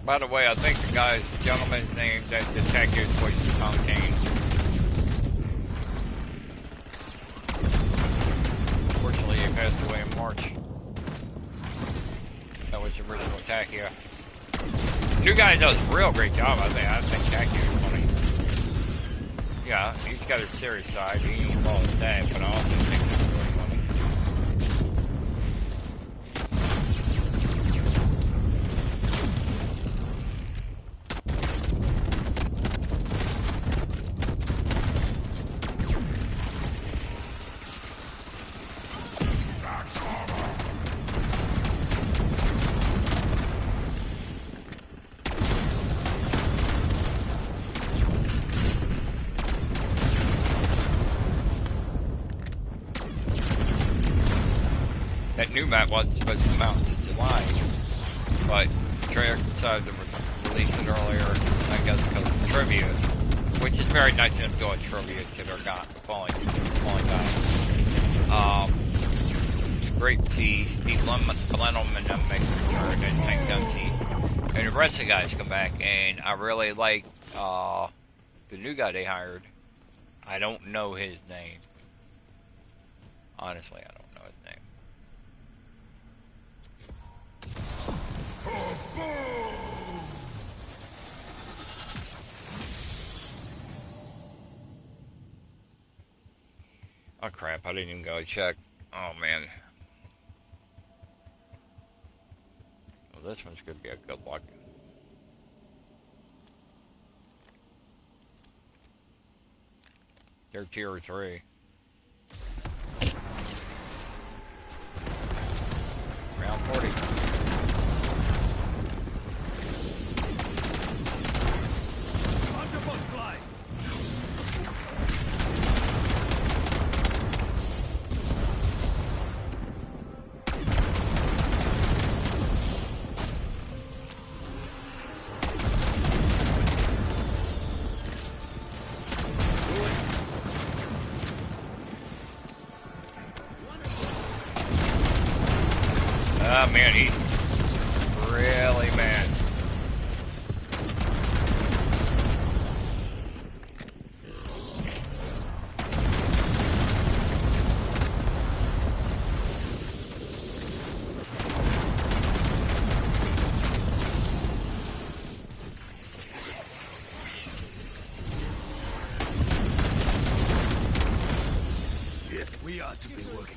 By the way, I think the gentleman's name that detected his voice is Tom Kane. Unfortunately, he passed away in March. That was the original Tachia. New guy does a real great job, I think. I think Tachia is funny. Yeah, he's got a serious side. He ain't all his dad, but I also think he's really funny. That new map wasn't supposed to come out until July, but Treyarch decided to release it earlier, I guess because of tribute, which is very nice of them to do a tribute to their fallen guys. It's great to see Steve Blenheim and them make a return, and Tank Dempsey, and the rest of the guys come back, and I really like the new guy they hired. I don't know his name. Honestly, I don't know his name. Oh crap, I didn't even go check. Oh man. Well, this one's gonna be a good luck. They're tier 3. man, he's really mad. We ought to be working.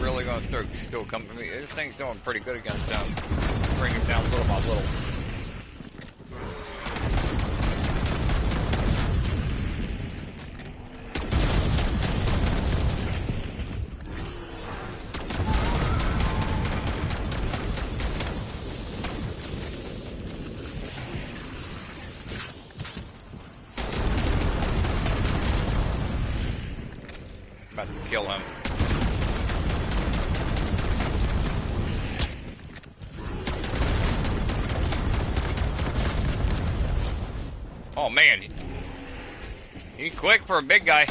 Really gonna still come to me. This thing's doing pretty good against them. Bring him down little by little. About to kill him. Oh man, he's quick for a big guy.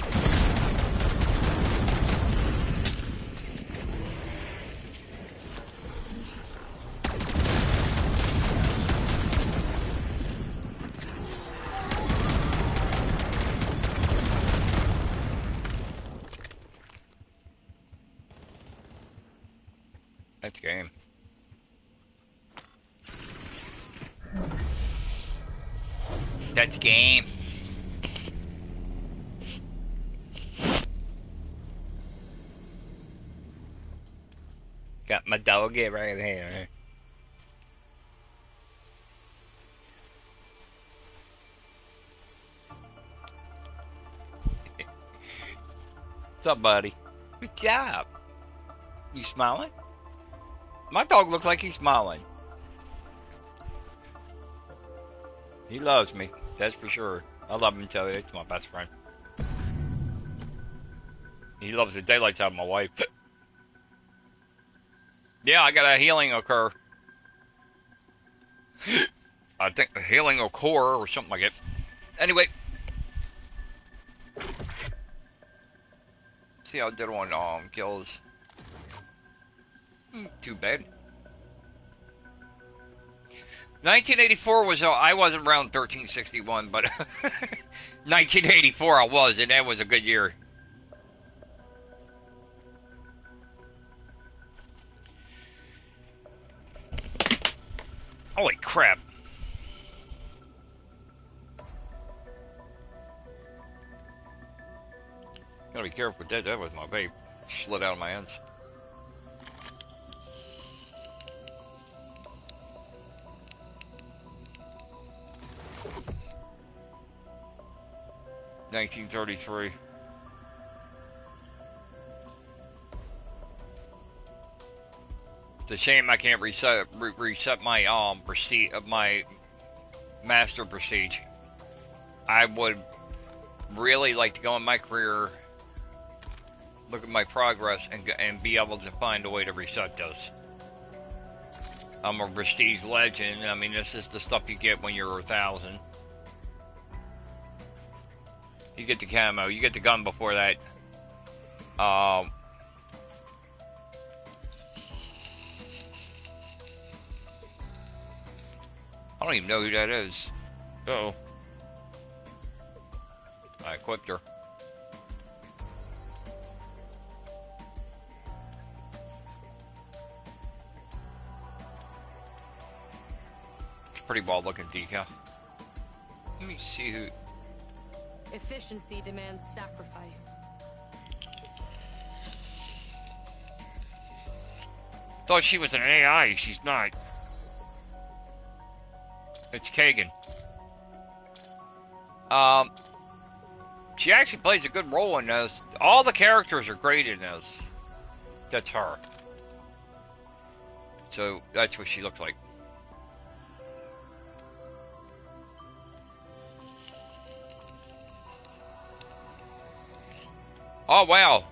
That's game. That's game. Got my doggy right here. What's up, buddy? Good job. You smiling? My dog looks like he's smiling. He loves me, that's for sure. I love him too, it's my best friend. He loves the daylights out of my wife. Yeah, I got a healing occur. I think a healing occur or something like it. Anyway. See how I did on kills. Too bad. 1984 was, I wasn't around 1361, but 1984 I was, and that was a good year. Holy crap. Gotta be careful with that, that was my vape. Slid out of my hands. $1933. It's a shame I can't reset my receipt of my master prestige. I would really like to go in my career, look at my progress, and be able to find a way to reset this. I'm a prestige legend. I mean, this is the stuff you get when you're 1,000. You get the camo, you get the gun before that. I don't even know who that is. Uh-oh. I equipped her. It's a pretty bald looking decal. Let me see who. Efficiency demands sacrifice. Thought she was an AI, she's not. It's Kagan. She actually plays a good role in this. All the characters are great in this. That's her. So that's what she looks like. Oh wow,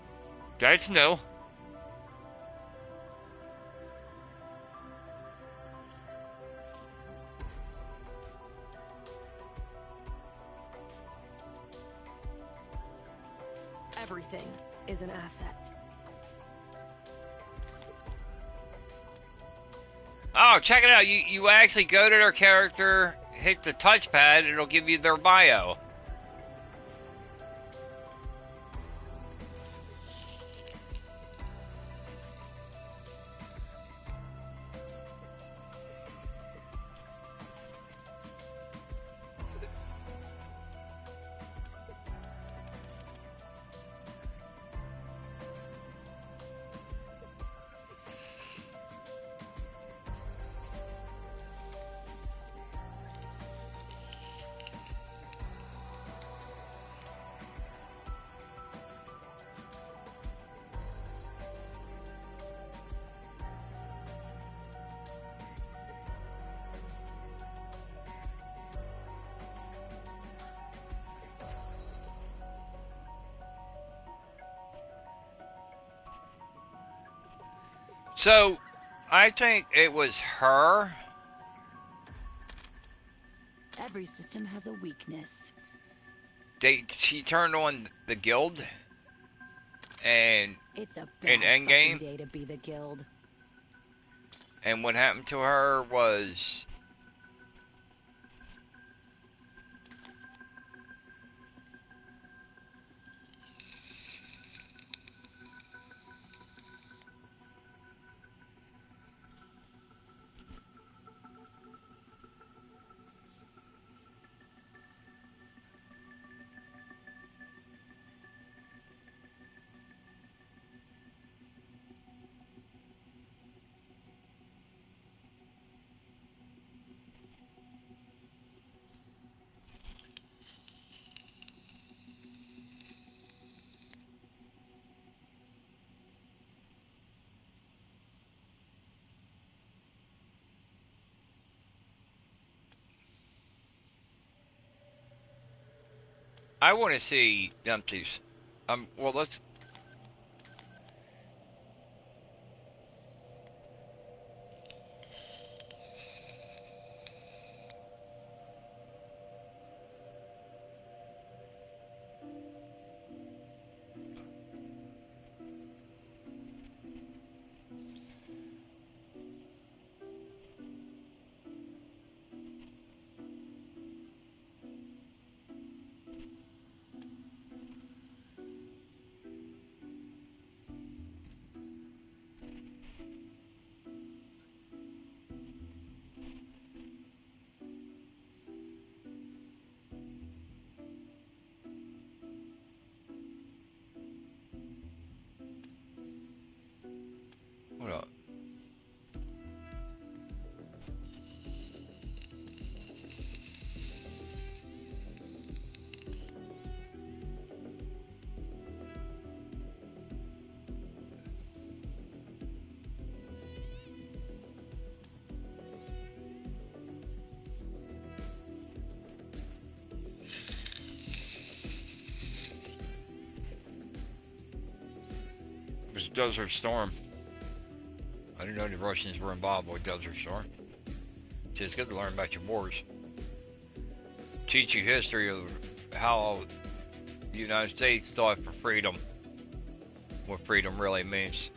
that's new. Everything is an asset. Oh, check it out. You actually go to their character, hit the touchpad, and it'll give you their bio. So, I think it was her. Every system has a weakness. She turned on the guild, and It's a in bad Endgame, fucking day to be the guild. and what happened to her was I want to see Dempsey's. Well, let's. Hold up. It was Desert Storm. I didn't know the Russians were involved with Desert Storm. See, it's good to learn about your wars. Teach you history of how the United States fought for freedom. What freedom really means.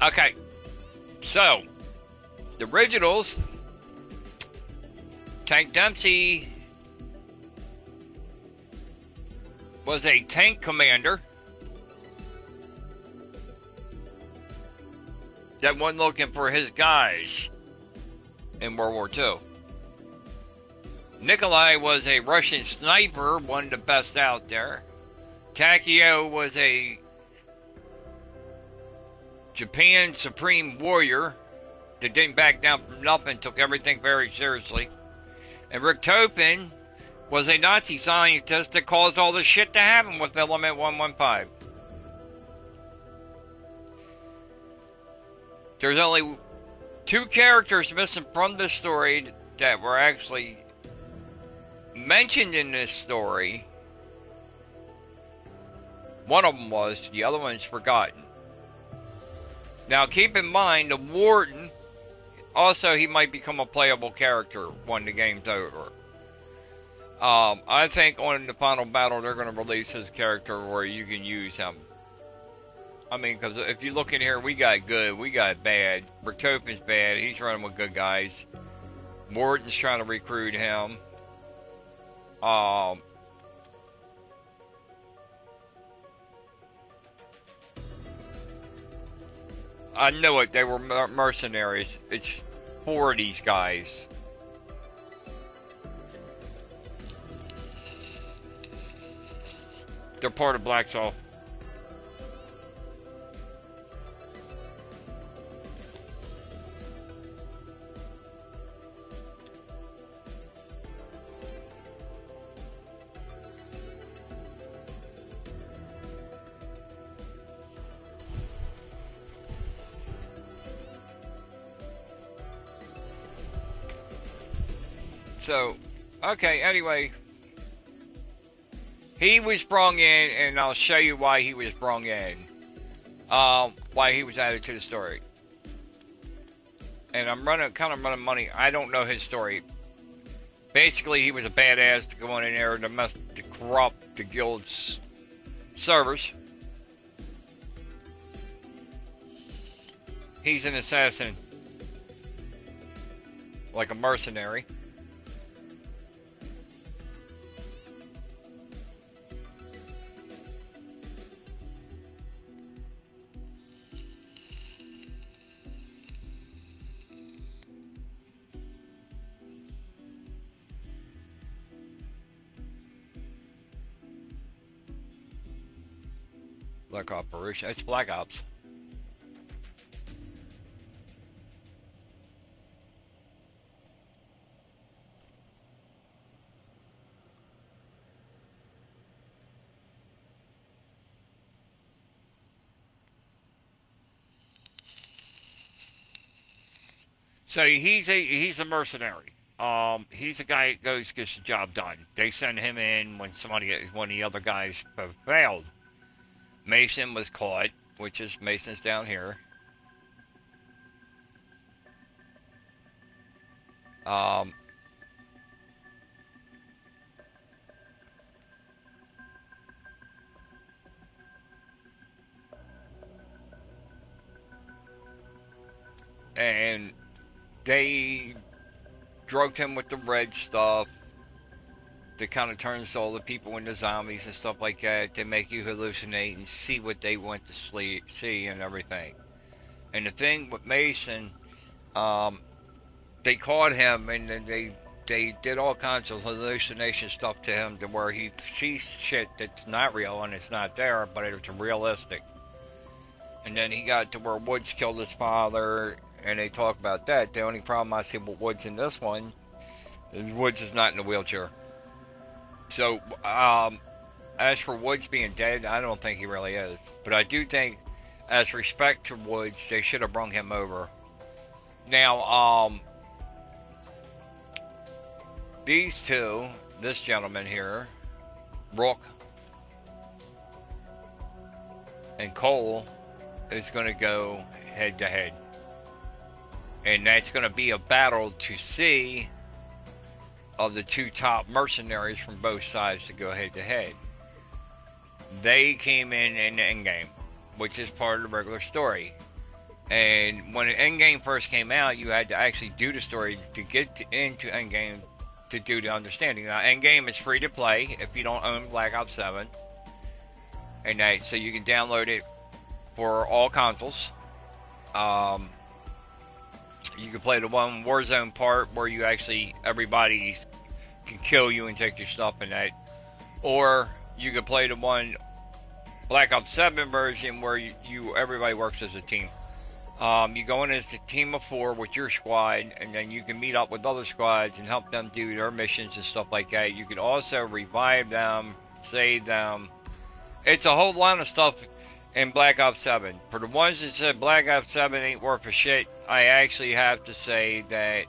Okay, so the originals, Tank Dempsey was a tank commander that went looking for his guys in World War II. Nikolai was a Russian sniper, one of the best out there. Takeo was a Japan Supreme Warrior that didn't back down from nothing, took everything very seriously. And Richthofen was a Nazi scientist that caused all this shit to happen with Element 115. There's only 2 characters missing from this story that were actually mentioned in this story. One of them was, the other one's forgotten. Now keep in mind, the Warden, also he might become a playable character when the game's over. I think on the final battle they're going to release his character where you can use him. I mean, because if you look in here, we got good, we got bad. Richthofen's bad, he's running with good guys. Warden's trying to recruit him. I know it, they were mercenaries. It's 4 of these guys. They're part of Black Soul. So, okay, anyway, he was brought in, and I'll show you why he was brought in, why he was added to the story. And I'm kind of running money. I don't know his story. Basically, he was a badass to go in there to corrupt the guild's servers. He's an assassin, like a mercenary. Black Operation. It's Black Ops. So he's a mercenary. He's a guy that gets the job done. They send him in when one of the other guys failed. Mason was caught, which is Mason's down here. And they drugged him with the red stuff that kind of turns all the people into zombies and stuff like that. They make you hallucinate and see what they want to see and everything. And the thing with Mason, they caught him and then they did all kinds of hallucination stuff to him to where he sees shit that's not real and it's not there, but it's realistic. And then he got to where Woods killed his father, and they talk about that. The only problem I see with Woods in this one is Woods is not in a wheelchair. So, as for Woods being dead, I don't think he really is. But I do think, as respect to Woods, they should have brung him over. Now, these two, this gentleman here, Rook and Cole, is going to go head to head. And that's going to be a battle to see of the 2 top mercenaries from both sides to go head to head. They came in the endgame, which is part of the regular story. And when endgame first came out, you had to actually do the story to get into endgame to do the understanding. Now, endgame is free to play if you don't own Black Ops 7. and that, so you can download it for all consoles. You can play the one Warzone part where you actually, everybody can kill you and take your stuff and that. Or you can play the one Black Ops 7 version where everybody works as a team. You go in as a team of 4 with your squad, and then you can meet up with other squads and help them do their missions and stuff like that. You can also revive them, save them. It's a whole lot of stuff in Black Ops 7. For the ones that said Black Ops 7 ain't worth a shit, I actually have to say that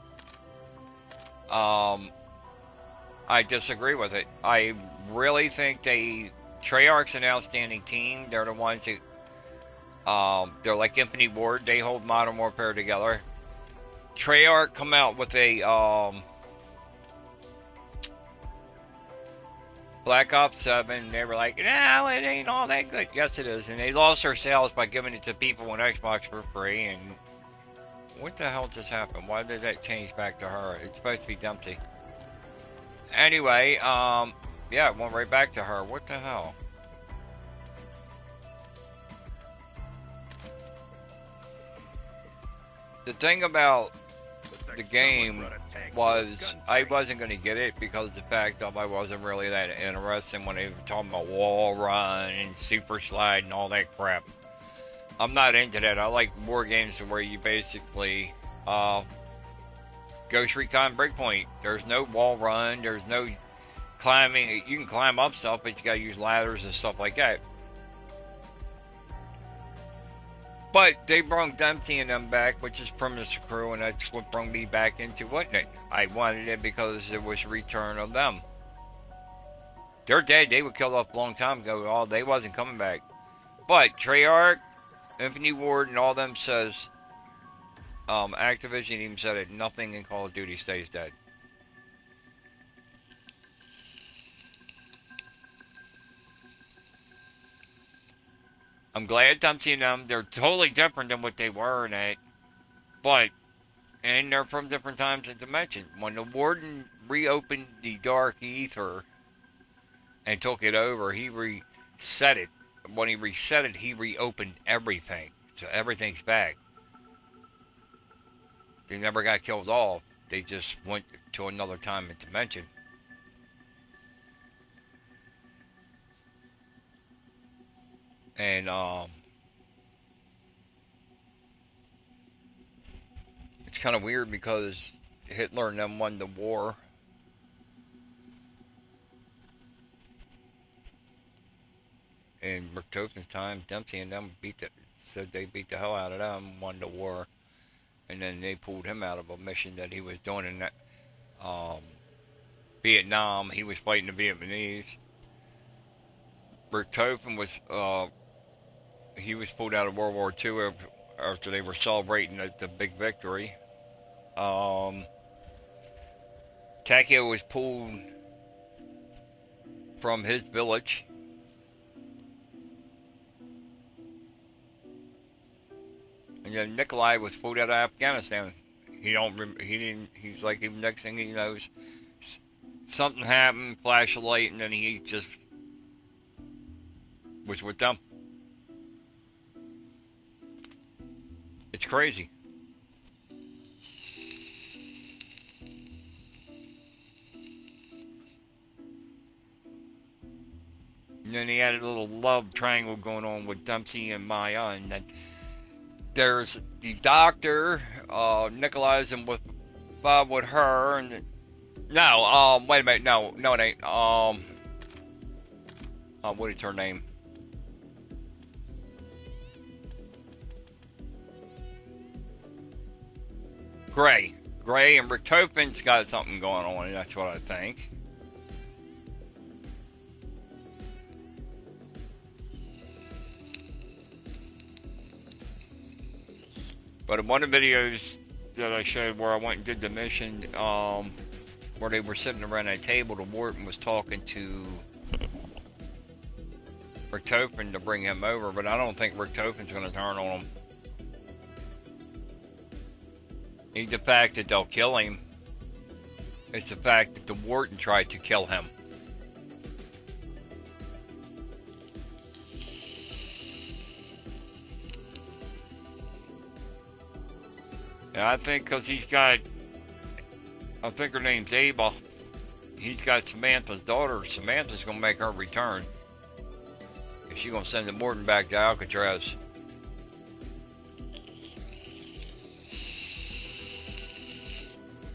I disagree with it. I really think Treyarch's an outstanding team. They're the ones that they're like Infinity Ward. They hold Modern Warfare together. Treyarch come out with a Black Ops 7. They were like, no, it ain't all that good. Yes, it is. And they lost their sales by giving it to people on Xbox for free. And what the hell just happened? Why did that change back to her? It's supposed to be Dempsey. Anyway, yeah, it went right back to her. What the hell? The thing about the game was I wasn't going to get it because of the fact that I wasn't really that interested when they were talking about wall run and super slide and all that crap. I'm not into that. I like war games where you basically Ghost Recon Breakpoint. There's no wall run. There's no climbing. You can climb up stuff, but you got to use ladders and stuff like that. But they brought Dempsey and them back, which is Primitive Crew, and that's what brought me back into wanting it. I wanted it because it was return of them. They're dead. They were killed off a long time ago. Oh, they wasn't coming back. But Treyarch, Infinity Ward, and all them says, Activision even said it, nothing in Call of Duty stays dead. I'm glad I'm seeing them. They're totally different than what they were in it. And they're from different times and dimensions. When the Warden reopened the Dark Ether and took it over, he reset it. When he reset it, he reopened everything. So everything's back. They never got killed off. They just went to another time and dimension. And it's kind of weird because Hitler and them won the war. In Richthofen's time, Dempsey and them said they beat the hell out of them, won the war, and then they pulled him out of a mission that he was doing in that Vietnam. He was fighting the Vietnamese. Richthofen was he was pulled out of World War II after they were celebrating the big victory. Takeo was pulled from his village. And then Nikolai was pulled out of Afghanistan. He's like, the next thing he knows, something happened, flash of light, and then he just was with them. It's crazy. And then he had a little love triangle going on with Dempsey and Maya, and then there's the doctor, Nikolai's and with Bob with her, and no, wait a minute, no, it ain't, what is her name? Gray and Richtofen's got something going on, that's what I think. But in one of the videos that I showed where I went and did the mission, where they were sitting around a table, the warden was talking to Richtofen to bring him over, but I don't think Richtofen's going to turn on him. It's the fact that they'll kill him. It's the fact that the warden tried to kill him. And I think because he's got, I think her name's Ava. He's got Samantha's daughter. Samantha's gonna make her return. And she's gonna send the Morton back to Alcatraz.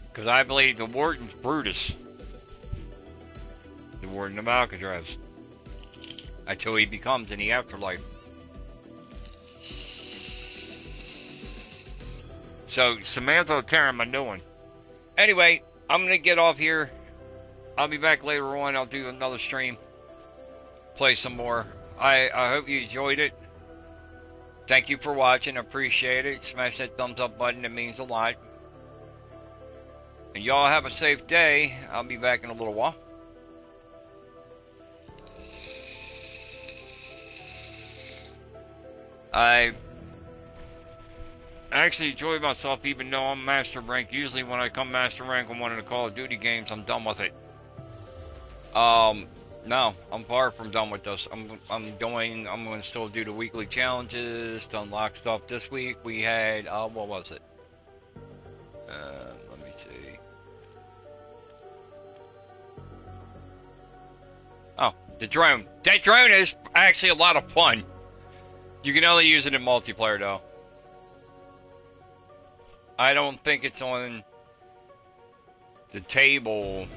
Because I believe the Warden's Brutus. The Warden of Alcatraz. Until he becomes in the afterlife. So, Samantha Terran, I'm doing. Anyway, I'm going to get off here. I'll be back later on. I'll do another stream. Play some more. I hope you enjoyed it. Thank you for watching. Appreciate it. Smash that thumbs up button. It means a lot. And y'all have a safe day. I'll be back in a little while. I actually enjoy myself even though I'm Master Rank. Usually when I come Master Rank on one of the Call of Duty games, I'm done with it. No, I'm far from done with this. I'm going to still do the weekly challenges to unlock stuff. This week we had, what was it? Let me see. Oh, the drone. That drone is actually a lot of fun. You can only use it in multiplayer though. I don't think it's on the table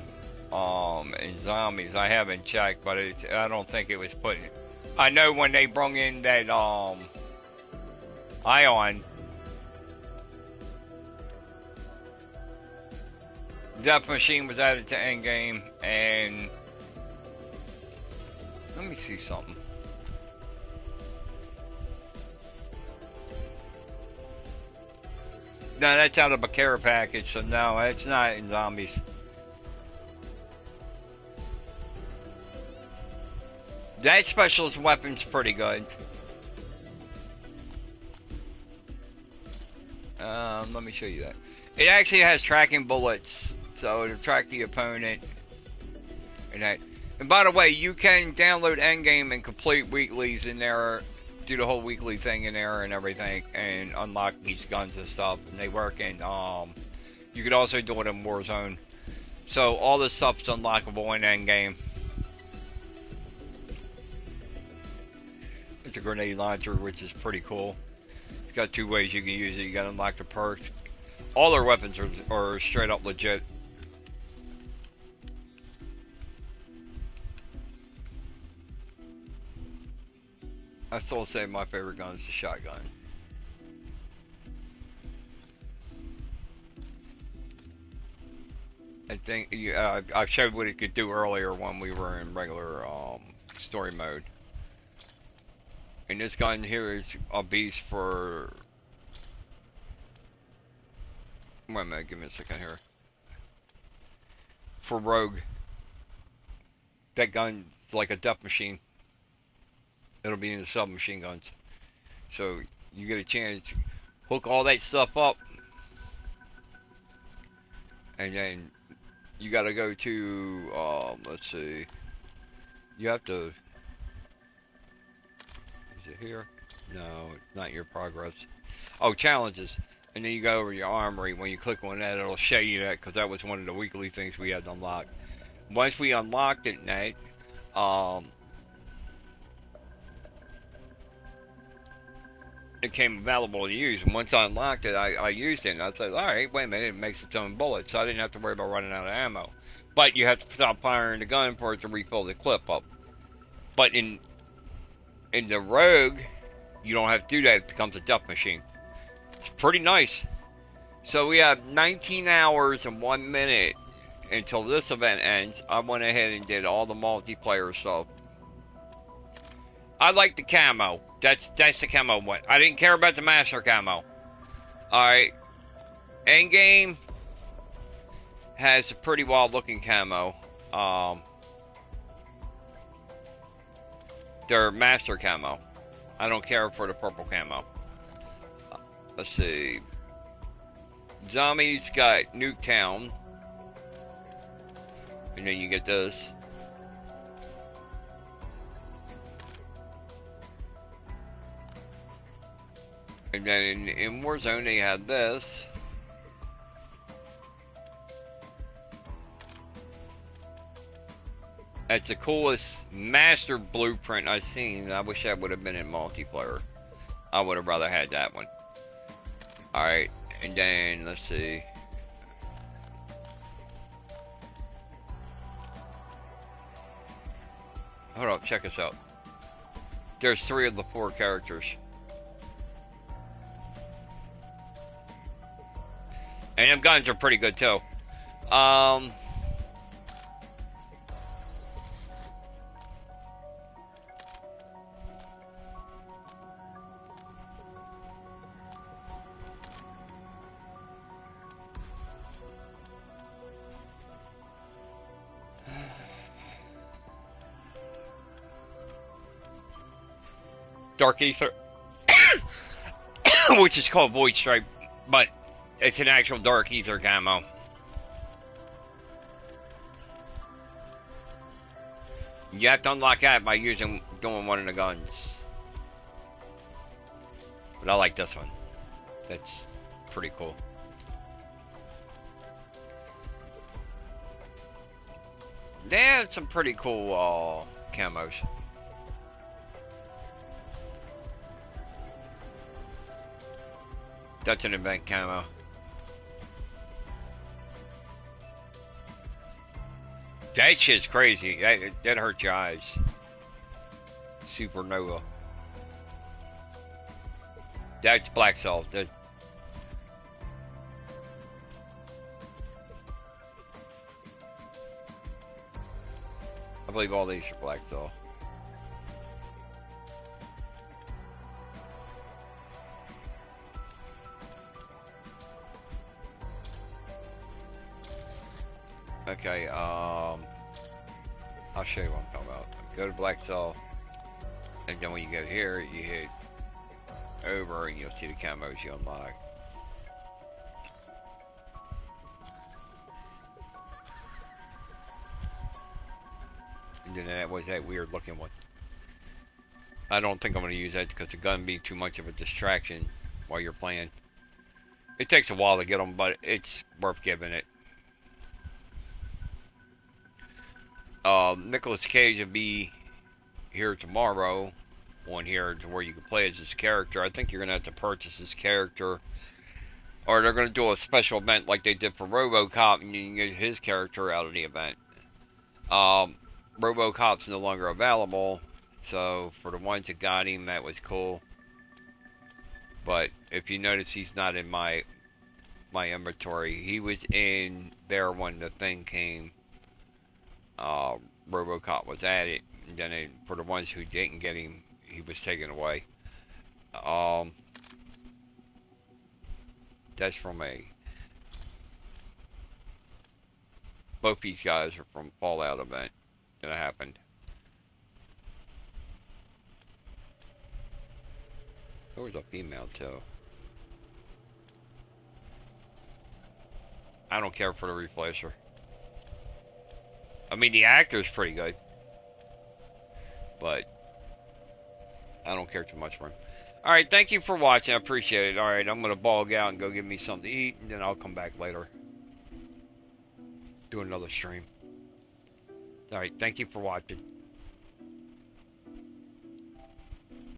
in Zombies. I haven't checked, but I don't think it was put in. I know when they brung in that Ion, Death Machine was added to Endgame, and let me see something. No, that's out of a care package, so no, it's not in Zombies. That specialist weapon's pretty good. Let me show you that. It actually has tracking bullets, so it'll track the opponent. And that. And by the way, you can download Endgame and complete weeklies in there. Do the whole weekly thing in there and everything, and unlock these guns and stuff. And they work in, you could also do it in Warzone. So all this stuff's unlockable in Endgame. It's a grenade launcher, which is pretty cool. It's got two ways you can use it. You gotta unlock the perks. All their weapons are straight up legit. I still say my favorite gun is the shotgun. I think I showed what it could do earlier when we were in regular story mode. And this gun here is a beast for. Wait a minute, give me a second here. For Rogue, that gun's like a death machine. It'll be in the submachine guns. So you get a chance to hook all that stuff up, and then you gotta go to let's see, you have to, is it here? No, it's not your progress. Oh, challenges. And then you go over your armory. When you click on that, it'll show you that, because that was one of the weekly things we had to unlock. Once we unlocked it, Nate, it came available to use, and once I unlocked it, I used it, and I said, alright, wait a minute, it makes its own bullets, so I didn't have to worry about running out of ammo. But you have to stop firing the gun for it to refill the clip up. But in the Rogue, you don't have to do that, it becomes a death machine. It's pretty nice. So we have 19 hours and 1 minute until this event ends. I went ahead and did all the multiplayer stuff. I like the camo. That's the camo one. I didn't care about the master camo. Alright. Endgame has a pretty wild looking camo. Their master camo. I don't care for the purple camo. Let's see. Zombies got Nuketown. And then you get this. And then in Warzone they had this. That's the coolest master blueprint I've seen. I wish that would have been in multiplayer. I would have rather had that one. Alright, and then let's see. Hold up, check us out. There's 3 of the 4 characters. And them guns are pretty good too. Dark Ether, which is called Void Stripe, but it's an actual Dark Ether camo. You have to unlock that by doing one of the guns. But I like this one. That's pretty cool. They have some pretty cool camos. That's an event camo. That shit's crazy. That hurt your eyes. Supernova. That's Black Salt. I believe all these are Black Salt. Okay, I'll show you what I'm talking about. Go to Black Salt, and then when you get here, you hit over, and you'll see the camos you unlock. And then that was that weird looking one. I don't think I'm going to use that because the gun be too much of a distraction while you're playing. It takes a while to get them, but it's worth giving it. Nicolas Cage will be here tomorrow on here to where you can play as this character. I think you're going to have to purchase this character, or they're going to do a special event like they did for RoboCop, and you can get his character out of the event. RoboCop's no longer available, so for the ones that got him, that was cool. But if you notice, he's not in my inventory. He was in there when the thing came. RoboCop was at it, and then for the ones who didn't get him, he was taken away. That's from both these guys are from Fallout event that happened. There was a female too. I don't care for the reflasher. I mean, the actor's pretty good, but I don't care too much for him. Alright, thank you for watching. I appreciate it. Alright, I'm going to bog out and go get me something to eat, and then I'll come back later. Do another stream. Alright, thank you for watching.